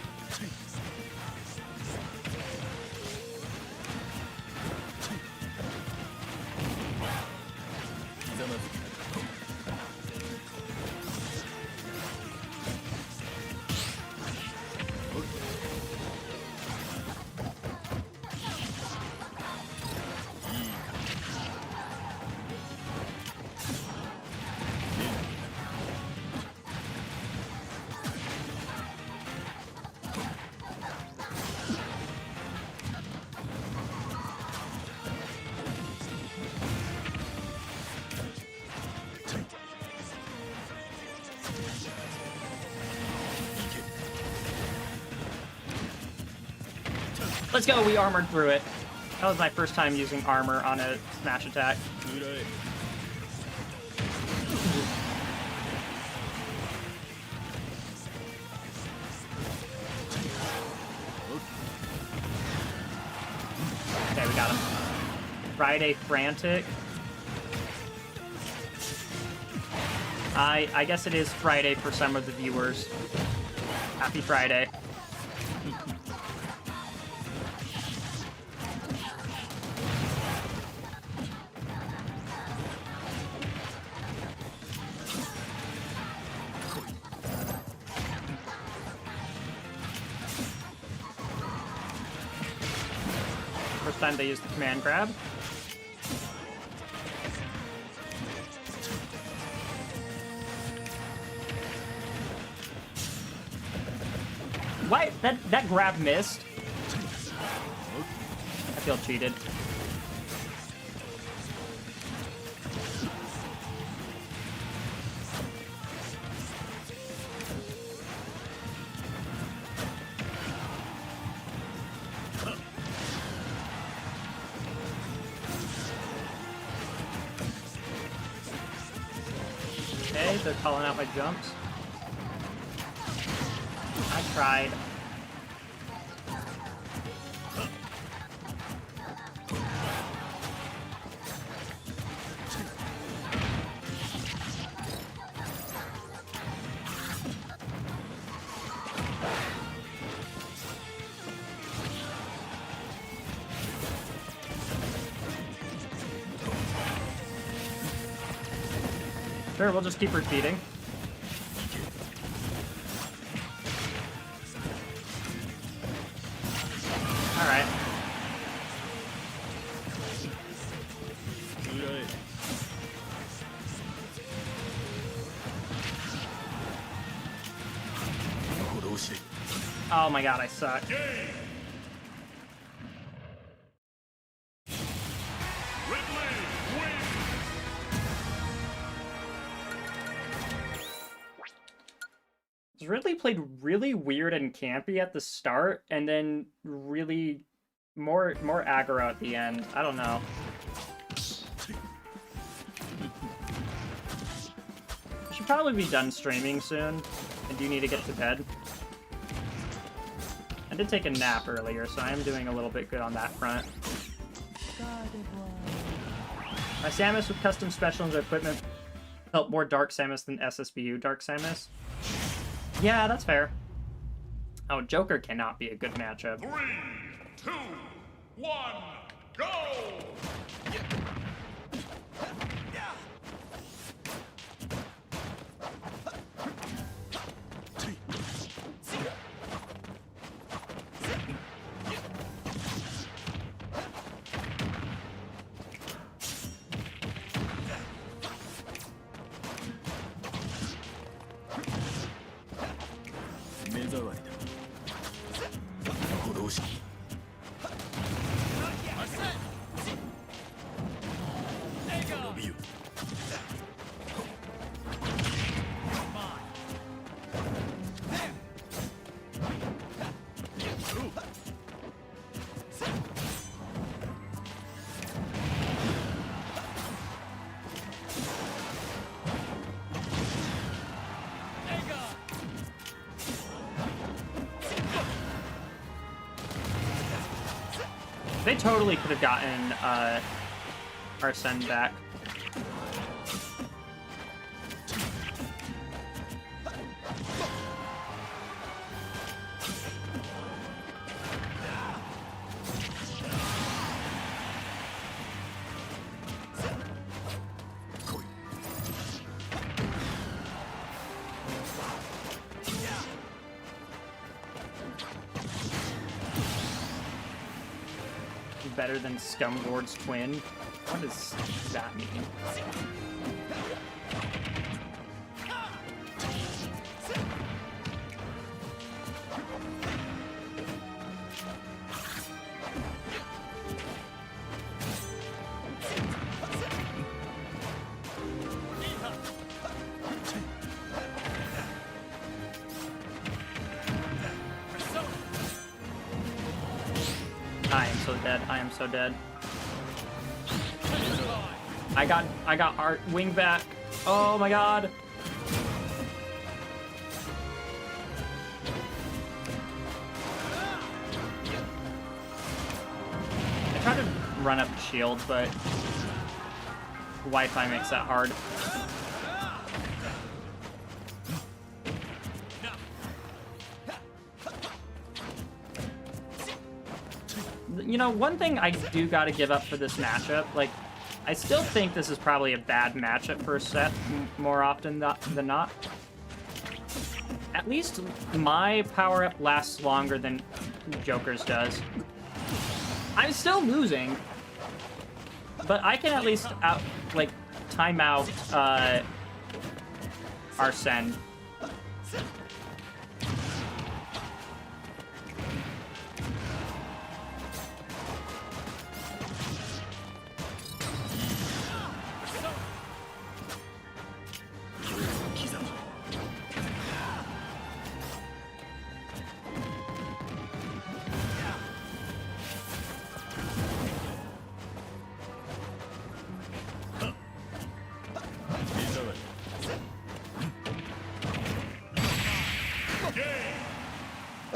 Let's go, we armored through it. That was my first time using armor on a smash attack. Okay, we got him. Friday Frantic. I guess it is Friday for some of the viewers. Happy Friday. First time they used the command grab. Why? That grab missed? I feel cheated. Okay, they're calling out my jumps. I tried. Sure, we'll just keep repeating. Alright. Oh my god, I suck. Ridley played really weird and campy at the start, and then really more aggro at the end. I don't know. I should probably be done streaming soon. I do need to get to bed. I did take a nap earlier, so I am doing a little bit good on that front. My Samus with custom specials or equipment help more Dark Samus than SSBU Dark Samus. Yeah, that's fair. Oh, Joker cannot be a good matchup. 3, 2, 1, go! They totally could have gotten Arsene back. Better than Scumgord's twin? What does that mean? I am so dead. I am so dead. I got art wing back. Oh my god. I tried to run up the shield, but Wi-Fi makes that hard. You know, one thing I do gotta give up for this matchup, like, I still think this is probably a bad matchup for Seph more often than not. At least my power-up lasts longer than Joker's does. I'm still losing, but I can at least time out Arsene.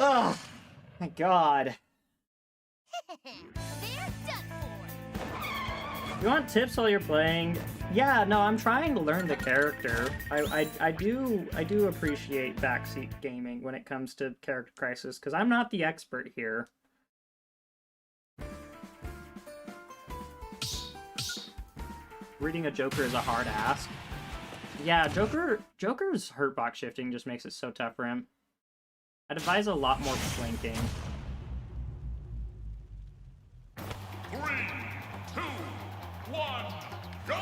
Oh my god. You want tips while you're playing? Yeah, no, I'm trying to learn the character. I do appreciate backseat gaming when it comes to character crisis, because I'm not the expert here. Reading a Joker is a hard ask. Yeah, Joker's hurtbox shifting just makes it so tough for him. I'd advise a lot more flanking. 3, 2, 1, go!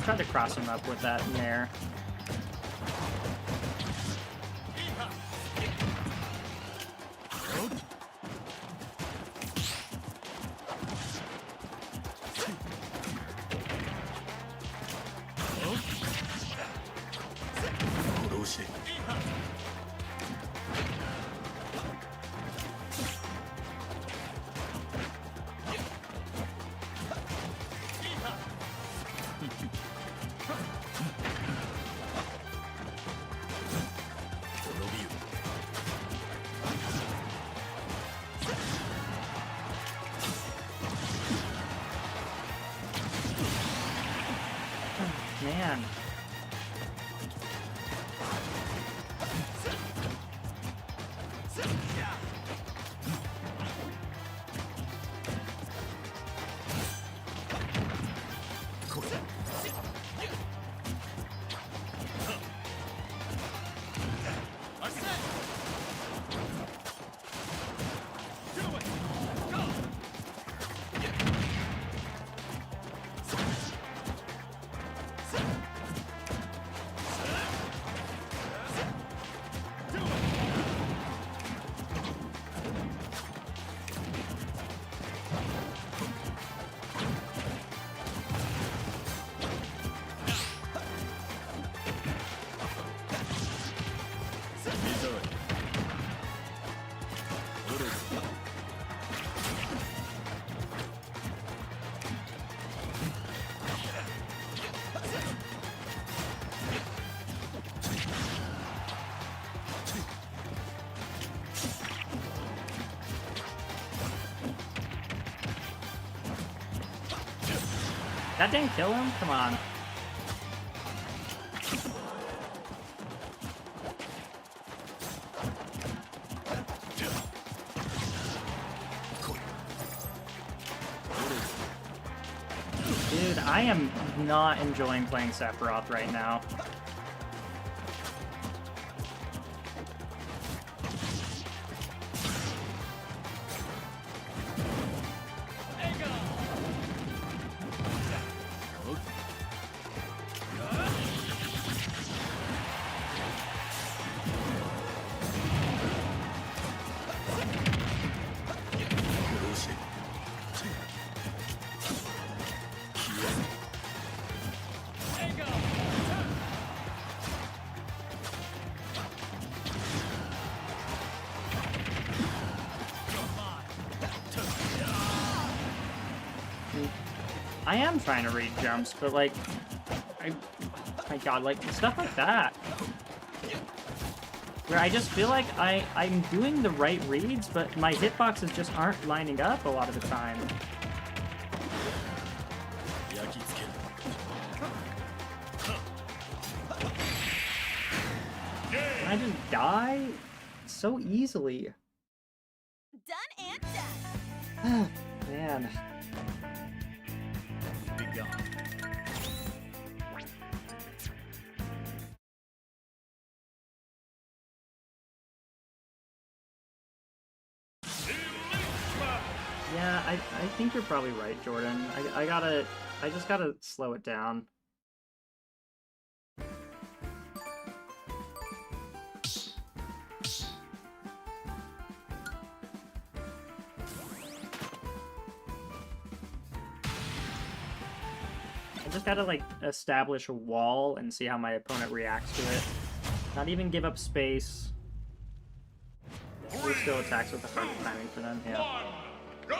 Tried to cross him up with that nair. Man. That didn't kill him? Come on. Dude, I am not enjoying playing Sephiroth right now. I am trying to read jumps, but like, my god, like stuff like that, where I just feel like I'm doing the right reads, but my hitboxes just aren't lining up a lot of the time. And I just die so easily. Done and done. Man. Yeah, I think you're probably right, Jordan. I just gotta slow it down. I just gotta, like, establish a wall and see how my opponent reacts to it. Not even give up space. He still attacks with the hardest timing for them, yeah. Go!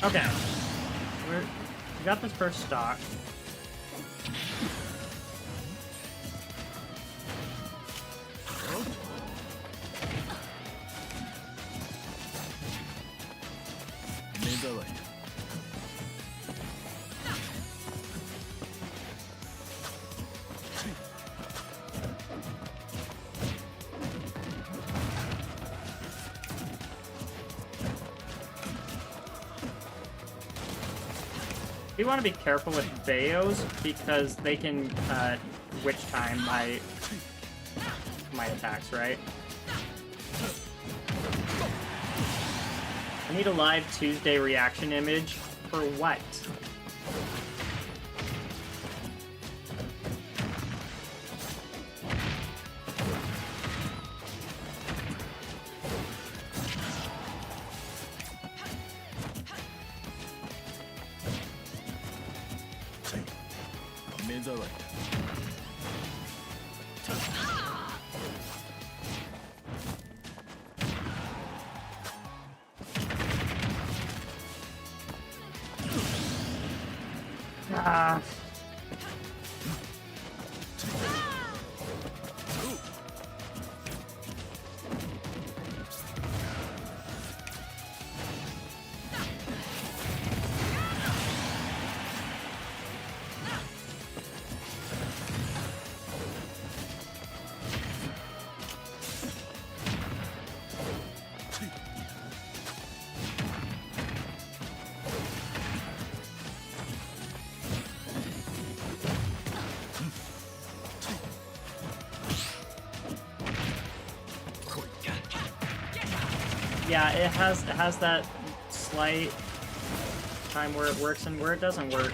Okay. We got this first stock. You want to be careful with Bayos because they can witch time my attacks, right? I need a live Tuesday reaction image for what? Ah. Yeah, it has that slight time where it works and where it doesn't work.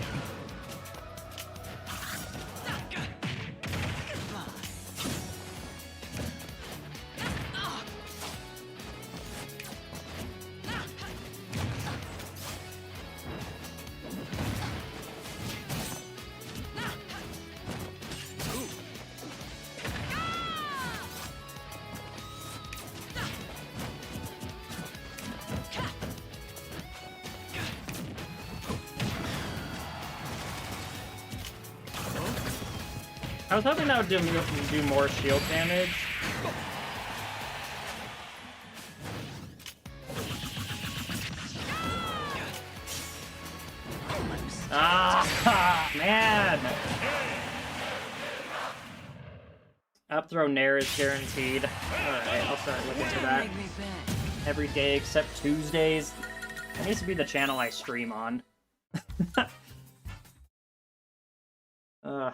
I was hoping that would do more shield damage. Ah, man! Up throw Nair is guaranteed. Alright, I'll start looking to that. Every day except Tuesdays. That needs to be the channel I stream on. Ugh.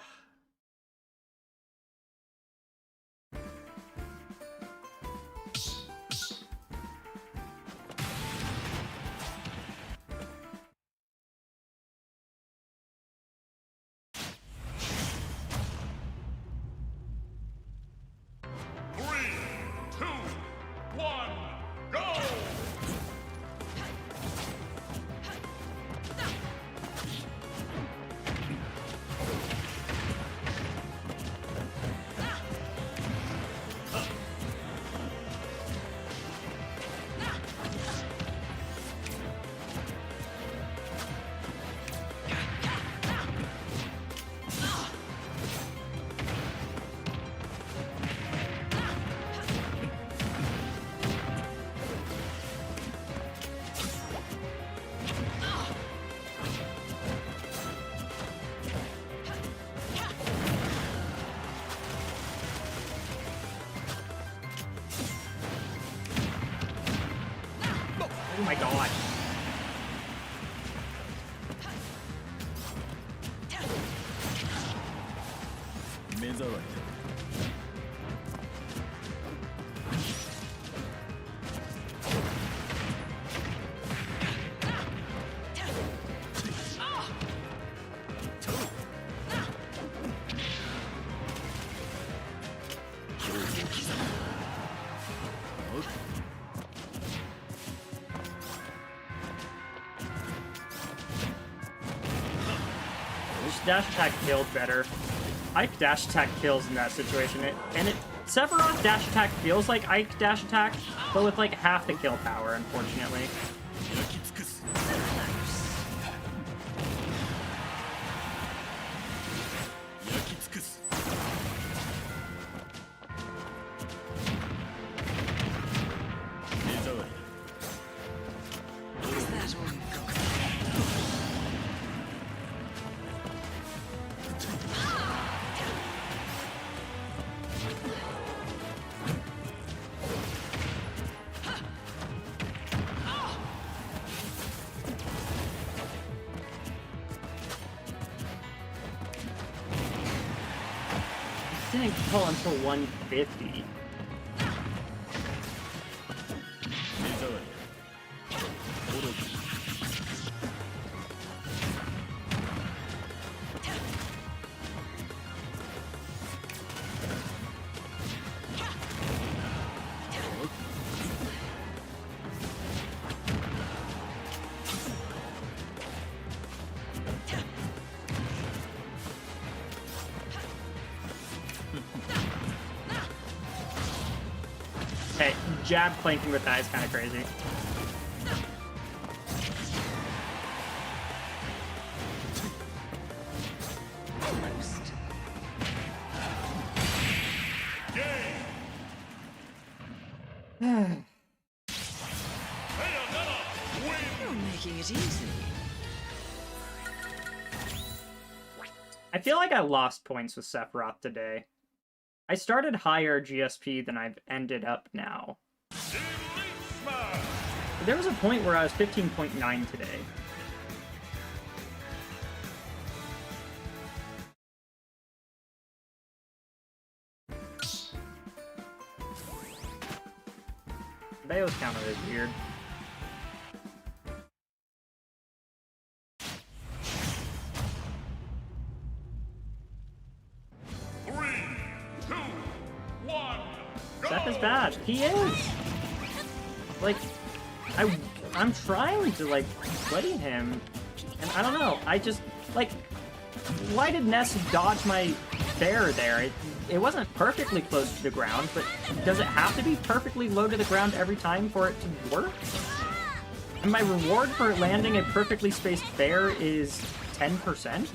Oh my god. Dash attack killed better. Ike dash attack kills in that situation. Sephiroth dash attack feels like Ike dash attack, but with like half the kill power, unfortunately. Didn't kill until 150. Hey, jab clanking with that is kind of crazy. You're making it easy. I feel like I lost points with Sephiroth today. I started higher GSP than I've ended up now. There was a point where I was 15.9 today. Bayo's counter is weird. He is. Like, I'm trying to, like, play him, and I don't know, I just, like, why did Ness dodge my bear there? It wasn't perfectly close to the ground, but does it have to be perfectly low to the ground every time for it to work? And my reward for landing a perfectly spaced bear is 10%?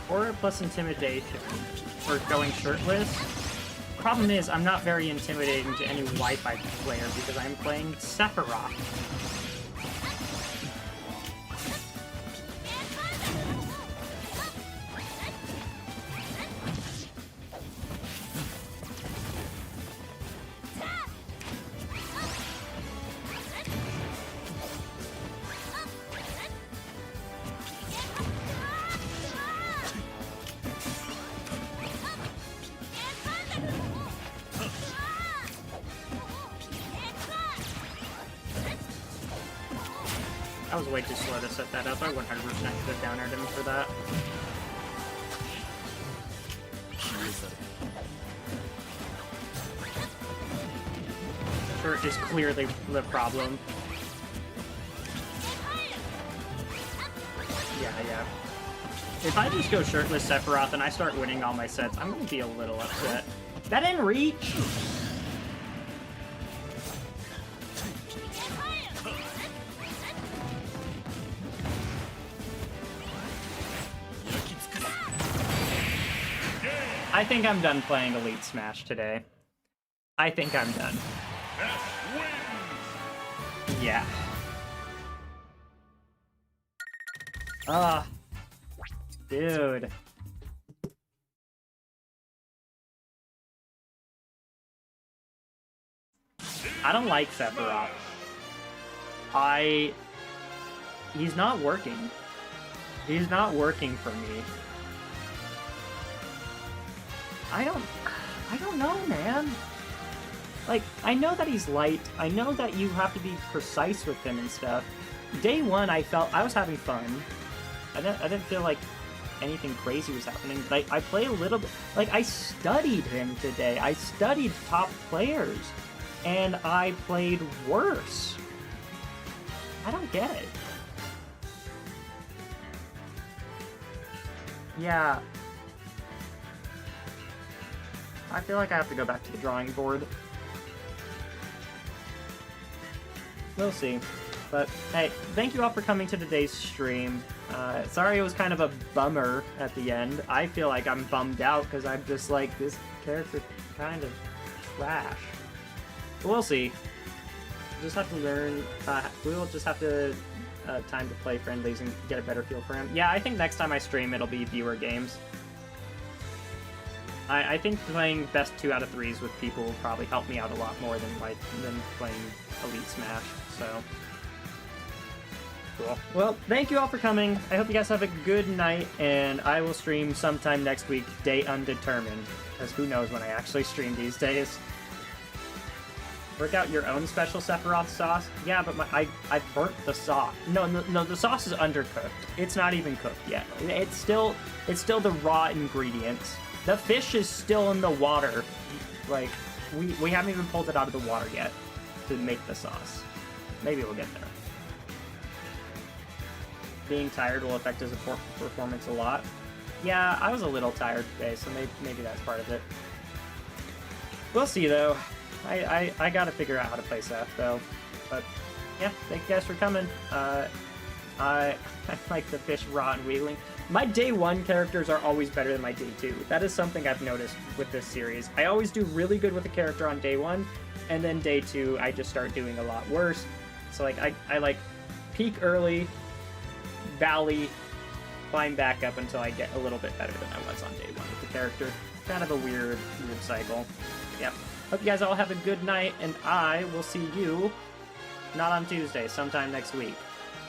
Aura plus intimidation, or going shirtless. Problem is, I'm not very intimidating to any Wi-Fi player because I'm playing Sephiroth. I was way too slow to set that up. I 100% could have down-aired him for that. Shirt is clearly the problem. Yeah. If I just go shirtless Sephiroth and I start winning all my sets, I'm gonna be a little upset. That didn't reach! I think I'm done playing Elite Smash today. I think I'm done. Yeah. Dude. I don't like Sephiroth. He's not working. He's not working for me. I don't know, man. Like, I know that he's light. I know that you have to be precise with him and stuff. Day one, I was having fun. I didn't feel like anything crazy was happening, but I play a little bit. Like, I studied him today. I studied top players, and I played worse. I don't get it. Yeah. I feel like I have to go back to the drawing board. We'll see. But, hey, thank you all for coming to today's stream. Sorry it was kind of a bummer at the end. I feel like I'm bummed out because I'm just like, this character's kind of trash. But we'll see. We'll just have to learn. We will just have to time to play friendlies and get a better feel for him. Yeah, I think next time I stream it'll be viewer games. I think playing best 2 out of 3s with people will probably help me out a lot more than playing Elite Smash, so... Cool. Well, thank you all for coming. I hope you guys have a good night, and I will stream sometime next week, date undetermined, because who knows when I actually stream these days. Work out your own special Sephiroth sauce? Yeah, but I burnt the sauce. No, the sauce is undercooked. It's not even cooked yet. It's still the raw ingredients. The fish is still in the water. Like, we haven't even pulled it out of the water yet to make the sauce. Maybe we'll get there. Being tired will affect his performance a lot. Yeah, I was a little tired today, so maybe that's part of it. We'll see, though. I gotta figure out how to play Seph, though. But, yeah, thank you guys for coming. I like the fish raw and wiggling. my day 1 characters are always better than my day 2. That is something I've noticed with this series. I always do really good with a character on day 1, and then day 2 I just start doing a lot worse. So like I like peak early, valley, climb back up until I get a little bit better than I was on day 1 with the character. Kind of a weird cycle. Yep. Hope you guys all have a good night, and I will see you not on Tuesday, sometime next week.